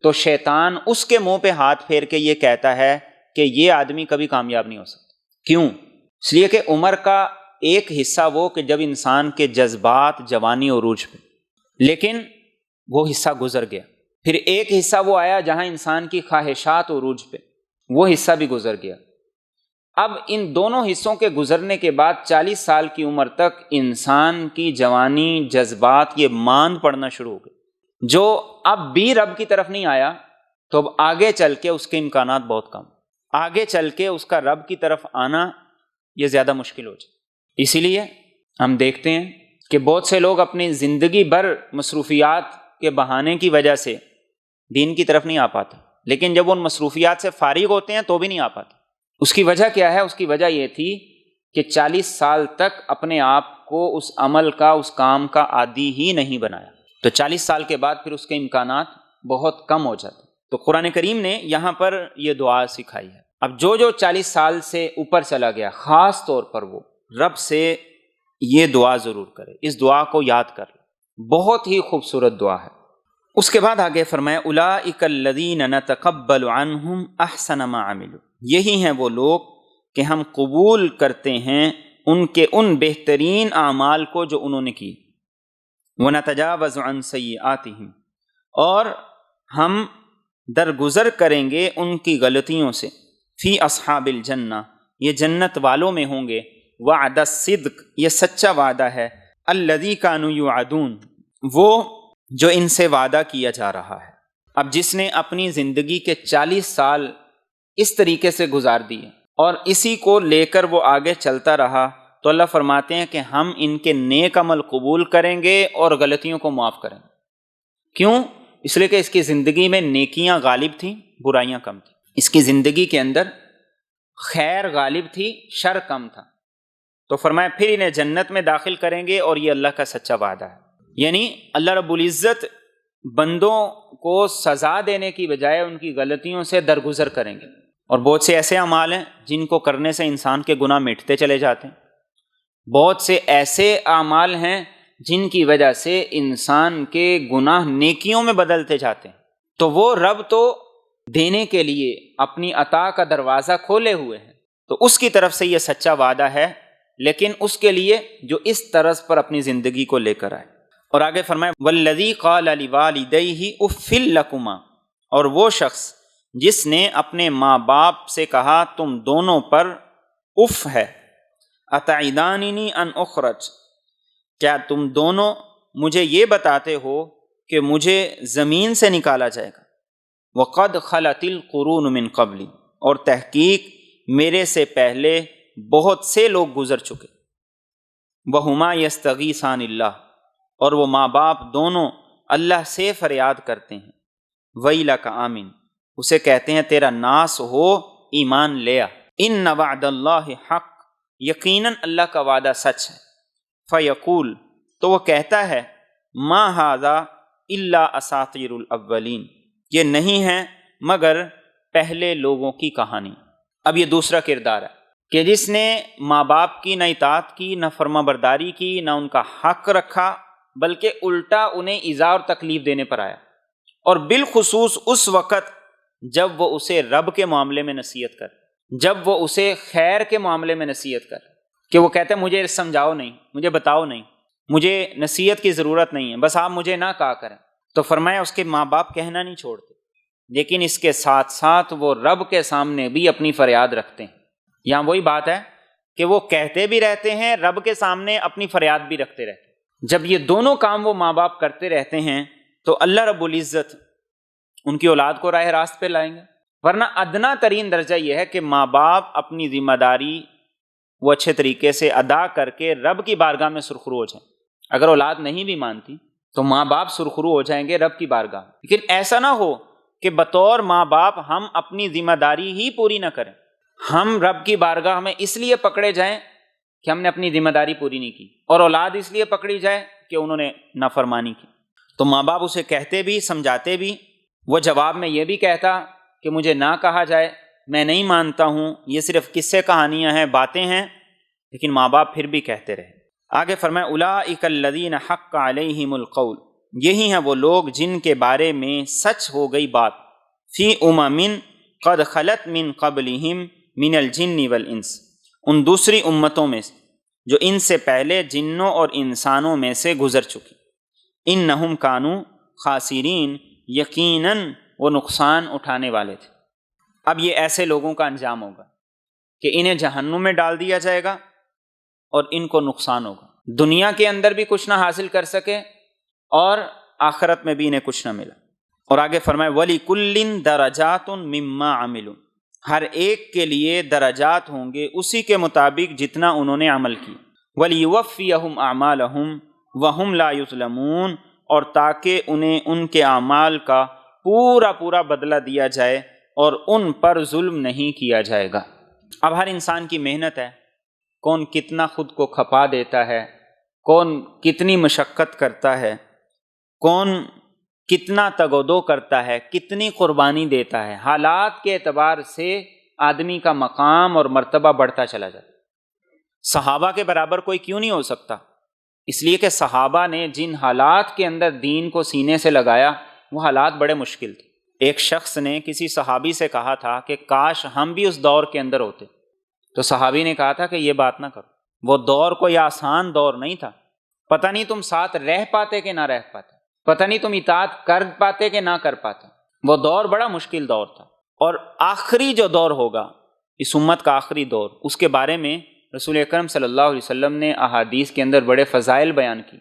تو شیطان اس کے منہ پہ ہاتھ پھیر کے یہ کہتا ہے کہ یہ آدمی کبھی کامیاب نہیں ہو سکتا۔ کیوں؟ اس لیے کہ عمر کا ایک حصہ وہ کہ جب انسان کے جذبات جوانی عروج پہ، لیکن وہ حصہ گزر گیا۔ پھر ایک حصہ وہ آیا جہاں انسان کی خواہشات عروج پہ، وہ حصہ بھی گزر گیا۔ اب ان دونوں حصوں کے گزرنے کے بعد 40 سال کی عمر تک انسان کی جوانی، جذبات یہ ماند پڑنا شروع ہو گئے، جو اب بھی رب کی طرف نہیں آیا تو اب آگے چل کے اس کے امکانات بہت کم، آگے چل کے اس کا رب کی طرف آنا یہ زیادہ مشکل ہو جائے۔ اسی لیے ہم دیکھتے ہیں کہ بہت سے لوگ اپنی زندگی بھر مصروفیات کے بہانے کی وجہ سے دین کی طرف نہیں آ پاتے، لیکن جب وہ ان مصروفیات سے فارغ ہوتے ہیں تو بھی نہیں آ پاتے۔ اس کی وجہ کیا ہے؟ اس کی وجہ یہ تھی کہ 40 سال تک اپنے آپ کو اس عمل کا، اس کام کا عادی ہی نہیں بنایا، تو 40 سال کے بعد پھر اس کے امکانات بہت کم ہو جاتے۔ تو قرآن کریم نے یہاں پر یہ دعا سکھائی ہے۔ اب جو 40 سال سے اوپر چلا گیا، خاص طور پر وہ رب سے یہ دعا ضرور کرے، اس دعا کو یاد کر لے، بہت ہی خوبصورت دعا ہے۔ اس کے بعد آگے فرمایا اولئک الذین نتقبل عنہم احسن ما عملوا، یہی ہیں وہ لوگ کہ ہم قبول کرتے ہیں ان کے ان بہترین اعمال کو جو انہوں نے کی، ونتجاوز عن سیئاتہم، اور ہم درگزر کریں گے ان کی غلطیوں سے، فی اصحاب الجنہ، یہ جنت والوں میں ہوں گے، وعد الصدق، یہ سچا وعدہ ہے، الذی کانوا یوعدون، وہ جو ان سے وعدہ کیا جا رہا ہے۔ اب جس نے اپنی زندگی کے 40 سال اس طریقے سے گزار دیے اور اسی کو لے کر وہ آگے چلتا رہا، تو اللہ فرماتے ہیں کہ ہم ان کے نیک عمل قبول کریں گے اور غلطیوں کو معاف کریں گے۔ کیوں؟ اس لیے کہ اس کی زندگی میں نیکیاں غالب تھیں، برائیاں کم تھیں۔ اس کی زندگی کے اندر خیر غالب تھی، شر کم تھا۔ تو فرمایا پھر انہیں جنت میں داخل کریں گے، اور یہ اللہ کا سچا وعدہ ہے۔ یعنی اللہ رب العزت بندوں کو سزا دینے کی بجائے ان کی غلطیوں سے درگزر کریں گے۔ اور بہت سے ایسے اعمال ہیں جن کو کرنے سے انسان کے گناہ مٹتے چلے جاتے ہیں، بہت سے ایسے اعمال ہیں جن کی وجہ سے انسان کے گناہ نیکیوں میں بدلتے جاتے ہیں۔ تو وہ رب تو دینے کے لیے اپنی عطا کا دروازہ کھولے ہوئے ہیں، تو اس کی طرف سے یہ سچا وعدہ ہے، لیکن اس کے لیے جو اس طرز پر اپنی زندگی کو لے کر آئے۔ اور آگے فرمائے والذی قال لوالدیہ اف لکما، اور وہ شخص جس نے اپنے ماں باپ سے کہا تم دونوں پر اف ہے، اتعداننی ان اخرج، کیا تم دونوں مجھے یہ بتاتے ہو کہ مجھے زمین سے نکالا جائے گا، وقد خلت القرون من قبلی، اور تحقیق میرے سے پہلے بہت سے لوگ گزر چکے، وہما یستغیثان اللہ، اور وہ ماں باپ دونوں اللہ سے فریاد کرتے ہیں، ویلک آمن، اسے کہتے ہیں تیرا ناس ہو، ایمان لیا، ان وعد اللہ حق، یقیناً اللہ کا وعدہ سچ ہے، فیقول، تو وہ کہتا ہے ما ھذا الا اساطیر الاولین، یہ نہیں ہے مگر پہلے لوگوں کی کہانی۔ اب یہ دوسرا کردار ہے کہ جس نے ماں باپ کی نہ اطاعت کی، نہ فرما برداری کی، نہ ان کا حق رکھا، بلکہ الٹا انہیں ایذا اور تکلیف دینے پر آیا، اور بالخصوص اس وقت جب وہ اسے رب کے معاملے میں نصیحت کر، جب وہ اسے خیر کے معاملے میں نصیحت کر، کہ وہ کہتے ہیں مجھے سمجھاؤ نہیں، مجھے بتاؤ نہیں، مجھے نصیحت کی ضرورت نہیں ہے، بس آپ مجھے نہ کہا کریں۔ تو فرمایا اس کے ماں باپ کہنا نہیں چھوڑتے، لیکن اس کے ساتھ ساتھ وہ رب کے سامنے بھی اپنی فریاد رکھتے ہیں۔ یہاں وہی بات ہے کہ وہ کہتے بھی رہتے ہیں، رب کے سامنے اپنی فریاد بھی رکھتے رہتے ہیں۔ جب یہ دونوں کام وہ ماں باپ کرتے رہتے ہیں تو اللہ رب العزت ان کی اولاد کو راہ راست پہ لائیں گے، ورنہ ادنا ترین درجہ یہ ہے کہ ماں باپ اپنی ذمہ داری وہ اچھے طریقے سے ادا کر کے رب کی بارگاہ میں سرخرو ہو جائیں۔ اگر اولاد نہیں بھی مانتی تو ماں باپ سرخرو ہو جائیں گے رب کی بارگاہ، لیکن ایسا نہ ہو کہ بطور ماں باپ ہم اپنی ذمہ داری ہی پوری نہ کریں، ہم رب کی بارگاہ میں اس لیے پکڑے جائیں کہ ہم نے اپنی ذمہ داری پوری نہیں کی، اور اولاد اس لیے پکڑی جائے کہ انہوں نے نافرمانی کی۔ تو ماں باپ اسے کہتے بھی، سمجھاتے بھی، وہ جواب میں یہ بھی کہتا کہ مجھے نہ کہا جائے، میں نہیں مانتا ہوں، یہ صرف قصے کہانیاں ہیں، باتیں ہیں، لیکن ماں باپ پھر بھی کہتے رہے۔ آگے فرمائے اولئک الذین حق علیہم القول، یہی ہیں وہ لوگ جن کے بارے میں سچ ہو گئی بات، فی امم قد خلت من قبلہم من الجن والانس، ان دوسری امتوں میں جو ان سے پہلے جنوں اور انسانوں میں سے گزر چکی، انہم کانوا خاسرین، یقیناً وہ نقصان اٹھانے والے تھے۔ اب یہ ایسے لوگوں کا انجام ہوگا کہ انہیں جہنم میں ڈال دیا جائے گا اور ان کو نقصان ہوگا، دنیا کے اندر بھی کچھ نہ حاصل کر سکے اور آخرت میں بھی انہیں کچھ نہ ملا۔ اور آگے فرمائے وَلِكُلٍّ دَرَجَاتٌ مِّمَّا عَمِلُوا، ہر ایک کے لیے درجات ہوں گے اسی کے مطابق جتنا انہوں نے عمل کی، وَلِيُوَفِّيَهُمْ أَعْمَالَهُمْ وَهُمْ لَا يُظْلَمُونَ، اور تاکہ انہیں ان کے اعمال کا پورا پورا بدلہ دیا جائے اور ان پر ظلم نہیں کیا جائے گا۔ اب ہر انسان کی محنت ہے، کون کتنا خود کو کھپا دیتا ہے، کون کتنی مشقت کرتا ہے، کون کتنا تگ و دو کرتا ہے، کتنی قربانی دیتا ہے، حالات کے اعتبار سے آدمی کا مقام اور مرتبہ بڑھتا چلا جاتا ہے۔ صحابہ کے برابر کوئی کیوں نہیں ہو سکتا؟ اس لیے کہ صحابہ نے جن حالات کے اندر دین کو سینے سے لگایا وہ حالات بڑے مشکل تھے۔ ایک شخص نے کسی صحابی سے کہا تھا کہ کاش ہم بھی اس دور کے اندر ہوتے، تو صحابی نے کہا تھا کہ یہ بات نہ کرو، وہ دور کوئی آسان دور نہیں تھا، پتہ نہیں تم ساتھ رہ پاتے کہ نہ رہ پاتے، پتہ نہیں تم اطاعت کر پاتے کہ نہ کر پاتے، وہ دور بڑا مشکل دور تھا۔ اور آخری جو دور ہوگا، اس امت کا آخری دور، اس کے بارے میں رسول اکرم صلی اللہ علیہ وسلم نے احادیث کے اندر بڑے فضائل بیان کی۔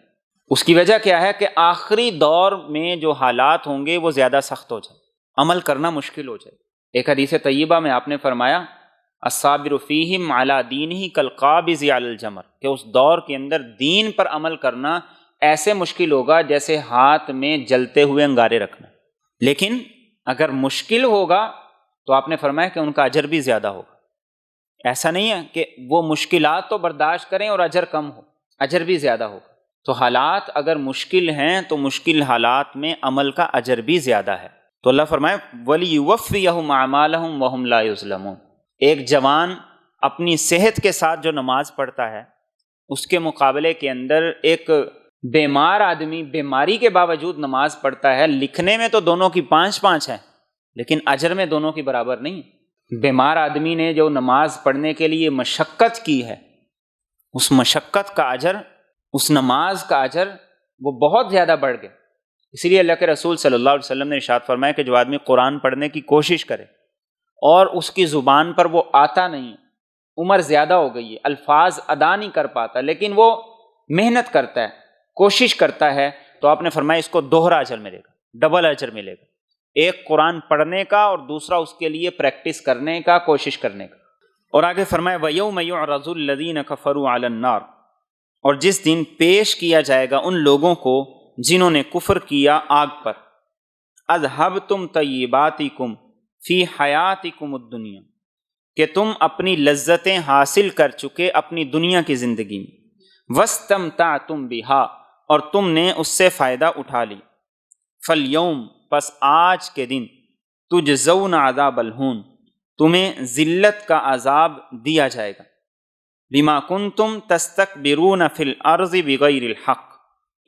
اس کی وجہ کیا ہے کہ آخری دور میں جو حالات ہوں گے وہ زیادہ سخت ہو جائے، عمل کرنا مشکل ہو جائے۔ ایک حدیث طیبہ میں آپ نے فرمایا الصابر فیہم علی دینہ کالقابض علی الجمر، کہ اس دور کے اندر دین پر عمل کرنا ایسے مشکل ہوگا جیسے ہاتھ میں جلتے ہوئے انگارے رکھنا۔ لیکن اگر مشکل ہوگا تو آپ نے فرمایا کہ ان کا اجر بھی زیادہ ہوگا۔ ایسا نہیں ہے کہ وہ مشکلات تو برداشت کریں اور اجر کم ہو، اجر بھی زیادہ ہوگا۔ تو حالات اگر مشکل ہیں تو مشکل حالات میں عمل کا اجر بھی زیادہ ہے۔ تو اللہ فرمائے وَلِيُوَفِّيَهُمْ أَعْمَالَهُمْ وَهُمْ لَا يُظْلَمُونَ۔ ایک جوان اپنی صحت کے ساتھ جو نماز پڑھتا ہے اس کے مقابلے کے اندر ایک بیمار آدمی بیماری کے باوجود نماز پڑھتا ہے، لکھنے میں تو دونوں کی 5 ہے لیکن اجر میں دونوں کی برابر نہیں۔ بیمار آدمی نے جو نماز پڑھنے کے لیے مشقت کی ہے، اس مشقت کا اجر، اس نماز کا اجر وہ بہت زیادہ بڑھ گیا۔ اسی لیے اللہ کے رسول صلی اللہ علیہ وسلم نے ارشاد فرمایا کہ جو آدمی قرآن پڑھنے کی کوشش کرے اور اس کی زبان پر وہ آتا نہیں، عمر زیادہ ہو گئی ہے، الفاظ ادا نہیں کر پاتا، لیکن وہ محنت کرتا ہے، کوشش کرتا ہے، تو آپ نے فرمایا اس کو دوہرا اجر ملے گا، ڈبل اجر ملے گا، ایک قرآن پڑھنے کا اور دوسرا اس کے لیے پریکٹس کرنے کا، کوشش کرنے کا۔ اور آگے فرمایا وَيَوْمَ يُعْرَضُ الَّذِينَ كَفَرُوا عَلَى النَّارِ، اور جس دن پیش کیا جائے گا ان لوگوں کو جنہوں نے کفر کیا آگ پر، اذهبتم طیباتکم فی حیاتکم الدنیا، کہ تم اپنی لذتیں حاصل کر چکے اپنی دنیا کی زندگی میں، واستمتعتم بہا، اور تم نے اس سے فائدہ اٹھا لی، فالیوم، پس آج کے دن، تجزون عذاب الہون، تمہیں ذلت کا عذاب دیا جائے گا، بما کنتم تستکبرون فی الارض بغیر الحق،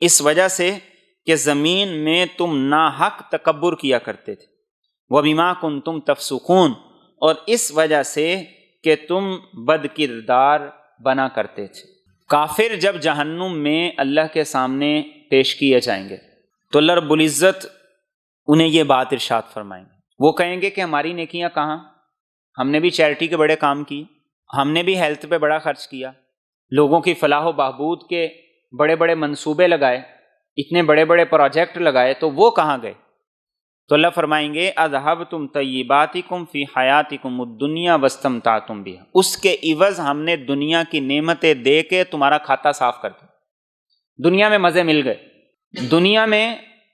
اس وجہ سے کہ زمین میں تم ناحق تکبر کیا کرتے تھے، وبما کنتم تفسقون، اور اس وجہ سے کہ تم بد کردار بنا کرتے تھے۔ کافر جب جہنم میں اللہ کے سامنے پیش کیے جائیں گے تو اللہ رب العزت انہیں یہ بات ارشاد فرمائیں گے، وہ کہیں گے کہ ہماری نیکیاں کہاں؟ ہم نے بھی چیریٹی کے بڑے کام کیے، ہم نے بھی ہیلتھ پہ بڑا خرچ کیا، لوگوں کی فلاح و بہبود کے بڑے بڑے منصوبے لگائے، اتنے بڑے بڑے پروجیکٹ لگائے، تو وہ کہاں گئے؟ تو اللہ فرمائیں گے اذهبتم طیباتکم فی حیاتکم الدنیا واستمتعتم بہا، اس کے عوض ہم نے دنیا کی نعمتیں دے کے تمہارا کھاتا صاف کر دیا، دنیا میں مزے مل گئے، دنیا میں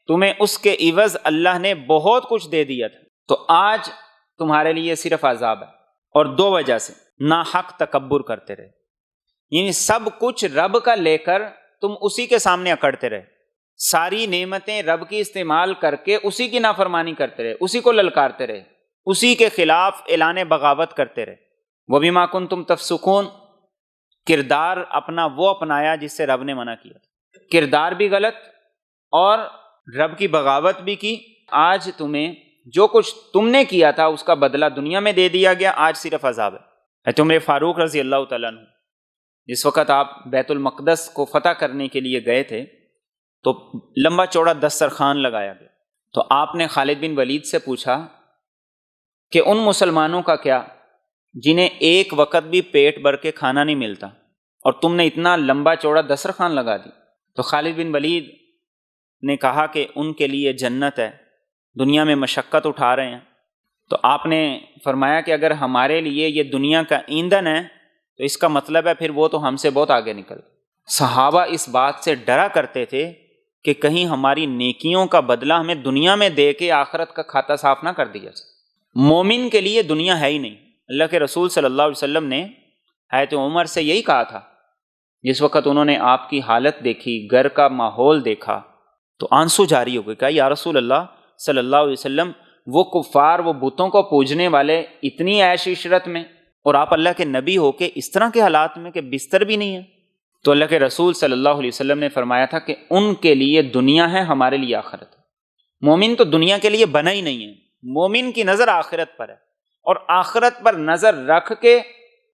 تمہیں اس کے عوض اللہ نے بہت کچھ دے دیا تھا، تو آج تمہارے لیے صرف عذاب ہے۔ اور 2 وجہ سے ناحق تکبر کرتے رہے، یعنی سب کچھ رب کا لے کر تم اسی کے سامنے اکڑتے رہے، ساری نعمتیں رب کی استعمال کر کے اسی کی نافرمانی کرتے رہے، اسی کو للکارتے رہے، اسی کے خلاف اعلان بغاوت کرتے رہے۔ وَبِمَا كُنْتُمْ تَفْسُقُونَ، کردار اپنا وہ اپنایا جس سے رب نے منع کیا، کردار بھی غلط اور رب کی بغاوت بھی کی۔ آج تمہیں جو کچھ تم نے کیا تھا اس کا بدلہ دنیا میں دے دیا گیا، آج صرف عذاب ہے۔ عمر فاروق رضی اللہ تعالیٰ عنہ، جس وقت آپ بیت المقدس کو فتح کرنے کے لیے گئے تھے تو لمبا چوڑا دسترخوان لگایا گیا، تو آپ نے خالد بن ولید سے پوچھا کہ ان مسلمانوں کا کیا جنہیں ایک وقت بھی پیٹ بھر کے کھانا نہیں ملتا اور تم نے اتنا لمبا چوڑا دسترخوان لگا دی؟ تو خالد بن ولید نے کہا کہ ان کے لیے جنت ہے، دنیا میں مشقت اٹھا رہے ہیں۔ تو آپ نے فرمایا کہ اگر ہمارے لیے یہ دنیا کا ایندھن ہے تو اس کا مطلب ہے پھر وہ تو ہم سے بہت آگے نکل گئے۔ صحابہ اس بات سے ڈرا کرتے تھے کہ کہیں ہماری نیکیوں کا بدلہ ہمیں دنیا میں دے کے آخرت کا کھاتا صاف نہ کر دیا جائے۔ مومن کے لیے دنیا ہے ہی نہیں۔ اللہ کے رسول صلی اللہ علیہ وسلم نے حضرت عمر سے یہی کہا تھا، جس وقت انہوں نے آپ کی حالت دیکھی، گھر کا ماحول دیکھا تو آنسو جاری ہو گئے، کہا یا رسول اللہ صلی اللہ علیہ وسلم، وہ کفار، وہ بتوں کو پوجنے والے اتنی عیش عشرت میں، اور آپ اللہ کے نبی ہو کے اس طرح کے حالات میں کہ بستر بھی نہیں ہے۔ تو اللہ کے رسول صلی اللہ علیہ وسلم نے فرمایا تھا کہ ان کے لیے دنیا ہے، ہمارے لیے آخرت ہے۔ مومن تو دنیا کے لیے بنا ہی نہیں ہے، مومن کی نظر آخرت پر ہے، اور آخرت پر نظر رکھ کے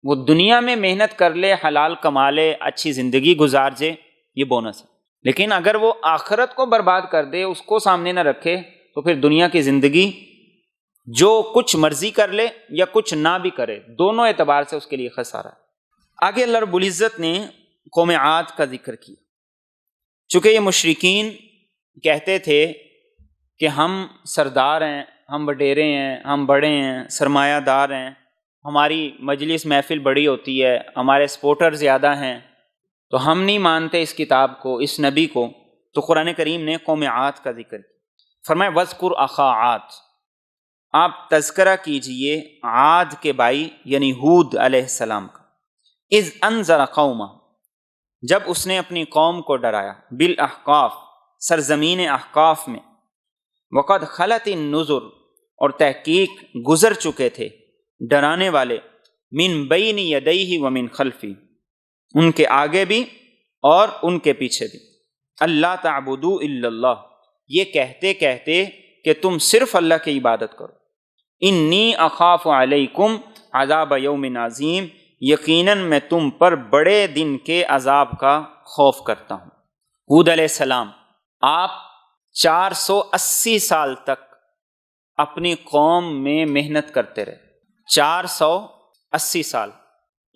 وہ دنیا میں محنت کر لے، حلال کما لے، اچھی زندگی گزار جائے، یہ بونس ہے۔ لیکن اگر وہ آخرت کو برباد کر دے، اس کو سامنے نہ رکھے، تو پھر دنیا کی زندگی جو کچھ مرضی کر لے یا کچھ نہ بھی کرے، دونوں اعتبار سے اس کے لیے خسارہ ہے۔ آگے اللہ رب العزت نے قوم عاد کا ذکر کیا۔ چونکہ یہ مشرکین کہتے تھے کہ ہم سردار ہیں، ہم وڈیرے ہیں، ہم بڑے ہیں، سرمایہ دار ہیں، ہماری مجلس محفل بڑی ہوتی ہے، ہمارے سپورٹر زیادہ ہیں، تو ہم نہیں مانتے اس کتاب کو، اس نبی کو۔ تو قرآن کریم نے قوم عاد کا ذکر کیا، فرمایا وَاذْكُرْ أَخَا عَاد، آپ تذکرہ کیجئے عاد کے بھائی یعنی ہود علیہ السلام کا، اذ انذر قومہ، جب اس نے اپنی قوم کو ڈرایا، بالاحقاف، سرزمین احقاف میں، وقد خلت النذر، اور تحقیق گزر چکے تھے ڈرانے والے، من بین یدیہ ومن خلفہ، ان کے آگے بھی اور ان کے پیچھے بھی، اللہ تعبدوا الا اللہ، یہ کہتے کہتے کہ تم صرف اللہ کی عبادت کرو، انی اخاف علیکم عذاب یوم عظیم، یقیناً میں تم پر بڑے دن کے عذاب کا خوف کرتا ہوں۔ ہود علیہ السلام آپ 480 سال تک اپنی قوم میں محنت کرتے رہے، 480 سال،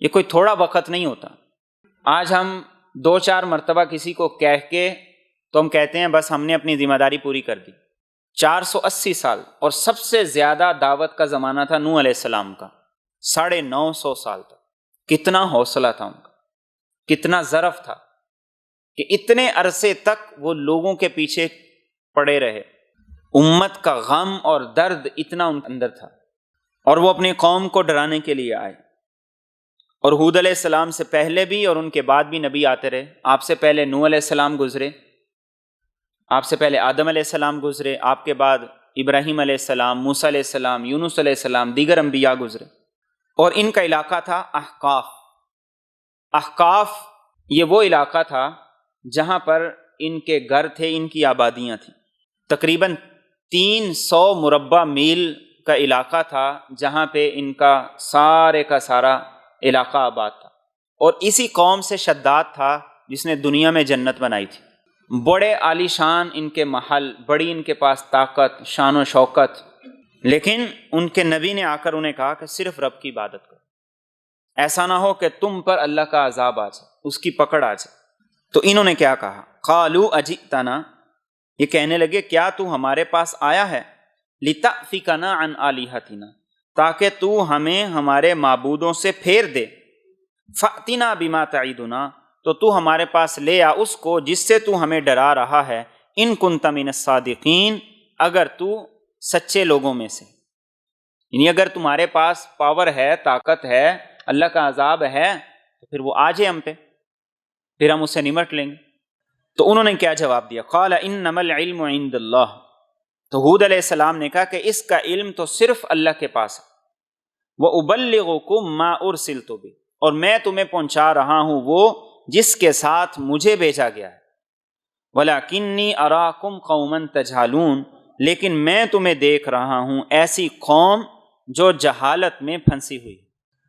یہ کوئی تھوڑا وقت نہیں ہوتا۔ آج ہم 2-4 مرتبہ کسی کو کہہ کے تو ہم کہتے ہیں بس ہم نے اپنی ذمہ داری پوری کر دی۔ 480 سال، اور سب سے زیادہ دعوت کا زمانہ تھا نوح علیہ السلام کا، 950 سال تک۔ کتنا حوصلہ تھا ان کا، کتنا ظرف تھا کہ اتنے عرصے تک وہ لوگوں کے پیچھے پڑے رہے، امت کا غم اور درد اتنا ان کے اندر تھا، اور وہ اپنی قوم کو ڈرانے کے لیے آئے۔ اور ہود علیہ السلام سے پہلے بھی اور ان کے بعد بھی نبی آتے رہے۔ آپ سے پہلے نوح علیہ السلام گزرے، آپ سے پہلے آدم علیہ السلام گزرے، آپ کے بعد ابراہیم علیہ السلام، موسیٰ علیہ السلام، یونس علیہ السلام، دیگر انبیاء گزرے۔ اور ان کا علاقہ تھا احقاف۔ احقاف یہ وہ علاقہ تھا جہاں پر ان کے گھر تھے، ان کی آبادیاں تھیں۔ تقریباً 300 مربع میل کا علاقہ تھا جہاں پہ ان کا سارا علاقہ آباد تھا۔ اور اسی قوم سے شداد تھا جس نے دنیا میں جنت بنائی تھی۔ بڑے عالی شان ان کے محل، بڑی ان کے پاس طاقت، شان و شوکت، لیکن ان کے نبی نے آ کر انہیں کہا کہ صرف رب کی عبادت کرو، ایسا نہ ہو کہ تم پر اللہ کا عذاب آ جائے، اس کی پکڑ آ جائے۔ تو انہوں نے کیا کہا؟ قالوا اجئتنا، یہ کہنے لگے کیا تو ہمارے پاس آیا ہے، لتأفکنا عن آلہتنا، تاکہ تو ہمیں ہمارے معبودوں سے پھیر دے، فأتنا بما تعیدنا، تو ہمارے پاس لے آ اس کو جس سے تو ہمیں ڈرا رہا ہے، ان کنت من الصادقین، اگر تو سچے لوگوں میں سے، یعنی اگر تمہارے پاس پاور ہے، طاقت ہے، اللہ کا عذاب ہے، تو پھر وہ آ جائے ہم پہ، پھر ہم اس سے نمٹ لیں گے۔ تو انہوں نے کیا جواب دیا؟ قال انما العلم عند اللہ، تو ہود علیہ السلام نے کہا کہ اس کا علم تو صرف اللہ کے پاس ہے، وَأُبَلِّغُكُم مَّا أُرْسِلْتُ بِهِ، اور میں تمہیں پہنچا رہا ہوں وہ جس کے ساتھ مجھے بھیجا گیا ہے، وَلَكِنِّي أَرَاكُمْ قَوْمًا تَجْهَلُونَ، لیکن میں تمہیں دیکھ رہا ہوں ایسی قوم جو جہالت میں پھنسی ہوئی۔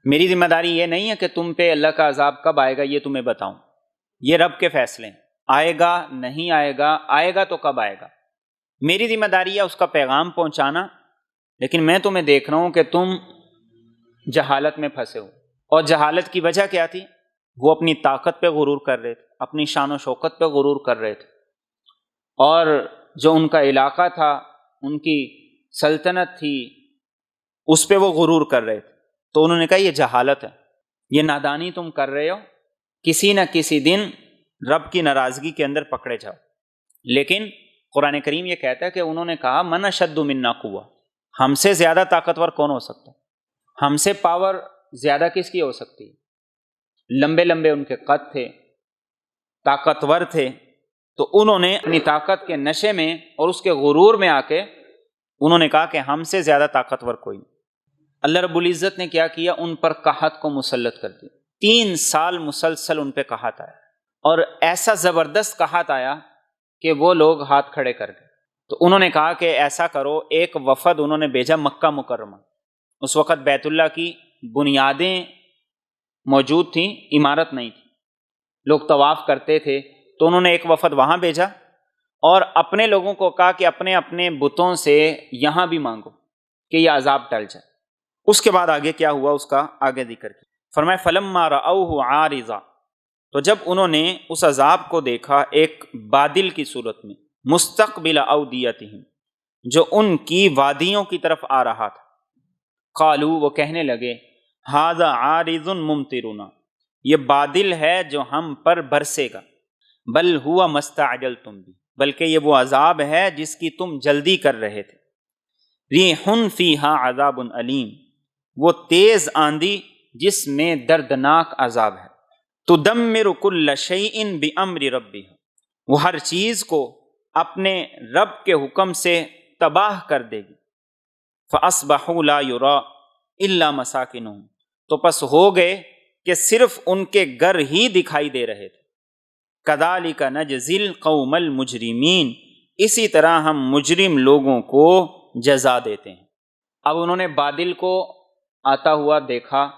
میری ذمہ داری یہ نہیں ہے کہ تم پہ اللہ کا عذاب کب آئے گا یہ تمہیں بتاؤں، یہ رب کے فیصلے ہیں، آئے گا نہیں آئے گا، آئے گا تو کب آئے گا، میری ذمہ داری ہے اس کا پیغام پہنچانا، لیکن میں تمہیں دیکھ رہا ہوں کہ تم جہالت میں پھنسے ہو۔ اور جہالت کی وجہ کیا تھی؟ وہ اپنی طاقت پہ غرور کر رہے تھے، اپنی شان و شوکت پہ غرور کر رہے تھے، اور جو ان کا علاقہ تھا، ان کی سلطنت تھی، اس پہ وہ غرور کر رہے تھے۔ تو انہوں نے کہا یہ جہالت ہے، یہ نادانی تم کر رہے ہو، کسی نہ کسی دن رب کی ناراضگی کے اندر پکڑے جاؤ۔ لیکن قرآن کریم یہ کہتا ہے کہ انہوں نے کہا من اشد منا قوہ، ہم سے زیادہ طاقتور کون ہو سکتا ہے، ہم سے پاور زیادہ کس کی ہو سکتی ہے؟ لمبے لمبے ان کے قد تھے، طاقتور تھے، تو انہوں نے اپنی طاقت کے نشے میں اور اس کے غرور میں آ کے انہوں نے کہا کہ ہم سے زیادہ طاقتور کوئی نہیں۔ اللہ رب العزت نے کیا کیا؟ ان پر قحط کو مسلط کر دیا۔ 3 سال مسلسل ان پہ قحط آیا، اور ایسا زبردست قحط آیا کہ وہ لوگ ہاتھ کھڑے کر گئے۔ تو انہوں نے کہا کہ ایسا کرو، ایک وفد انہوں نے بھیجا مکہ مکرمہ، اس وقت بیت اللہ کی بنیادیں موجود تھیں، عمارت نہیں تھی، لوگ طواف کرتے تھے، تو انہوں نے ایک وفد وہاں بھیجا اور اپنے لوگوں کو کہا کہ اپنے اپنے بتوں سے یہاں بھی مانگو کہ یہ عذاب ٹل جائے۔ اس کے بعد آگے کیا ہوا اس کا آگے ذکر کیا۔ فرمایا فلما رأوہ عارضا، تو جب انہوں نے اس عذاب کو دیکھا ایک بادل کی صورت میں، مستقبل اودیتہم، جو ان کی وادیوں کی طرف آ رہا تھا، قالو، وہ کہنے لگے، ھذا عارض ممطرنا، یہ بادل ہے جو ہم پر برسے گا، بل ہوا مستعجلتم بھی، بلکہ یہ وہ عذاب ہے جس کی تم جلدی کر رہے تھے، ریح فیہا عذاب علیم، وہ تیز آندھی جس میں دردناک عذاب ہے، تدمر کل شیء بامر ربها، وہ ہر چیز کو اپنے رب کے حکم سے تباہ کر دے گی، فاصبحوا لا یری الا مساکنہم، تو پس ہو گئے کہ صرف ان کے گھر ہی دکھائی دے رہے تھے، کذالک نجزی القوم المجرمین، اسی طرح ہم مجرم لوگوں کو جزا دیتے ہیں۔ اب انہوں نے بادل کو آتا ہوا دیکھا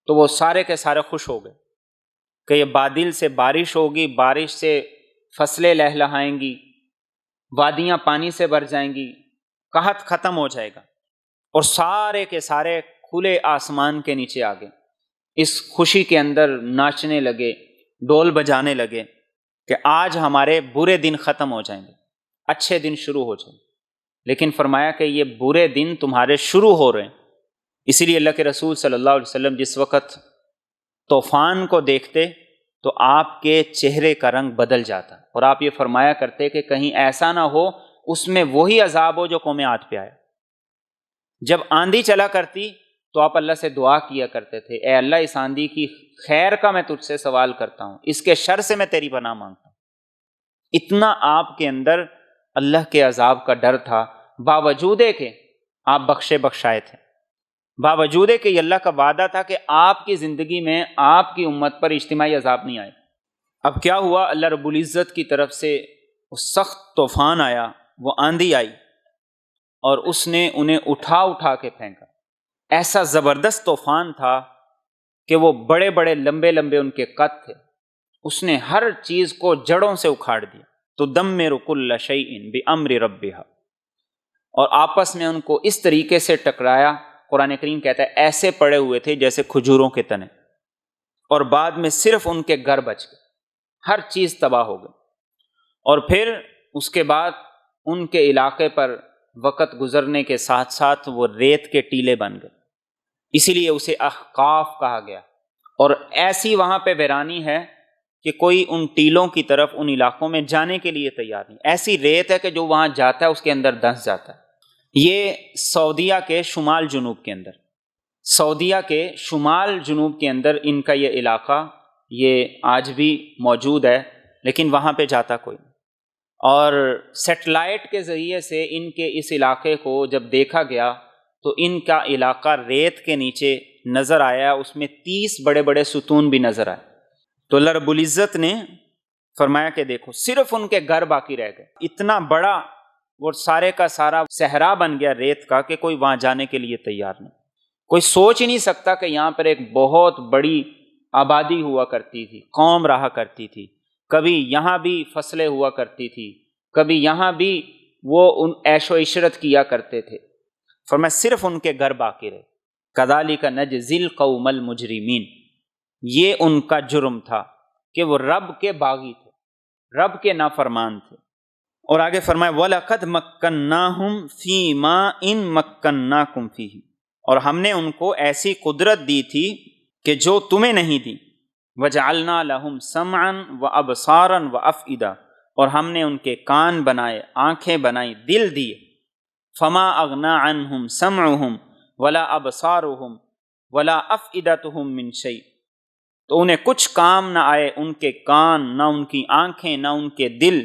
تو وہ سارے کے سارے خوش ہو گئے کہ یہ بادل سے بارش ہوگی، بارش سے فصلیں لہلہائیں گی، وادیاں پانی سے بھر جائیں گی، قحط ختم ہو جائے گا، اور سارے کے سارے کھلے آسمان کے نیچے آ گئے، اس خوشی کے اندر ناچنے لگے، ڈول بجانے لگے کہ آج ہمارے برے دن ختم ہو جائیں گے، اچھے دن شروع ہو جائیں گے۔ لیکن فرمایا کہ یہ برے دن تمہارے شروع ہو رہے ہیں، اسی لیے اللہ کے رسول صلی اللہ علیہ وسلم جس وقت طوفان کو دیکھتے تو آپ کے چہرے کا رنگ بدل جاتا، اور آپ یہ فرمایا کرتے کہ کہیں ایسا نہ ہو اس میں وہی عذاب ہو جو قوم عاد پہ آیا۔ جب آندھی چلا کرتی تو آپ اللہ سے دعا کیا کرتے تھے، اے اللہ اس آندھی کی خیر کا میں تجھ سے سوال کرتا ہوں، اس کے شر سے میں تیری پناہ مانگتا ہوں۔ اتنا آپ کے اندر اللہ کے عذاب کا ڈر تھا، باوجود کہ آپ بخشے بخشائے تھے، باوجود کہ یہ اللہ کا وعدہ تھا کہ آپ کی زندگی میں آپ کی امت پر اجتماعی عذاب نہیں آئے۔ اب کیا ہوا، اللہ رب العزت کی طرف سے وہ سخت طوفان آیا، وہ آندھی آئی، اور اس نے انہیں اٹھا اٹھا کے پھینکا۔ ایسا زبردست طوفان تھا کہ وہ بڑے بڑے لمبے لمبے ان کے قد تھے، اس نے ہر چیز کو جڑوں سے اکھاڑ دیا، تدمر کل شیء بامر ربها، اور آپس میں ان کو اس طریقے سے ٹکرایا، قرآن کریم کہتا ہے ایسے پڑے ہوئے تھے جیسے کھجوروں کے تنے، اور بعد میں صرف ان کے گھر بچ گئے، ہر چیز تباہ ہو گئی، اور پھر اس کے بعد ان کے علاقے پر وقت گزرنے کے ساتھ ساتھ وہ ریت کے ٹیلے بن گئے، اسی لیے اسے احقاف کہا گیا، اور ایسی وہاں پہ ویرانی ہے کہ کوئی ان ٹیلوں کی طرف ان علاقوں میں جانے کے لیے تیار نہیں، ایسی ریت ہے کہ جو وہاں جاتا ہے اس کے اندر دھنس جاتا ہے۔ یہ سعودیہ کے شمال جنوب کے اندر، سعودیہ کے شمال جنوب کے اندر ان کا یہ علاقہ یہ آج بھی موجود ہے، لیکن وہاں پہ جاتا کوئی نہیں، اور سیٹلائٹ کے ذریعے سے ان کے اس علاقے کو جب دیکھا گیا تو ان کا علاقہ ریت کے نیچے نظر آیا، اس میں 30 بڑے بڑے ستون بھی نظر آئے۔ تو اللہ رب العزت نے فرمایا کہ دیکھو صرف ان کے گھر باقی رہ گئے، اتنا بڑا وہ سارے کا سارا صحرا بن گیا ریت کا کہ کوئی وہاں جانے کے لیے تیار نہیں، کوئی سوچ ہی نہیں سکتا کہ یہاں پر ایک بہت بڑی آبادی ہوا کرتی تھی، قوم رہا کرتی تھی، کبھی یہاں بھی فصلیں ہوا کرتی تھی، کبھی یہاں بھی وہ ان عیش و عشرت کیا کرتے تھے، فرمایا صرف ان کے گھر باقی رہے، کذالک نجزی القوم المجرمین، یہ ان کا جرم تھا کہ وہ رب کے باغی تھے، رب کے نافرمان تھے۔ اور آگے فرمایا وَلَقَدْ مَكَّنَّاهُمْ فِي مَا إِن مَكَّنَّاكُمْ فِيهِ، اور ہم نے ان کو ایسی قدرت دی تھی کہ جو تمہیں نہیں دی، وَجَعَلْنَا لَهُمْ سَمْعًا وَأَبْصَارًا وَأَفْئِدَةً، اور ہم نے ان کے کان بنائے، آنکھیں بنائی، دل دیے، فَمَا أَغْنَىٰ عَنْهُمْ سَمْعُهُمْ وَلَا أَبْصَارُهُمْ وَلَا أَفْئِدَتُهُمْ مِنْ شَيْءٍ، تو انہیں کچھ کام نہ آئے ان کے کان، نہ ان کی آنکھیں، نہ ان کے دل،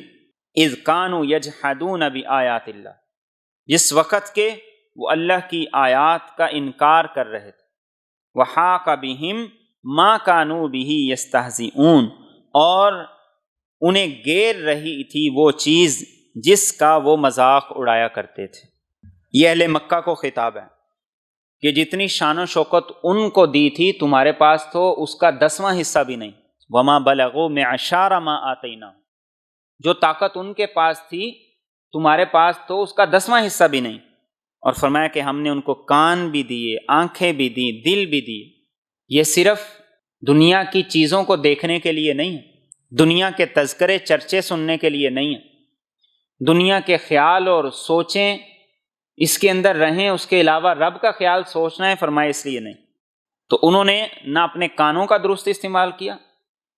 اذ کانوا یجحدون بآیات اللہ، جس وقت کے وہ اللہ کی آیات کا انکار کر رہے تھے، وحاق بہم ما کانوا بہ یستہزئون، اور انہیں گیر رہی تھی وہ چیز جس کا وہ مذاق اڑایا کرتے تھے۔ یہ اہل مکہ کو خطاب ہے کہ جتنی شان و شوکت ان کو دی تھی تمہارے پاس تو اس کا 10واں حصہ بھی نہیں، وما بلغوا معشار ما آتیناہم، جو طاقت ان کے پاس تھی تمہارے پاس تو اس کا 10واں حصہ بھی نہیں، اور فرمایا کہ ہم نے ان کو کان بھی دیے، آنکھیں بھی دی، دل بھی دیے، یہ صرف دنیا کی چیزوں کو دیکھنے کے لیے نہیں ہے، دنیا کے تذکرے چرچے سننے کے لیے نہیں ہے، دنیا کے خیال اور سوچیں اس کے اندر رہیں، اس کے علاوہ رب کا خیال سوچنا ہے، فرمایا اس لیے نہیں۔ تو انہوں نے نہ اپنے کانوں کا درست استعمال کیا،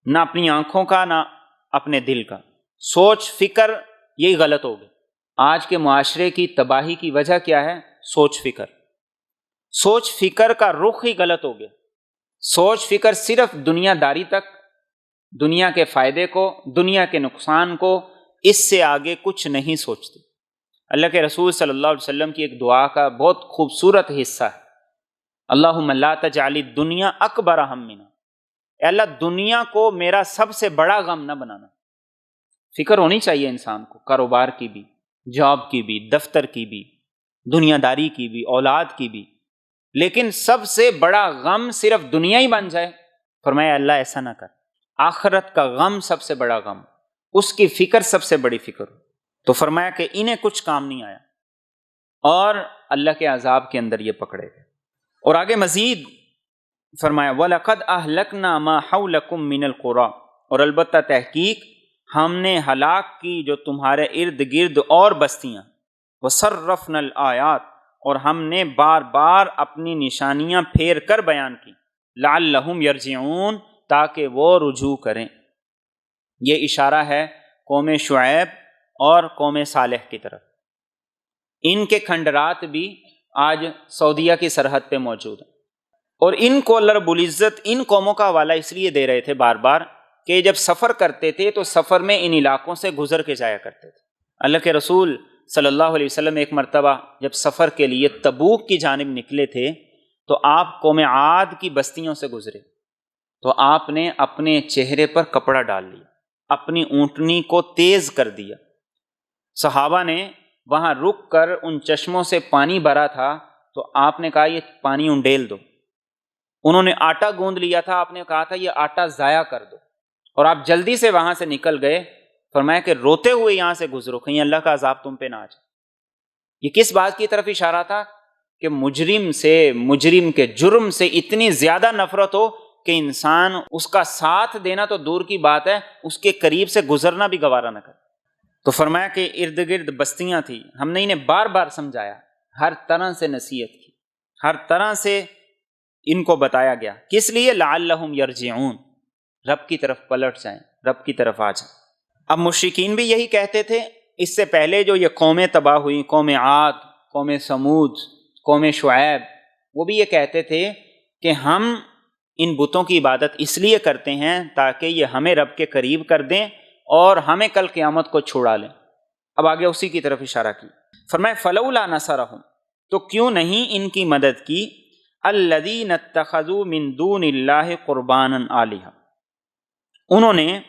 نہ اپنی آنکھوں کا، نہ اپنے دل کا۔ سوچ فکر یہی غلط ہو گئی۔ آج کے معاشرے کی تباہی کی وجہ کیا ہے؟ سوچ فکر۔ سوچ فکر کا رخ ہی غلط ہو گیا۔ سوچ فکر صرف دنیا داری تک، دنیا کے فائدے کو، دنیا کے نقصان کو، اس سے آگے کچھ نہیں سوچتے۔ اللہ کے رسول صلی اللہ علیہ وسلم کی ایک دعا کا بہت خوبصورت حصہ ہے، اللہم لا تجعل الدنیا اکبر ہمنا، اے اللہ دنیا کو میرا سب سے بڑا غم نہ بنانا۔ فکر ہونی چاہیے انسان کو، کاروبار کی بھی، جاب کی بھی، دفتر کی بھی، دنیا داری کی بھی، اولاد کی بھی، لیکن سب سے بڑا غم صرف دنیا ہی بن جائے، فرمایا اللہ ایسا نہ کر۔ آخرت کا غم سب سے بڑا غم، اس کی فکر سب سے بڑی فکر ہو۔ تو فرمایا کہ انہیں کچھ کام نہیں آیا اور اللہ کے عذاب کے اندر یہ پکڑے گئے۔ اور آگے مزید فرمایا وَلَقَدْ أَهْلَكْنَا مَا حَوْلَكُمْ مِنَ الْقُرَىٰ، اور البتہ تحقیق ہم نے ہلاک کی جو تمہارے ارد گرد اور بستیاں، وَصَرَّفْنَا الْآيَاتِ، اور ہم نے بار بار اپنی نشانیاں پھیر کر بیان کی، لَعَلَّهُمْ يَرْجِعُونَ، تاکہ وہ رجوع کریں۔ یہ اشارہ ہے قوم شعیب اور قوم صالح کی طرف۔ ان کے کھنڈرات بھی آج سعودیہ کی سرحد پہ موجود ہیں، اور ان کو اللہ رب العزت ان قوموں کا حوالہ اس لیے دے رہے تھے بار بار کہ جب سفر کرتے تھے تو سفر میں ان علاقوں سے گزر کے جایا کرتے تھے۔ اللہ کے رسول صلی اللہ علیہ وسلم ایک مرتبہ جب سفر کے لیے تبوک کی جانب نکلے تھے تو آپ قوم عاد کی بستیوں سے گزرے، تو آپ نے اپنے چہرے پر کپڑا ڈال لیا، اپنی اونٹنی کو تیز کر دیا۔ صحابہ نے وہاں رک کر ان چشموں سے پانی بھرا تھا تو آپ نے کہا یہ پانی انڈیل دو۔ انہوں نے آٹا گوندھ لیا تھا، آپ نے کہا تھا یہ آٹا ضائع کر دو، اور آپ جلدی سے وہاں سے نکل گئے۔ فرمایا کہ روتے ہوئے یہاں سے گزرو، کہیں اللہ کا عذاب تم پہ نہ آ جائے۔ یہ کس بات کی طرف اشارہ تھا؟ کہ مجرم کے جرم سے اتنی زیادہ نفرت ہو کہ انسان اس کا ساتھ دینا تو دور کی بات ہے، اس کے قریب سے گزرنا بھی گوارا نہ کرے۔ تو فرمایا کہ ارد گرد بستیاں تھیں، ہم نے انہیں بار بار سمجھایا، ہر طرح سے نصیحت کی، ہر طرح سے ان کو بتایا گیا، کس لیے؟ لعلہم یرجعون، رب کی طرف پلٹ جائیں، رب کی طرف آ جائیں۔ اب مشرکین بھی یہی کہتے تھے، اس سے پہلے جو یہ قومیں تباہ ہوئیں، قوم عاد، قوم سمود، قوم شعیب، وہ بھی یہ کہتے تھے کہ ہم ان بتوں کی عبادت اس لیے کرتے ہیں تاکہ یہ ہمیں رب کے قریب کر دیں اور ہمیں کل قیامت کو چھڑا لیں۔ اب آگے اسی کی طرف اشارہ کی، فرمایا فلولا نصرہم، تو کیوں نہیں ان کی مدد کی، الذین اتخذوا من دون اللہ قربانا آلہہ، انہوں نے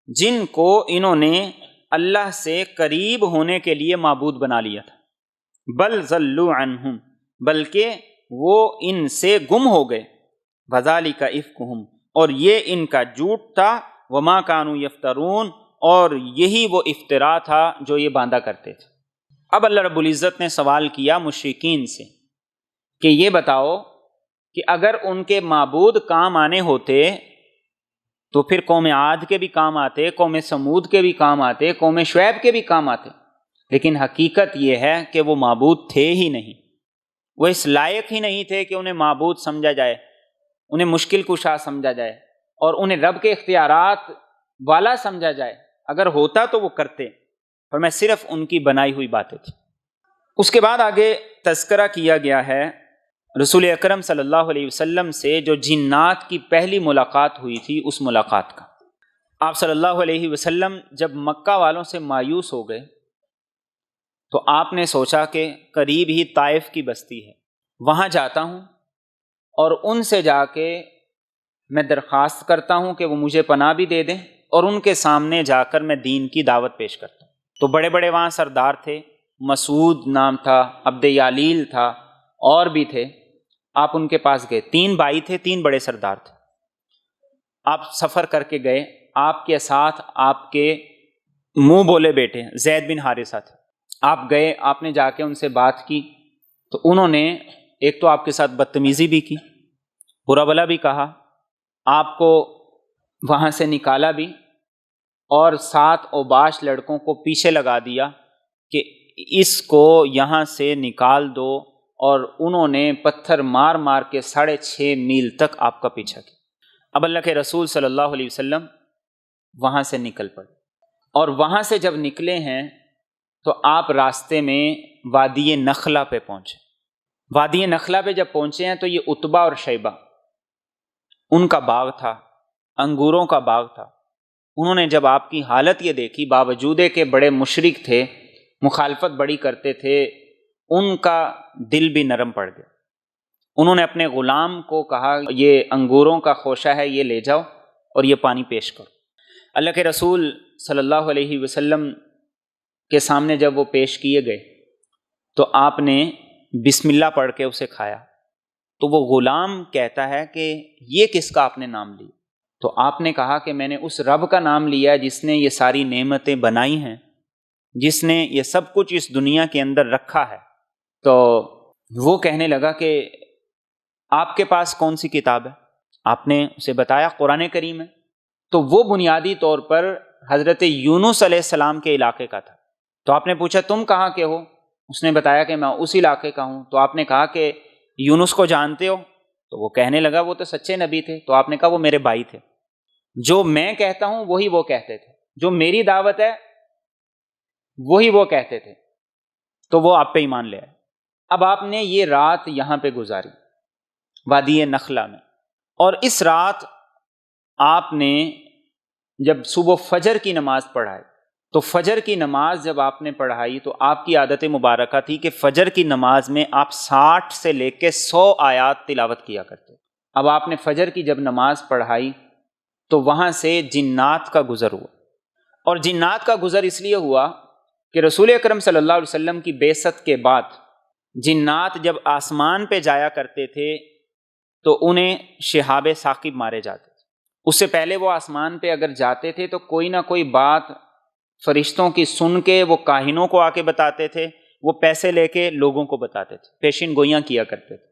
جن کو انہوں نے اللہ سے قریب ہونے کے لیے معبود بنا لیا تھا، بل ضلوا عنہم، بلکہ وہ ان سے گم ہو گئے، وذالک افکہم، اور یہ ان کا جھوٹ تھا، وما کانوا یفترون، اور یہی وہ افترا تھا جو یہ باندھا کرتے تھے۔ اب اللہ رب العزت نے سوال کیا مشرکین سے کہ یہ بتاؤ کہ اگر ان کے معبود کام آنے ہوتے تو پھر قوم عاد کے بھی کام آتے، قوم سمود کے بھی کام آتے، قوم شعیب کے بھی کام آتے، لیکن حقیقت یہ ہے کہ وہ معبود تھے ہی نہیں، وہ اس لائق ہی نہیں تھے کہ انہیں معبود سمجھا جائے، انہیں مشکل کشا سمجھا جائے اور انہیں رب کے اختیارات والا سمجھا جائے۔ اگر ہوتا تو وہ کرتے، پر میں صرف ان کی بنائی ہوئی باتیں تھی۔ اس کے بعد آگے تذکرہ کیا گیا ہے رسول اکرم صلی اللہ علیہ وسلم سے جو جنات کی پہلی ملاقات ہوئی تھی، اس ملاقات کا۔ آپ صلی اللہ علیہ وسلم جب مکہ والوں سے مایوس ہو گئے تو آپ نے سوچا کہ قریب ہی طائف کی بستی ہے، وہاں جاتا ہوں اور ان سے جا کے میں درخواست کرتا ہوں کہ وہ مجھے پناہ بھی دے دیں، اور ان کے سامنے جا کر میں دین کی دعوت پیش کرتا ہوں۔ تو بڑے بڑے وہاں سردار تھے، مسعود نام تھا، عبد یالیل تھا، اور بھی تھے۔ آپ ان کے پاس گئے، 3 بھائی تھے، 3 بڑے سردار تھے۔ آپ سفر کر کے گئے، آپ کے ساتھ آپ کے منہ بولے بیٹے زید بن حارثہ تھے۔ آپ گئے، آپ نے جا کے ان سے بات کی تو انہوں نے ایک تو آپ کے ساتھ بدتمیزی بھی کی، برا بلا بھی کہا، آپ کو وہاں سے نکالا بھی، اور 7 اوباش لڑکوں کو پیچھے لگا دیا کہ اس کو یہاں سے نکال دو، اور انہوں نے پتھر مار مار کے 6.5 میل تک آپ کا پیچھا کیا۔ اب اللہ کے رسول صلی اللہ علیہ وسلم وہاں سے نکل پڑے، اور وہاں سے جب نکلے ہیں تو آپ راستے میں وادی نخلہ پہ پہنچے۔ وادی نخلہ پہ جب پہنچے ہیں تو یہ عتبہ اور شیبہ، ان کا باغ تھا، انگوروں کا باغ تھا۔ انہوں نے جب آپ کی حالت یہ دیکھی، باوجود کہ بڑے مشرک تھے، مخالفت بڑی کرتے تھے، ان کا دل بھی نرم پڑ گیا۔ انہوں نے اپنے غلام کو کہا یہ انگوروں کا خوشہ ہے، یہ لے جاؤ اور یہ پانی پیش کرو۔ اللہ کے رسول صلی اللہ علیہ وسلم کے سامنے جب وہ پیش کیے گئے تو آپ نے بسم اللہ پڑھ کے اسے کھایا۔ تو وہ غلام کہتا ہے کہ یہ کس کا آپ نے نام لیا؟ تو آپ نے کہا کہ میں نے اس رب کا نام لیا جس نے یہ ساری نعمتیں بنائی ہیں، جس نے یہ سب کچھ اس دنیا کے اندر رکھا ہے۔ تو وہ کہنے لگا کہ آپ کے پاس کون سی کتاب ہے؟ آپ نے اسے بتایا قرآن کریم ہے۔ تو وہ بنیادی طور پر حضرت یونس علیہ السلام کے علاقے کا تھا۔ تو آپ نے پوچھا تم کہاں کے ہو؟ اس نے بتایا کہ میں اس علاقے کا ہوں۔ تو آپ نے کہا کہ یونس کو جانتے ہو؟ تو وہ کہنے لگا وہ تو سچے نبی تھے۔ تو آپ نے کہا وہ میرے بھائی تھے، جو میں کہتا ہوں وہی وہ کہتے تھے، جو میری دعوت ہے وہی وہ کہتے تھے۔ تو وہ آپ پہ ایمان لے آئے۔ اب آپ نے یہ رات یہاں پہ گزاری وادی نخلہ میں، اور اس رات آپ نے جب صبح فجر کی نماز پڑھائی، تو فجر کی نماز جب آپ نے پڑھائی تو آپ کی عادت مبارکہ تھی کہ فجر کی نماز میں آپ 60 سے لے کے 100 آیات تلاوت کیا کرتے۔ اب آپ نے فجر کی جب نماز پڑھائی تو وہاں سے جنات کا گزر ہوا، اور جنات کا گزر اس لیے ہوا کہ رسول اکرم صلی اللہ علیہ وسلم کی بعثت کے بعد جنات جب آسمان پہ جایا کرتے تھے تو انہیں شہاب ثاقب مارے جاتے تھے۔ اس سے پہلے وہ آسمان پہ اگر جاتے تھے تو کوئی نہ کوئی بات فرشتوں کی سن کے وہ کاہنوں کو آ کے بتاتے تھے، وہ پیسے لے کے لوگوں کو بتاتے تھے، پیشین گوئیاں کیا کرتے تھے۔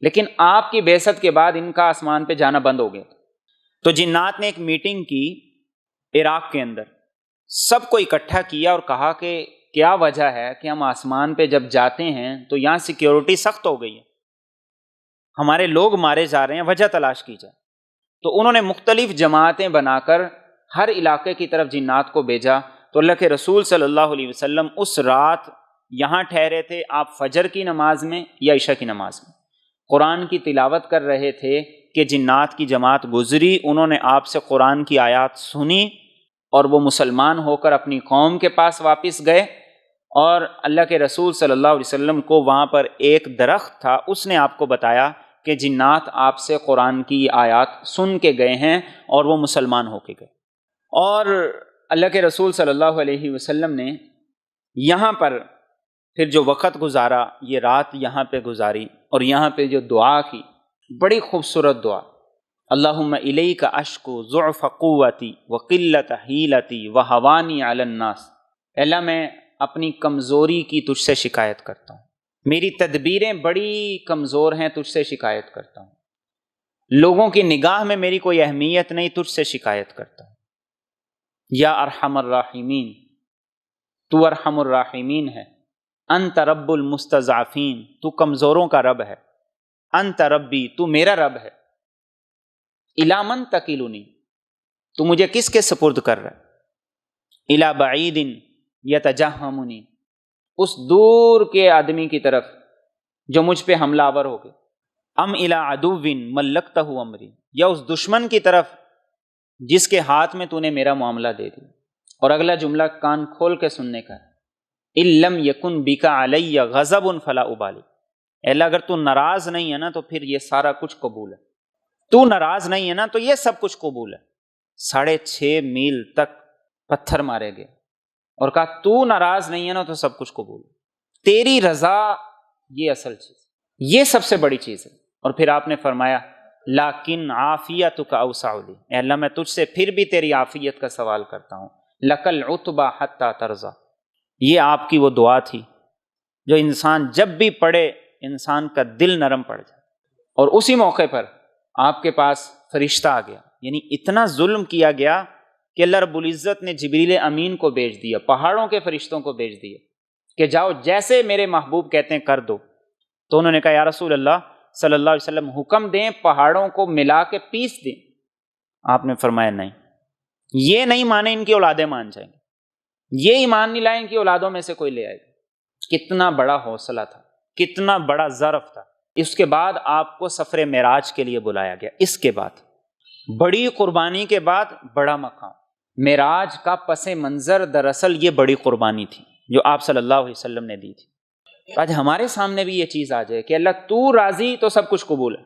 لیکن آپ کی بعثت کے بعد ان کا آسمان پہ جانا بند ہو گیا۔ تو جنات نے ایک میٹنگ کی عراق کے اندر، سب کو اکٹھا کیا اور کہا کہ کیا وجہ ہے کہ ہم آسمان پہ جب جاتے ہیں تو یہاں سیکیورٹی سخت ہو گئی ہے، ہمارے لوگ مارے جا رہے ہیں، وجہ تلاش کی جائے۔ تو انہوں نے مختلف جماعتیں بنا کر ہر علاقے کی طرف جنات کو بھیجا۔ تو اللہ کے رسول صلی اللہ علیہ وسلم اس رات یہاں ٹھہرے تھے، آپ فجر کی نماز میں یا عشاء کی نماز میں قرآن کی تلاوت کر رہے تھے کہ جنات کی جماعت گزری، انہوں نے آپ سے قرآن کی آیات سنی اور وہ مسلمان ہو کر اپنی قوم کے پاس واپس گئے۔ اور اللہ کے رسول صلی اللہ علیہ وسلم کو وہاں پر ایک درخت تھا، اس نے آپ کو بتایا کہ جنات آپ سے قرآن کی آیات سن کے گئے ہیں اور وہ مسلمان ہو کے گئے۔ اور اللہ کے رسول صلی اللہ علیہ وسلم نے یہاں پر پھر جو وقت گزارا، یہ رات یہاں پہ گزاری، اور یہاں پہ جو دعا کی، بڑی خوبصورت دعا، اللہم الیک اشکو ضعف قوتی وقلت حیلتی وہوانی علی الناس، اللہ میں اپنی کمزوری کی تجھ سے شکایت کرتا ہوں، میری تدبیریں بڑی کمزور ہیں، تجھ سے شکایت کرتا ہوں، لوگوں کی نگاہ میں میری کوئی اہمیت نہیں، تجھ سے شکایت کرتا ہوں۔ یا ارحم الراحمین، تو ارحم الراحمین ہے، انت رب المستضعفین، تو کمزوروں کا رب ہے، انت ربی، تو میرا رب ہے، الی من تکلنی، تو مجھے کس کے سپرد کر رہا ہے، الی بعید یتجہمنی، اس دور کے آدمی کی طرف جو مجھ پہ حملہ آور ہو گئے، ام الی عدو ملکتہ امری، یا اس دشمن کی طرف جس کے ہاتھ میں تو نے میرا معاملہ دے دیا۔ اور اگلا جملہ کان کھول کے سننے کا ہے، ان لم یکن بک علی غضب فلا ابالی، اے اللہ اگر تو ناراض نہیں ہے نا تو پھر یہ سارا کچھ قبول ہے، تو ناراض نہیں ہے نا تو یہ سب کچھ قبول ہے۔ 6.5 میل تک پتھر مارے گئے اور کہا تو ناراض نہیں ہے نا تو سب کچھ قبول ہے، تیری رضا یہ اصل چیز، یہ سب سے بڑی چیز ہے۔ اور پھر آپ نے فرمایا لیکن عافیتک اوسع لی، اے اللہ میں تجھ سے پھر بھی تیری عافیت کا سوال کرتا ہوں، لک العتبی حتی ترضی، یہ آپ کی وہ دعا تھی جو انسان جب بھی پڑھے انسان کا دل نرم پڑ جائے۔ اور اسی موقع پر آپ کے پاس فرشتہ آ گیا، یعنی اتنا ظلم کیا گیا کہ اللہ رب العزت نے جبریل امین کو بھیج دیا، پہاڑوں کے فرشتوں کو بھیج دیا کہ جاؤ جیسے میرے محبوب کہتے ہیں کر دو۔ تو انہوں نے کہا یا رسول اللہ صلی اللہ علیہ وسلم حکم دیں پہاڑوں کو ملا کے پیس دیں۔ آپ نے فرمایا نہیں، یہ نہیں مانے ان کی اولادیں مان جائیں گے، یہ ایمان نہیں لائیں ان کی اولادوں میں سے کوئی لے آئے گا۔ کتنا بڑا حوصلہ تھا، کتنا بڑا ظرف تھا۔ اس کے بعد آپ کو سفر معراج کے لیے بلایا گیا۔ اس کے بعد بڑی قربانی کے بعد بڑا مقام، معراج کا پس منظر دراصل یہ بڑی قربانی تھی جو آپ صلی اللہ علیہ وسلم نے دی تھی۔ آج ہمارے سامنے بھی یہ چیز آ جائے کہ اللہ تو راضی تو سب کچھ قبول ہے۔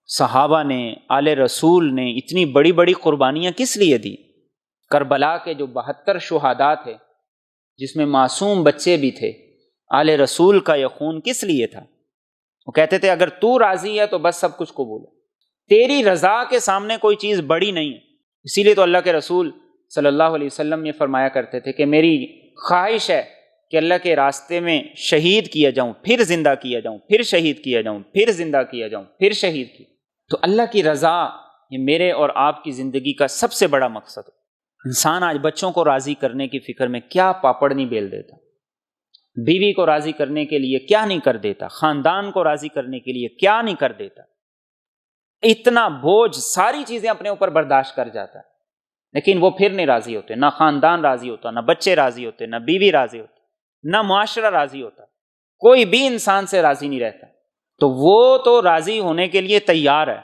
صحابہ نے، آل رسول نے اتنی بڑی بڑی قربانیاں کس لیے دی؟ کربلا کے جو 72 شہداء تھے جس میں معصوم بچے بھی تھے، آل رسول کا یہ خون کس لیے تھا؟ وہ کہتے تھے اگر تو راضی ہے تو بس سب کچھ قبول ہے، تیری رضا کے سامنے کوئی چیز بڑی نہیں ہے۔ اسی لیے تو اللہ کے رسول صلی اللہ علیہ وسلم یہ فرمایا کرتے تھے کہ میری خواہش ہے کہ اللہ کے راستے میں شہید کیا جاؤں، پھر زندہ کیا جاؤں، پھر شہید کیا جاؤں، پھر زندہ کیا جاؤں، پھر شہید کیا۔ تو اللہ کی رضا یہ میرے اور آپ کی زندگی کا سب سے بڑا مقصد ہے۔ انسان آج بچوں کو راضی کرنے کی فکر میں کیا پاپڑ نہیں بیل دیتا، بیوی کو راضی کرنے کے لیے کیا نہیں کر دیتا، خاندان کو راضی کرنے کے لیے کیا نہیں کر دیتا، اتنا بوجھ ساری چیزیں اپنے اوپر برداشت کر جاتا ہے، لیکن وہ پھر نہیں راضی ہوتے، نہ خاندان راضی ہوتا، نہ بچے راضی ہوتے، نہ بیوی راضی ہوتی، نہ معاشرہ راضی ہوتا، کوئی بھی انسان سے راضی نہیں رہتا۔ تو وہ تو راضی ہونے کے لیے تیار ہے،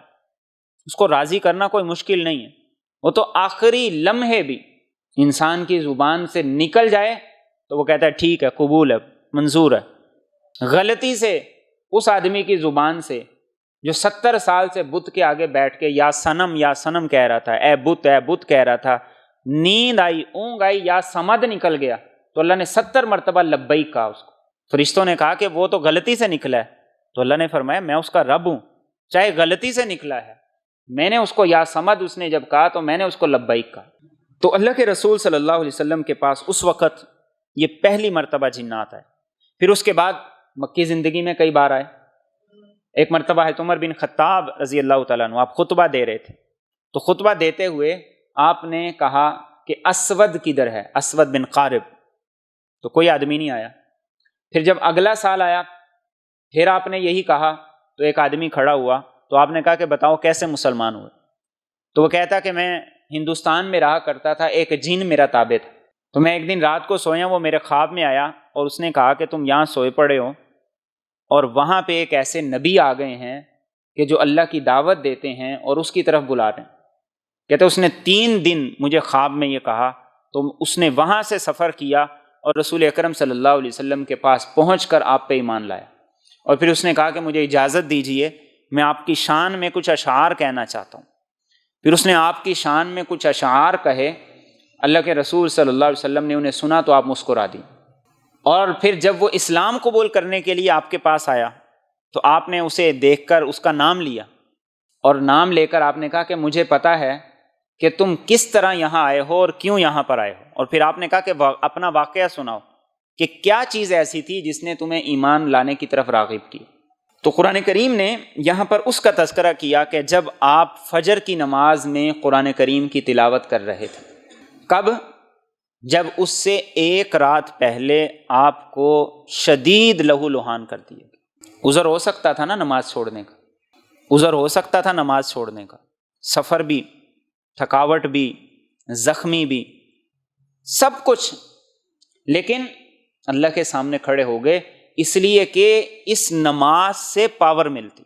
اس کو راضی کرنا کوئی مشکل نہیں ہے۔ وہ تو آخری لمحے بھی انسان کی زبان سے نکل جائے تو وہ کہتا ہے ٹھیک ہے، قبول ہے، منظور ہے۔ غلطی سے اس آدمی کی زبان سے جو 70 سال سے بت کے آگے بیٹھ کے یا سنم کہہ رہا تھا، اے بت کہہ رہا تھا، نیند آئی، اونگ آئی یا سمد نکل گیا تو اللہ نے 70 مرتبہ لبیک کہا اس کو۔ فرشتوں نے کہا کہ وہ تو غلطی سے نکلا ہے، تو اللہ نے فرمایا میں اس کا رب ہوں، چاہے غلطی سے نکلا ہے، میں نے اس کو یا سمد اس نے جب کہا تو میں نے اس کو لبیک کہا۔ تو اللہ کے رسول صلی اللہ علیہ وسلم کے پاس اس وقت یہ پہلی مرتبہ جنات آئے، پھر اس کے بعد مکی زندگی میں کئی بار آئے۔ ایک مرتبہ ہے عمر بن خطاب رضی اللہ تعالیٰ عنہ، آپ خطبہ دے رہے تھے، تو خطبہ دیتے ہوئے آپ نے کہا کہ اسود کدھر ہے، اسود بن قارب، تو کوئی آدمی نہیں آیا۔ پھر جب اگلا سال آیا پھر آپ نے یہی کہا تو ایک آدمی کھڑا ہوا، تو آپ نے کہا کہ بتاؤ کیسے مسلمان ہوئے؟ تو وہ کہتا کہ میں ہندوستان میں رہا کرتا تھا، ایک جن میرا تابع تھا، تو میں ایک دن رات کو سویا، وہ میرے خواب میں آیا اور اس نے کہا کہ تم یہاں سوئے پڑے ہو اور وہاں پہ ایک ایسے نبی آ گئے ہیں کہ جو اللہ کی دعوت دیتے ہیں اور اس کی طرف بلا رہے ہیں۔ کہتے اس نے 3 دن مجھے خواب میں یہ کہا، تو اس نے وہاں سے سفر کیا اور رسول اکرم صلی اللہ علیہ وسلم کے پاس پہنچ کر آپ پہ ایمان لایا، اور پھر اس نے کہا کہ مجھے اجازت دیجئے میں آپ کی شان میں کچھ اشعار کہنا چاہتا ہوں۔ پھر اس نے آپ کی شان میں کچھ اشعار کہے، اللہ کے رسول صلی اللہ علیہ وسلم نے انہیں سنا تو آپ مسکرا دی، اور پھر جب وہ اسلام قبول کرنے کے لیے آپ کے پاس آیا تو آپ نے اسے دیکھ کر اس کا نام لیا، اور نام لے کر آپ نے کہا کہ مجھے پتا ہے کہ تم کس طرح یہاں آئے ہو اور کیوں یہاں پر آئے ہو، اور پھر آپ نے کہا کہ اپنا واقعہ سناؤ کہ کیا چیز ایسی تھی جس نے تمہیں ایمان لانے کی طرف راغب کی۔ تو قرآن کریم نے یہاں پر اس کا تذکرہ کیا کہ جب آپ فجر کی نماز میں قرآن کریم کی تلاوت کر رہے تھے، کب؟ جب اس سے ایک رات پہلے آپ کو شدید لہو لہان کر دیا۔ عذر ہو سکتا تھا نا نماز چھوڑنے کا، عذر ہو سکتا تھا نماز چھوڑنے کا، سفر بھی، تھکاوٹ بھی، زخمی بھی، سب کچھ، لیکن اللہ کے سامنے کھڑے ہو گئے اس لیے کہ اس نماز سے پاور ملتی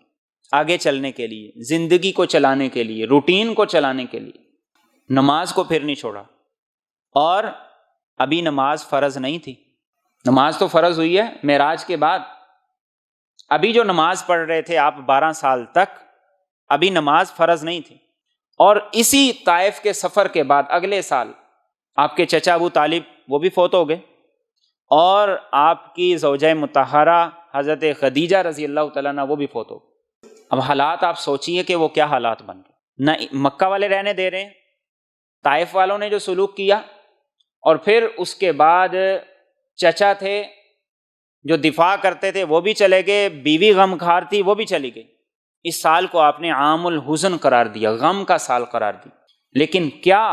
آگے چلنے کے لیے، زندگی کو چلانے کے لیے، روٹین کو چلانے کے لیے۔ نماز کو پھر نہیں چھوڑا، اور ابھی نماز فرض نہیں تھی، نماز تو فرض ہوئی ہے معراج کے بعد، ابھی جو نماز پڑھ رہے تھے آپ 12 سال تک، ابھی نماز فرض نہیں تھی۔ اور اسی طائف کے سفر کے بعد اگلے سال آپ کے چچا ابو طالب وہ بھی فوت ہو گئے، اور آپ کی زوجہ مطہرہ حضرت خدیجہ رضی اللہ تعالیٰ عنہ وہ بھی فوت ہو گئے۔ اب حالات آپ سوچئے کہ وہ کیا حالات بن گئے، نہ مکہ والے رہنے دے رہے ہیں، طائف والوں نے جو سلوک کیا، اور پھر اس کے بعد چچا تھے جو دفاع کرتے تھے وہ بھی چلے گئے، بیوی غم خار تھی وہ بھی چلی گئی، اس سال کو آپ نے عام الحزن قرار دیا، غم کا سال قرار دیا۔ لیکن کیا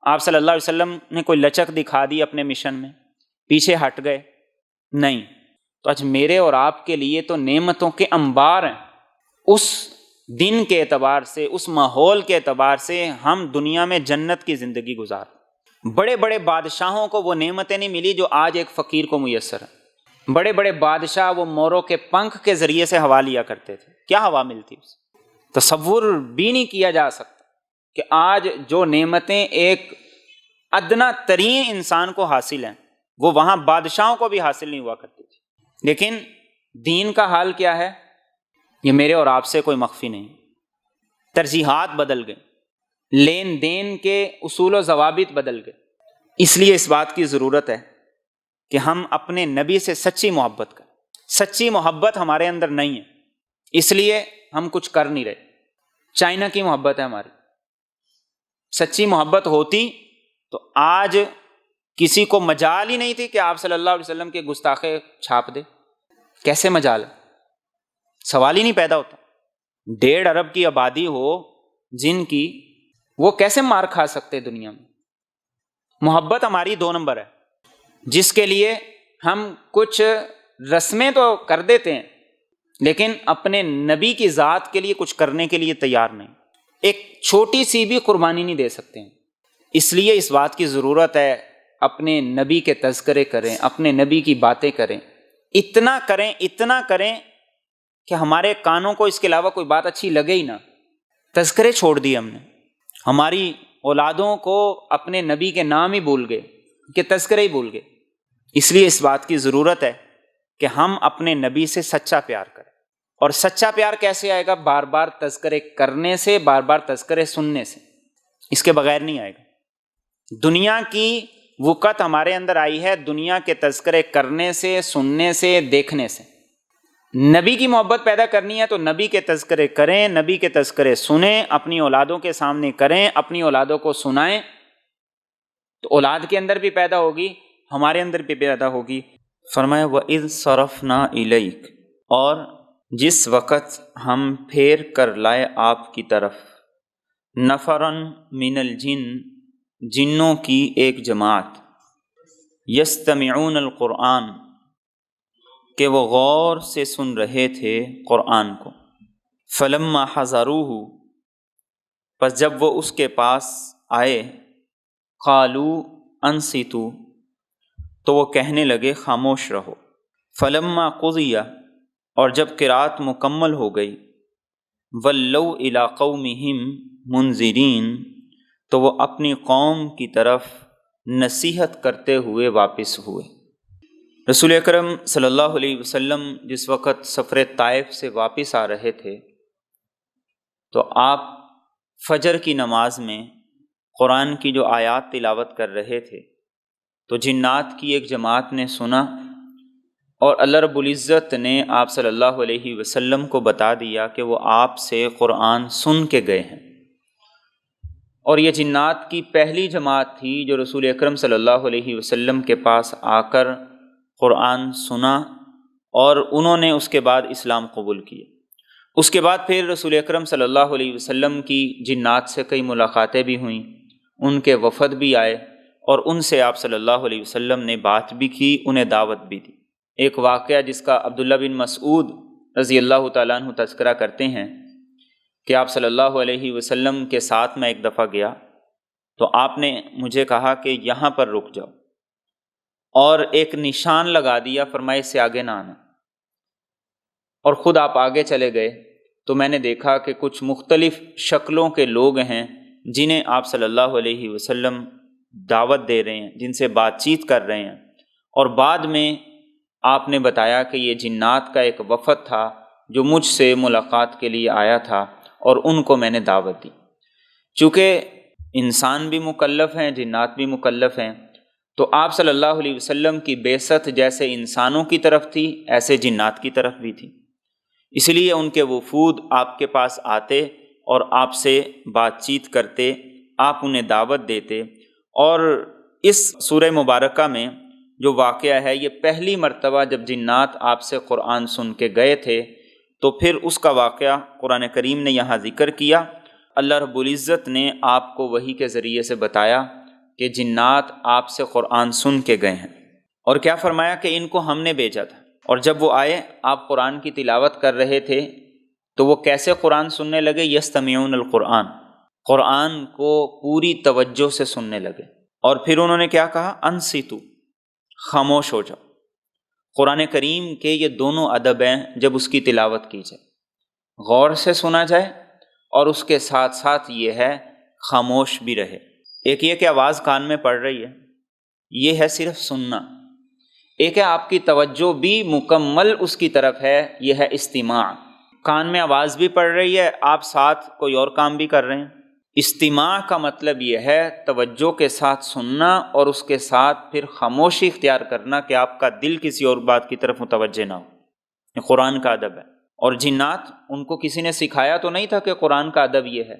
آپ صلی اللہ علیہ وسلم نے کوئی لچک دکھا دی اپنے مشن میں، پیچھے ہٹ گئے؟ نہیں۔ تو آج میرے اور آپ کے لیے تو نعمتوں کے انبار ہیں۔ اس دن کے اعتبار سے، اس ماحول کے اعتبار سے ہم دنیا میں جنت کی زندگی گزار۔ بڑے بڑے بادشاہوں کو وہ نعمتیں نہیں ملی جو آج ایک فقیر کو میسر ہیں۔ بڑے بڑے بادشاہ وہ موروں کے پنکھ کے ذریعے سے ہوا لیا کرتے تھے، کیا ہوا ملتی اسے؟ تصور بھی نہیں کیا جا سکتا کہ آج جو نعمتیں ایک ادنا ترین انسان کو حاصل ہیں وہ وہاں بادشاہوں کو بھی حاصل نہیں ہوا کرتی تھی۔ لیکن دین کا حال کیا ہے؟ یہ میرے اور آپ سے کوئی مخفی نہیں۔ ترجیحات بدل گئے، لین دین کے اصول و ضوابط بدل گئے۔ اس لیے اس بات کی ضرورت ہے کہ ہم اپنے نبی سے سچی محبت کریں۔ سچی محبت ہمارے اندر نہیں ہے، اس لیے ہم کچھ کر نہیں رہے۔ چائنا کی محبت ہے ہماری۔ سچی محبت ہوتی تو آج کسی کو مجال ہی نہیں تھی کہ آپ صلی اللہ علیہ وسلم کے گستاخے چھاپ دے۔ کیسے مجال ہے؟ سوال ہی نہیں پیدا ہوتا۔ 1.5 ارب کی آبادی ہو جن کی، وہ کیسے مار کھا سکتے دنیا میں؟ محبت ہماری 2 نمبر ہے، جس کے لیے ہم کچھ رسمیں تو کر دیتے ہیں لیکن اپنے نبی کی ذات کے لیے کچھ کرنے کے لیے تیار نہیں، ایک چھوٹی سی بھی قربانی نہیں دے سکتے ہیں۔ اس لیے اس بات کی ضرورت ہے اپنے نبی کے تذکرے کریں، اپنے نبی کی باتیں کریں، اتنا کریں کہ ہمارے کانوں کو اس کے علاوہ کوئی بات اچھی لگے ہی نہ۔ تذکرے چھوڑ دیے ہم نے، ہماری اولادوں کو اپنے نبی کے نام ہی بھول گئے، کہ تذکرے ہی بھول گئے۔ اس لیے اس بات کی ضرورت ہے کہ ہم اپنے نبی سے سچا پیار کریں۔ اور سچا پیار کیسے آئے گا؟ بار بار تذکرے کرنے سے، بار بار تذکرے سننے سے، اس کے بغیر نہیں آئے گا۔ دنیا کی وقت ہمارے اندر آئی ہے دنیا کے تذکرے کرنے سے، سننے سے، دیکھنے سے۔ نبی کی محبت پیدا کرنی ہے تو نبی کے تذکرے کریں، نبی کے تذکرے سنیں، اپنی اولادوں کے سامنے کریں، اپنی اولادوں کو سنائیں، تو اولاد کے اندر بھی پیدا ہوگی، ہمارے اندر بھی پیدا ہوگی۔ فرمایا وَإِذْ صَرَفْنَا إِلَيْكَ، اور جس وقت ہم پھیر کر لائے آپ کی طرف، نفراً من الجن، جنوں کی ایک جماعت، یستمعون القرآن، کہ وہ غور سے سن رہے تھے قرآن کو، فلما حضروہ، پس جب وہ اس کے پاس آئے، قالوا انصتوا، تو وہ کہنے لگے خاموش رہو، فلما قضی، اور جب قرات مکمل ہو گئی، ولوا الی قومہم منذرین، تو وہ اپنی قوم کی طرف نصیحت کرتے ہوئے واپس ہوئے۔ رسول اکرم صلی اللہ علیہ وسلم جس وقت سفر طائف سے واپس آ رہے تھے تو آپ فجر کی نماز میں قرآن کی جو آیات تلاوت کر رہے تھے تو جنات کی ایک جماعت نے سنا، اور اللہ رب العزت نے آپ صلی اللہ علیہ وسلم کو بتا دیا کہ وہ آپ سے قرآن سن کے گئے ہیں۔ اور یہ جنات کی پہلی جماعت تھی جو رسول اکرم صلی اللہ علیہ وسلم کے پاس آ کر قرآن سنا، اور انہوں نے اس کے بعد اسلام قبول کیا۔ اس کے بعد پھر رسول اکرم صلی اللہ علیہ وسلم کی جنات سے کئی ملاقاتیں بھی ہوئیں، ان کے وفد بھی آئے، اور ان سے آپ صلی اللہ علیہ وسلم نے بات بھی کی، انہیں دعوت بھی دی۔ ایک واقعہ جس کا عبداللہ بن مسعود رضی اللہ تعالیٰ عنہ تذکرہ کرتے ہیں کہ آپ صلی اللہ علیہ وسلم کے ساتھ میں ایک دفعہ گیا تو آپ نے مجھے کہا کہ یہاں پر رک جاؤ، اور ایک نشان لگا دیا، فرمایا اس سے آگے نہ آنا، اور خود آپ آگے چلے گئے تو میں نے دیکھا کہ کچھ مختلف شکلوں کے لوگ ہیں جنہیں آپ صلی اللہ علیہ وسلم دعوت دے رہے ہیں، جن سے بات چیت کر رہے ہیں، اور بعد میں آپ نے بتایا کہ یہ جنات کا ایک وفد تھا جو مجھ سے ملاقات کے لیے آیا تھا، اور ان کو میں نے دعوت دی۔ چونکہ انسان بھی مکلف ہیں، جنات بھی مکلف ہیں، تو آپ صلی اللہ علیہ وسلم کی بعثت جیسے انسانوں کی طرف تھی ایسے جنات کی طرف بھی تھی، اس لیے ان کے وفود آپ کے پاس آتے اور آپ سے بات چیت کرتے، آپ انہیں دعوت دیتے۔ اور اس سورہ مبارکہ میں جو واقعہ ہے یہ پہلی مرتبہ جب جنات آپ سے قرآن سن کے گئے تھے تو پھر اس کا واقعہ قرآن کریم نے یہاں ذکر کیا۔ اللہ رب العزت نے آپ کو وحی کے ذریعے سے بتایا کہ جنات آپ سے قرآن سن کے گئے ہیں، اور کیا فرمایا کہ ان کو ہم نے بھیجا تھا، اور جب وہ آئے آپ قرآن کی تلاوت کر رہے تھے تو وہ کیسے قرآن سننے لگے؟ یستمعون القرآن، قرآن کو پوری توجہ سے سننے لگے۔ اور پھر انہوں نے کیا کہا؟ انصتو، خاموش ہو جاؤ۔ قرآن کریم کے یہ دونوں ادب ہیں جب اس کی تلاوت کی جائے، غور سے سنا جائے، اور اس کے ساتھ ساتھ یہ ہے خاموش بھی رہے۔ ایک یہ کہ آواز کان میں پڑ رہی ہے، یہ ہے صرف سننا۔ ایک ہے آپ کی توجہ بھی مکمل اس کی طرف ہے، یہ ہے استماع۔ کان میں آواز بھی پڑ رہی ہے، آپ ساتھ کوئی اور کام بھی کر رہے ہیں۔ استماع کا مطلب یہ ہے توجہ کے ساتھ سننا، اور اس کے ساتھ پھر خاموشی اختیار کرنا کہ آپ کا دل کسی اور بات کی طرف متوجہ نہ ہو۔ یہ قرآن کا ادب ہے۔ اور جنات، ان کو کسی نے سکھایا تو نہیں تھا کہ قرآن کا ادب یہ ہے،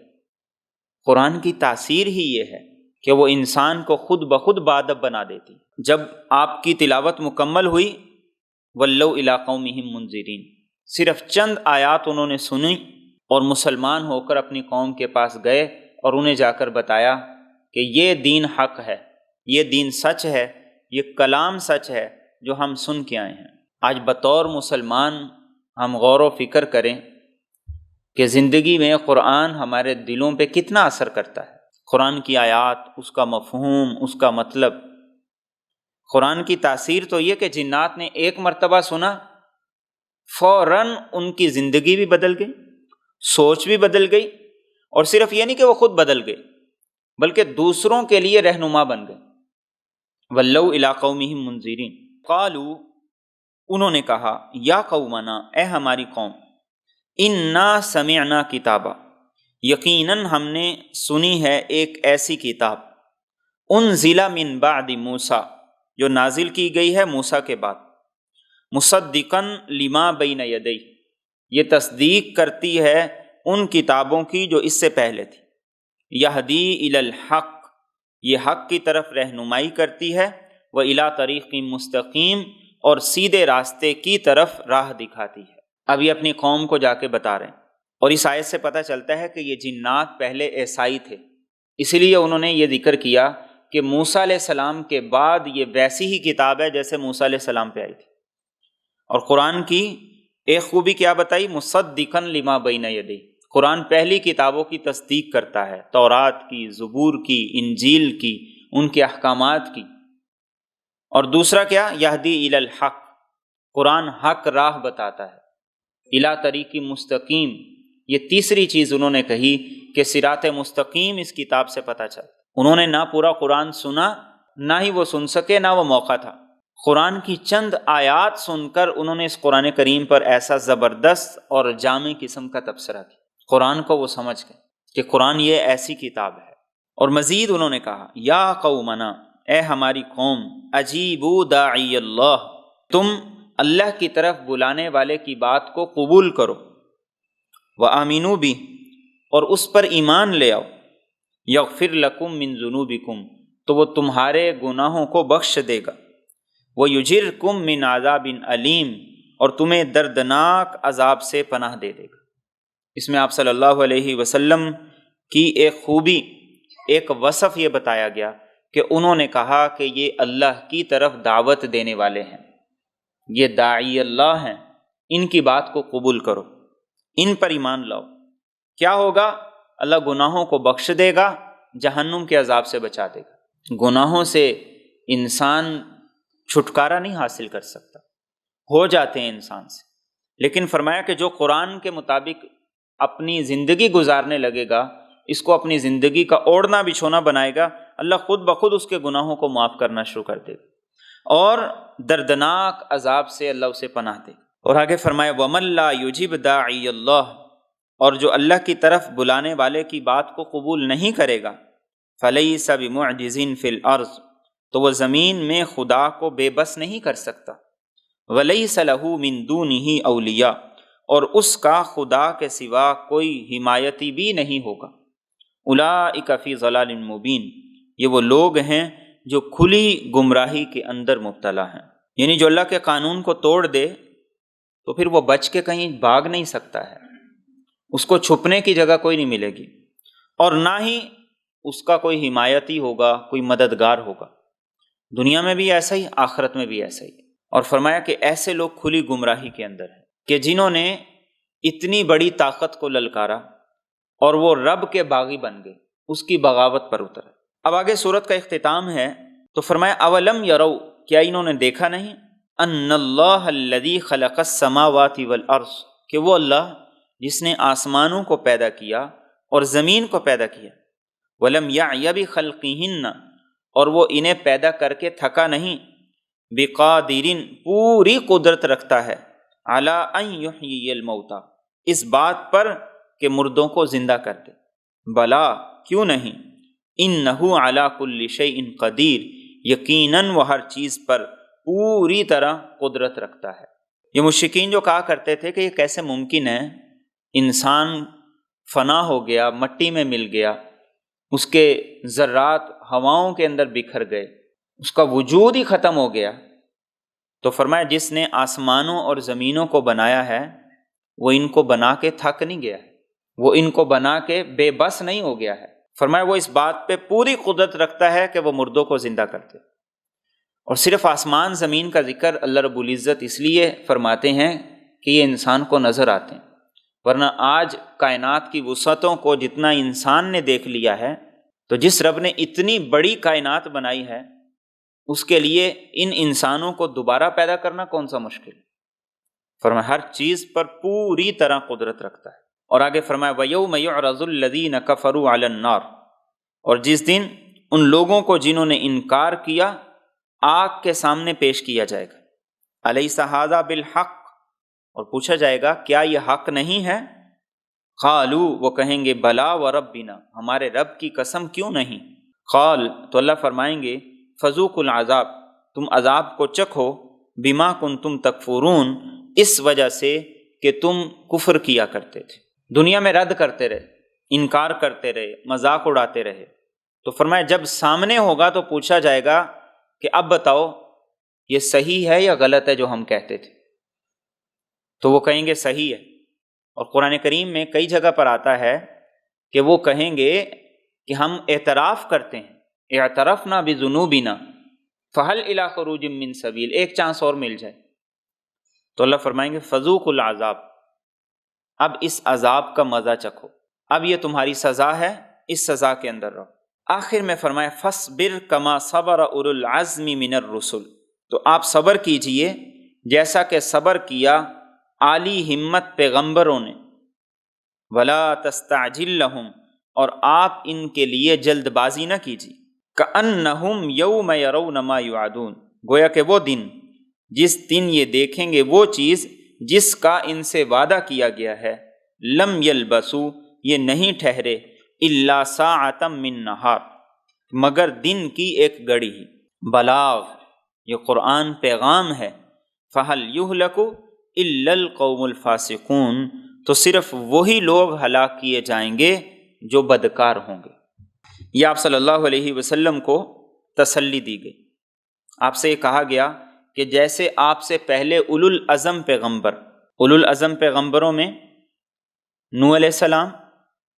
قرآن کی تاثیر ہی یہ ہے کہ وہ انسان کو خود بخود بادب بنا دیتی۔ جب آپ کی تلاوت مکمل ہوئی، وَلَّوْا إِلَىٰ قَوْمِهِمْ مُنذِرِينَ، صرف چند آیات انہوں نے سنی اور مسلمان ہو کر اپنی قوم کے پاس گئے اور انہیں جا کر بتایا کہ یہ دین حق ہے، یہ دین سچ ہے، یہ کلام سچ ہے جو ہم سن کے آئے ہیں۔ آج بطور مسلمان ہم غور و فکر کریں کہ زندگی میں قرآن ہمارے دلوں پہ کتنا اثر کرتا ہے۔ قرآن کی آیات، اس کا مفہوم، اس کا مطلب۔ قرآن کی تاثیر تو یہ کہ جنات نے ایک مرتبہ سنا، فوراً ان کی زندگی بھی بدل گئی، سوچ بھی بدل گئی، اور صرف یہ نہیں کہ وہ خود بدل گئے بلکہ دوسروں کے لیے رہنما بن گئے۔ وَلَّوْا إِلَىٰ قَوْمِهِمْ مُنذِرِينَ، قالوا، انہوں نے کہا، یا قومنا، اے ہماری قوم، اِنَّا سَمِعْنَا کتابا، یقیناً ہم نے سنی ہے ایک ایسی کتاب، انزل من بعد موسیٰ، جو نازل کی گئی ہے موسیٰ کے بعد، مصدقاً لما بین یدیہ، یہ تصدیق کرتی ہے ان کتابوں کی جو اس سے پہلے تھی، یہدی الی الحق، یہ حق کی طرف رہنمائی کرتی ہے، وَإِلَىٰ طَرِیقٍ مستقیم، اور سیدھے راستے کی طرف راہ دکھاتی ہے۔ اب یہ اپنی قوم کو جا کے بتا رہے ہیں، اور اس آیت سے پتہ چلتا ہے کہ یہ جنات پہلے عیسائی تھے، اسی لیے انہوں نے یہ ذکر کیا کہ موسیٰ علیہ السلام کے بعد یہ ویسی ہی کتاب ہے جیسے موسیٰ علیہ السلام پہ آئی تھی۔ اور قرآن کی ایک خوبی کیا بتائی؟ مصدقاً لما بین یدیہ، قرآن پہلی کتابوں کی تصدیق کرتا ہے، تورات کی، زبور کی، انجیل کی، ان کے احکامات کی۔ اور دوسرا کیا؟ یہدی الی الحق، قرآن حق راہ بتاتا ہے، الی طریق مستقیم، یہ تیسری چیز انہوں نے کہی کہ صراط مستقیم اس کتاب سے پتہ چلتا۔ انہوں نے نہ پورا قرآن سنا، نہ ہی وہ سن سکے، نہ وہ موقع تھا۔ قرآن کی چند آیات سن کر انہوں نے اس قرآن کریم پر ایسا زبردست اور جامع قسم کا تبصرہ کیا، قرآن کو وہ سمجھ گئے کہ قرآن یہ ایسی کتاب ہے۔ اور مزید انہوں نے کہا، یا قومنا، اے ہماری قوم، اجیبوا داعی اللہ، تم اللہ کی طرف بلانے والے کی بات کو قبول کرو، وآمنوا بہ، اور اس پر ایمان لے آؤ، یغفر لکم من ذنوبکم، تو وہ تمہارے گناہوں کو بخش دے گا، ویجرکم من عذاب علیم، اور تمہیں دردناک عذاب سے پناہ دے دے گا۔ اس میں آپ صلی اللہ علیہ وسلم کی ایک خوبی، ایک وصف یہ بتایا گیا کہ انہوں نے کہا کہ یہ اللہ کی طرف دعوت دینے والے ہیں، یہ داعی اللہ ہیں، ان کی بات کو قبول کرو، ان پر ایمان لاؤ۔ کیا ہوگا؟ اللہ گناہوں کو بخش دے گا، جہنم کے عذاب سے بچا دے گا۔ گناہوں سے انسان چھٹکارا نہیں حاصل کر سکتا، ہو جاتے ہیں انسان سے، لیکن فرمایا کہ جو قرآن کے مطابق اپنی زندگی گزارنے لگے گا، اس کو اپنی زندگی کا اوڑھنا بچھونا بنائے گا، اللہ خود بخود اس کے گناہوں کو معاف کرنا شروع کر دے گا، اور دردناک عذاب سے اللہ اسے پناہ دے گا۔ اور آگے فرمایا، وَمَن لَا يُجِبْ دَاعِيَ اللَّهِ، اور جو اللہ کی طرف بلانے والے کی بات کو قبول نہیں کرے گا، فَلَيْسَ بِمُعْجِزٍ فِي الْأَرْضِ، تو وہ زمین میں خدا کو بے بس نہیں کر سکتا، وَلَيْسَ لَهُ مِن دُونِهِ أَوْلِيَاء، اور اس کا خدا کے سوا کوئی حمایتی بھی نہیں ہوگا۔ أُولَٰئِكَ فِي ضَلَالٍ مُّبِينٍ، یہ وہ لوگ ہیں جو کھلی گمراہی کے اندر مبتلا ہیں، یعنی جو اللہ کے قانون کو توڑ دے تو پھر وہ بچ کے کہیں بھاگ نہیں سکتا ہے، اس کو چھپنے کی جگہ کوئی نہیں ملے گی، اور نہ ہی اس کا کوئی حمایتی ہوگا، کوئی مددگار ہوگا۔ دنیا میں بھی ایسا ہی، آخرت میں بھی ایسا ہی۔ اور فرمایا کہ ایسے لوگ کھلی گمراہی کے اندر ہیں کہ جنہوں نے اتنی بڑی طاقت کو للکارا اور وہ رب کے باغی بن گئے، اس کی بغاوت پر اترے۔ اب آگے سورت کا اختتام ہے تو فرمایا اولم یرو، کیا انہوں نے دیکھا نہیں، ان اللہ الذی خلق السماوات والارض، کہ وہ اللہ جس نے آسمانوں کو پیدا کیا اور زمین کو پیدا کیا، ولم یعی بخلقہن، اور وہ انہیں پیدا کر کے تھکا نہیں، بقادر، پوری قدرت رکھتا ہے، علی ان یحیی الموتى، اس بات پر کہ مردوں کو زندہ کر دے، بلا، کیوں نہیں، انہ علی کل شیء قدیر، یقیناً وہ ہر چیز پر پوری طرح قدرت رکھتا ہے۔ یہ مشرکین جو کہا کرتے تھے کہ یہ کیسے ممکن ہے، انسان فنا ہو گیا، مٹی میں مل گیا، اس کے ذرات ہواؤں کے اندر بکھر گئے، اس کا وجود ہی ختم ہو گیا، تو فرمایا جس نے آسمانوں اور زمینوں کو بنایا ہے وہ ان کو بنا کے تھک نہیں گیا ہے، وہ ان کو بنا کے بے بس نہیں ہو گیا ہے۔ فرمایا وہ اس بات پہ پوری قدرت رکھتا ہے کہ وہ مردوں کو زندہ کرتے۔ اور صرف آسمان زمین کا ذکر اللہ رب العزت اس لیے فرماتے ہیں کہ یہ انسان کو نظر آتے ہیں، ورنہ آج کائنات کی وسعتوں کو جتنا انسان نے دیکھ لیا ہے، تو جس رب نے اتنی بڑی کائنات بنائی ہے اس کے لیے ان انسانوں کو دوبارہ پیدا کرنا کون سا مشکل ہے۔ فرمایا ہر چیز پر پوری طرح قدرت رکھتا ہے۔ اور آگے فرمایا وَيَوْمَ يُعْرَضُ الَّذِينَ كَفَرُوا عَلَى النَّارِ، اور جس دن ان لوگوں کو جنہوں نے انکار کیا آگ کے سامنے پیش کیا جائے گا، أَلَيْسَ هَذَا بِالْحَقِّ، اور پوچھا جائے گا کیا یہ حق نہیں ہے، قالوا، وہ کہیں گے بلا وربنا، ہمارے رب کی قسم کیوں نہیں، قال، تو اللہ فرمائیں گے فذوقوا العذاب، تم عذاب کو چکھو، بما کنتم تکفرون، اس وجہ سے کہ تم کفر کیا کرتے تھے، دنیا میں رد کرتے رہے، انکار کرتے رہے، مذاق اڑاتے رہے، تو فرمایا جب سامنے ہوگا تو پوچھا جائے گا کہ اب بتاؤ یہ صحیح ہے یا غلط ہے جو ہم کہتے تھے، تو وہ کہیں گے صحیح ہے۔ اور قرآن کریم میں کئی جگہ پر آتا ہے کہ وہ کہیں گے کہ ہم اعتراف کرتے ہیں، اعترفنا بذنوبنا فہل الی خروج من سبیل، ایک چانس اور مل جائے، تو اللہ فرمائیں گے فذوقوا العذاب، اب اس عذاب کا مزہ چکھو، اب یہ تمہاری سزا ہے، اس سزا کے اندر رہو۔ آخر میں فرمایا فاصبر کما صبر اولو العزم من الرسل، تو آپ صبر کیجئے جیسا کہ صبر کیا عالی ہمت پیغمبروں نے، ولا تستعجل لہم، اور آپ ان کے لیے جلد بازی نہ کیجیے، کأنہم یوم یرون ما یوعدون، گویا کہ وہ دن جس دن یہ دیکھیں گے وہ چیز جس کا ان سے وعدہ کیا گیا ہے، لم یلبسوا، یہ نہیں ٹھہرے، الا ساعۃ من نہار، مگر دن کی ایک گھڑی ہی، بلاغ، یہ قرآن پیغام ہے، فہل یہلک الا القوم الفاسقون، تو صرف وہی لوگ ہلاک کیے جائیں گے جو بدکار ہوں گے۔ یہ آپ صلی اللہ علیہ وسلم کو تسلی دی گئی، آپ سے یہ کہا گیا کہ جیسے آپ سے پہلے اولو العزم پیغمبر، اولو العزم پیغمبروں میں نوح علیہ السلام،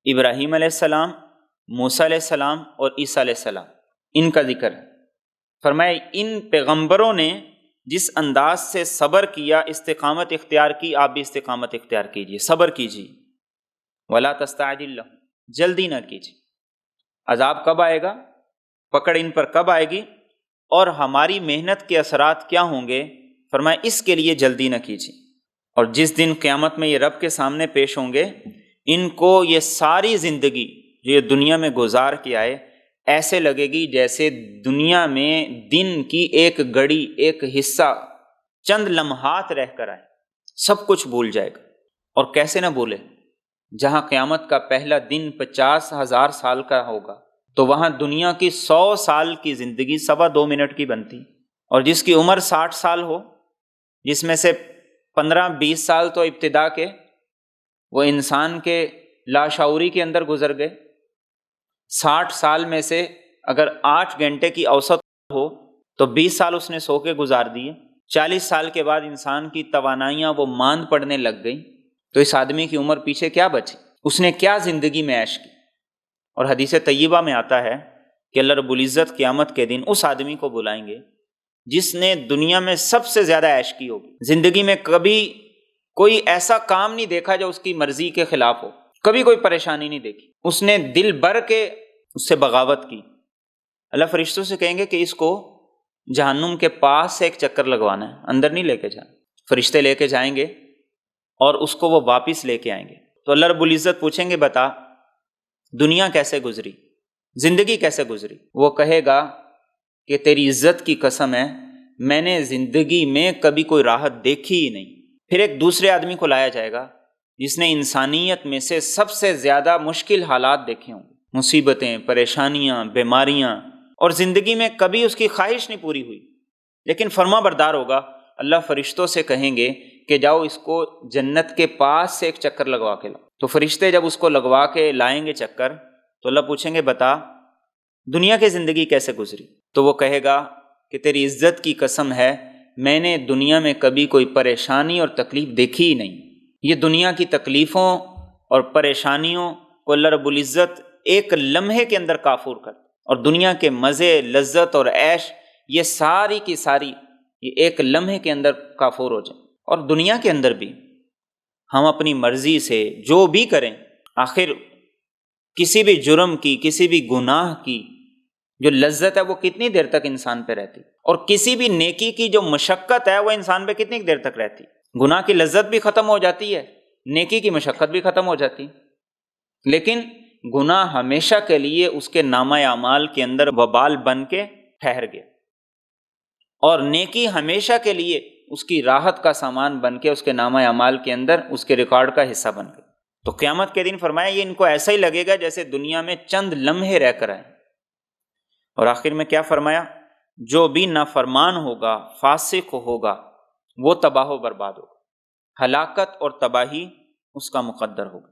ابراہیم علیہ السلام، موسیٰ علیہ السلام اور عیسیٰ علیہ السلام، ان کا ذکر ہے۔ فرمایا ان پیغمبروں نے جس انداز سے صبر کیا، استقامت اختیار کی، آپ بھی استقامت اختیار کیجیے، صبر کیجیے، ولا تستعجل لہم، جلدی نہ کیجیے۔ عذاب کب آئے گا، پکڑ ان پر کب آئے گی، اور ہماری محنت کے اثرات کیا ہوں گے، فرمایا اس کے لیے جلدی نہ کیجیے۔ اور جس دن قیامت میں یہ رب کے سامنے پیش ہوں گے، ان کو یہ ساری زندگی جو یہ دنیا میں گزار کے آئے ایسے لگے گی جیسے دنیا میں دن کی ایک گھڑی، ایک حصہ، چند لمحات رہ کر آئے، سب کچھ بھول جائے گا۔ اور کیسے نہ بھولے، جہاں قیامت کا پہلا دن 50,000 سال کا ہوگا تو وہاں دنیا کی 100 سال کی زندگی 2.25 منٹ کی بنتی، اور جس کی عمر 60 سال ہو، جس میں سے 15-20 سال تو ابتدا کے وہ انسان کے لاشعوری کے اندر گزر گئے، 60 سال میں سے اگر 8 گھنٹے کی اوسط ہو تو 20 سال اس نے سو کے گزار دیے، 40 سال کے بعد انسان کی توانائیاں وہ ماند پڑنے لگ گئیں، تو اس آدمی کی عمر پیچھے کیا بچی؟ اس نے کیا زندگی میں عیش کی؟ اور حدیث طیبہ میں آتا ہے کہ اللہ رب العزت قیامت کے دن اس آدمی کو بلائیں گے جس نے دنیا میں سب سے زیادہ عیش کی ہوگی، زندگی میں کبھی کوئی ایسا کام نہیں دیکھا جو اس کی مرضی کے خلاف ہو، کبھی کوئی پریشانی نہیں دیکھی، اس نے دل بھر کے اس سے بغاوت کی۔ اللہ فرشتوں سے کہیں گے کہ اس کو جہنم کے پاس سے ایک چکر لگوانا ہے، اندر نہیں لے کے جانا۔ فرشتے لے کے جائیں گے اور اس کو وہ واپس لے کے آئیں گے۔ تو اللہ رب العزت پوچھیں گے بتا دنیا کیسے گزری، زندگی کیسے گزری؟ وہ کہے گا کہ تیری عزت کی قسم ہے میں نے زندگی میں کبھی کوئی راحت دیکھی ہی نہیں۔ پھر ایک دوسرے آدمی کو لایا جائے گا جس نے انسانیت میں سے سب سے زیادہ مشکل حالات دیکھے ہوں، مصیبتیں، پریشانیاں، بیماریاں، اور زندگی میں کبھی اس کی خواہش نہیں پوری ہوئی، لیکن فرما بردار ہوگا۔ اللہ فرشتوں سے کہیں گے کہ جاؤ اس کو جنت کے پاس سے ایک چکر لگوا کے لاؤ۔ تو فرشتے جب اس کو لگوا کے لائیں گے چکر، تو اللہ پوچھیں گے بتا دنیا کی زندگی کیسے گزری؟ تو وہ کہے گا کہ تیری عزت کی قسم ہے میں نے دنیا میں کبھی کوئی پریشانی اور تکلیف دیکھی ہی نہیں۔ یہ دنیا کی تکلیفوں اور پریشانیوں کو اللہ رب العزت ایک لمحے کے اندر کافور کر، اور دنیا کے مزے، لذت اور عیش یہ ساری کی ساری یہ ایک لمحے کے اندر کافور ہو جائیں۔ اور دنیا کے اندر بھی ہم اپنی مرضی سے جو بھی کریں، آخر کسی بھی جرم کی، کسی بھی گناہ کی جو لذت ہے وہ کتنی دیر تک انسان پہ رہتی، اور کسی بھی نیکی کی جو مشقت ہے وہ انسان پہ کتنی دیر تک رہتی۔ گناہ کی لذت بھی ختم ہو جاتی ہے، نیکی کی مشقت بھی ختم ہو جاتی، لیکن گناہ ہمیشہ کے لیے اس کے نامہ اعمال کے اندر وبال بن کے ٹھہر گیا، اور نیکی ہمیشہ کے لیے اس کی راحت کا سامان بن کے اس کے نامہ اعمال کے اندر اس کے ریکارڈ کا حصہ بن گیا۔ تو قیامت کے دن فرمایا یہ ان کو ایسا ہی لگے گا جیسے دنیا میں چند لمحے رہ کر آئے۔ اور آخر میں کیا فرمایا؟ جو بھی نافرمان ہوگا، فاسق ہوگا، وہ تباہ و برباد ہوگا، ہلاکت اور تباہی اس کا مقدر ہوگا۔